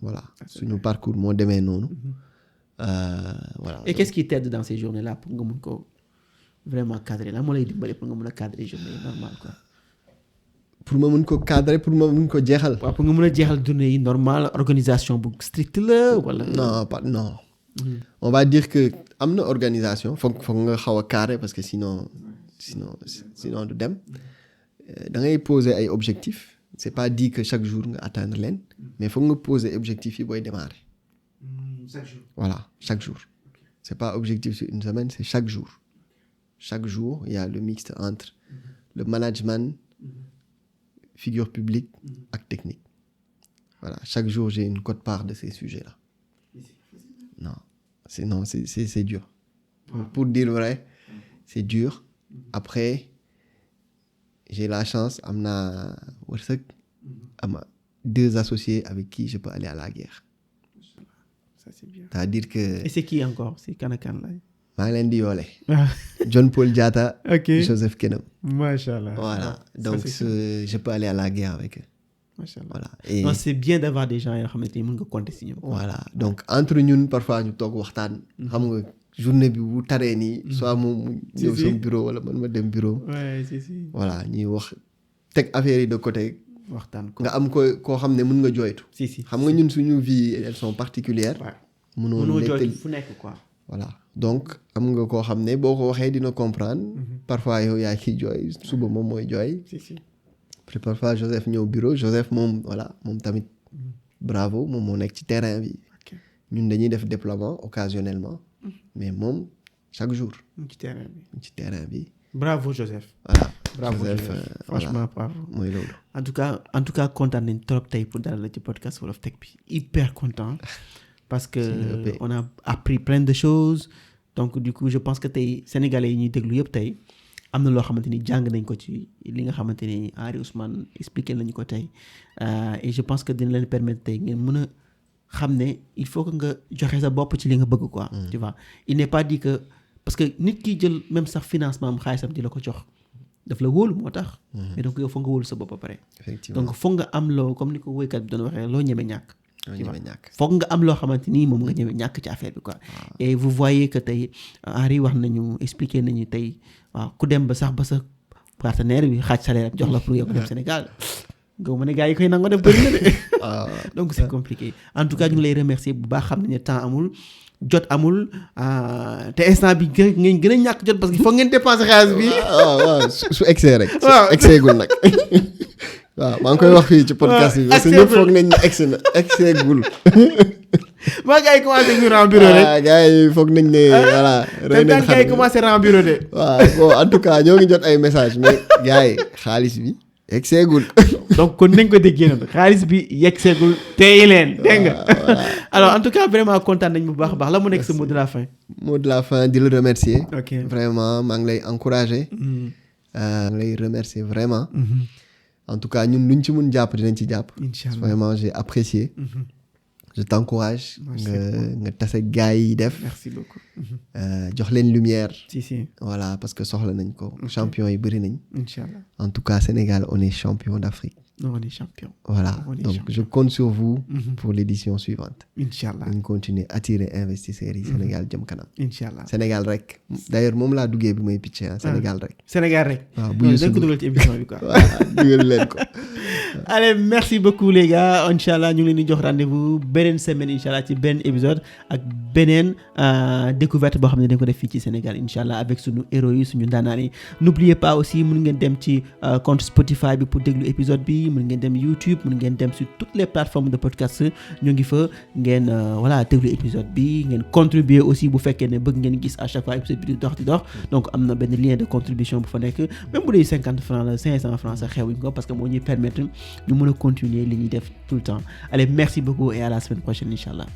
[SPEAKER 2] voilà suñu parcours moo demee noonu voilà
[SPEAKER 1] et qu'est-ce qui t'aide dans ces journées là pour nga mun ko vraiment cadrer la moo lay dimbali pour nga mën a cadrer journée normale quoi
[SPEAKER 2] pour pour ma mun ko cadrer pour ma mun ko jeexal.
[SPEAKER 1] waaw pour nga mën a jeexal journée yi normal organisation bu strict la wala.
[SPEAKER 2] non. On va dire que am na organisation foog nga xaw a carré parce que sinon du dem da ngay poser ay objectifs c'est pas dit que chaque jour nga atteindre leen mais foog nga poser objectifs yi booy démarrer.
[SPEAKER 1] Chaque jour.
[SPEAKER 2] Voilà, chaque jour. C'est pas objectif sur une semaine, c'est chaque jour. Chaque jour, il y a le mixte entre le management, figure publique et technique. Voilà, chaque jour, j'ai une quote-part de ces sujets-là. Non, c'est dur. Pour dire vrai, c'est dur. Après, j'ai la chance, amna 2 associés avec qui je peux aller à la guerre.
[SPEAKER 1] Ça, c'est bien.
[SPEAKER 2] C'est-à-dire que...
[SPEAKER 1] Et c'est qui encore? C'est kan ak kan là?
[SPEAKER 2] maa ngi leen di yoole. John Paul Diatta.
[SPEAKER 1] Ok.
[SPEAKER 2] Joseph Kenam.
[SPEAKER 1] Machallah.
[SPEAKER 2] Voilà. Donc je peux aller à la guerre avec eux.
[SPEAKER 1] Machallah.
[SPEAKER 2] Voilà. Et
[SPEAKER 1] non, c'est bien d'avoir des gens yoo xamante ni mën nga compter si ñoom.
[SPEAKER 2] voilà donc entre ñun parfois ñu toog waxtaan. xam nga journée bi bu taree nii. soit moom mu ñëw sama bureau wala man ma dem bureau.
[SPEAKER 1] Ouais, si.
[SPEAKER 2] voilà ñuy wax teg affaire yi de côté.
[SPEAKER 1] waxtaan ko
[SPEAKER 2] nga am koo xam ne mën nga jooytu.
[SPEAKER 1] si.
[SPEAKER 2] xam nga ñun suñu vie elles sont particulières.
[SPEAKER 1] mënoo jooytu fu nekk quoi.
[SPEAKER 2] voilà donc am nga koo xam ne boo ko waxee dina comprendre. parfois yow yaa ciy jooy suba moom mooy jooy.
[SPEAKER 1] si.
[SPEAKER 2] puis parfois Joseph ñëw bureau Joseph moom voilà moom tamit bravo moom moo nekk ci terrain bi. ñun dañuy def déploiement occasionnellement. mais moom chaque jour. ci terrain bi.
[SPEAKER 1] bravo Joseph.
[SPEAKER 2] voilà
[SPEAKER 1] bravo Joseph. Franchement bravo.
[SPEAKER 2] mooy loolu.
[SPEAKER 1] en tout cas kontaan nañ trop tey pour dalal la ci podcast Wolof Tech bi hyper content. parce que on a appris plein de choses donc du coup je pense que tey sénégalais yi ñuy déglu yëpp tey am na loo xamante ni jàng nañ ko ci li nga xamante ni Henri Ousmane expliqué nañu ko tey et je pense que dina leen permettre tey ngeen mën a xam ne il faut que nga joxe sa bopp ci li nga bëgg quoi. tu vois il n'est pas dit que parce que nit ki jël même sax financement am xaalisam di la ko jox daf la wóolu moo tax. mais donc yow foog nga wóolu sa bopp ba pare.
[SPEAKER 2] effectivement
[SPEAKER 1] donc foog nga am loo comme ni ko woykat bi doon waxee loo ñeme ñàkk.
[SPEAKER 2] foog
[SPEAKER 1] nga am loo xamante ni moom nga ñëwee ñàkk ci affaire bi quoi. et vous voyez que tey Henri wax nañu expliquer nañu tey waaw ku dem ba sax ba sa partenaire bi xaaj salaire jox la pour yow dem Sénégal nga mën a gars yi koy nangoo def bëri na de. donc c'est compliqué en tout cas ñu ngi lay remercier bu baax xam ne temps amul jot amul te instant bi ngeen gën a ñàkk jot parce que foog ngeen dépenser xaalis bi.
[SPEAKER 2] waaw su excès rek. waaw excès gul nag. waaw maa ngi koy wax fii ci podcast bi parce que ñëpp foog nañ ne excès gul.
[SPEAKER 1] maa gars yi commencé ñu rang bureau rek.
[SPEAKER 2] waaw gars yi foog nañ ne voilà.
[SPEAKER 1] rëy nañ xar gars yi commencé rang bureau de.
[SPEAKER 2] waaw bon en tout cas ñoo ngi jot ay messages mais gars yi xaalis bi excès gul.
[SPEAKER 1] donc kon nañ ko déggee noonu xaalis bi excès gul téye leen dégg nga. alors en tout cas vraiment kontaan nañ bu baax a baax la mu nekk sa mot de la fin.
[SPEAKER 2] mot de la fin di la remercier.
[SPEAKER 1] ok
[SPEAKER 2] vraiment maa ngi lay encourager. maa ngi lay remercier vraiment. En tout cas, ñun luñ ci mun jàpp dinañ ci jàpp.
[SPEAKER 1] Inch'Allah.
[SPEAKER 2] Vraiment, j'ai apprécié. Je t'encourage. nga tase gars yi def.
[SPEAKER 1] Merci beaucoup.
[SPEAKER 2] jox leen lumière.
[SPEAKER 1] si.
[SPEAKER 2] Voilà, parce que soxla nañ ko. champion yi bëri nañ.
[SPEAKER 1] Inch'Allah.
[SPEAKER 2] En tout cas, Sénégal, on est champion d'Afrique.
[SPEAKER 1] Non, on est champion.
[SPEAKER 2] Voilà. Donc, je compte sur vous pour l'édition suivante.
[SPEAKER 1] Inch'Allah.
[SPEAKER 2] ñu continuer attirer investisseurs yi Sénégal jëm kanam.
[SPEAKER 1] Inch'Allah.
[SPEAKER 2] Sénégal rek. D'ailleurs moom laa duggee bi may pitché Sénégal rek.
[SPEAKER 1] Sénégal rek.
[SPEAKER 2] waaw bu ñu
[SPEAKER 1] dañ ko dugal ci émission bi quoi.
[SPEAKER 2] voilà dugal leen ko.
[SPEAKER 1] Allez, merci beaucoup les gars. Inch'Allah ñu ngi leen di jox rendez-vous beneen semaine inch'Allah ci benn épisode ak beneen découverte boo xam ne dañ ko def fii ci Sénégal inch'Allah avec suñu héros yi suñu ndaanaan yi. N'oubliez pas aussi mun ngeen dem ci compte Spotify bi pour déglu épisode bi mun ngeen dem YouTube mun ngeen dem sur toutes les plateformes de podcast ñu ngi fa ngeen voilà déglu épisode bi ngeen contribuer aussi bu fekkee ne bëgg ngeen gis à chaque fois épisode bi di dox donc am na benn lien de contribution bu fa nekk même bu dee 50 francs la 500 francs sax xewuñ ko parce que moo ñuy permettre ñu mën a continuer li ñuy def tout le temps allez merci beaucoup et à la semaine prochaine inchallah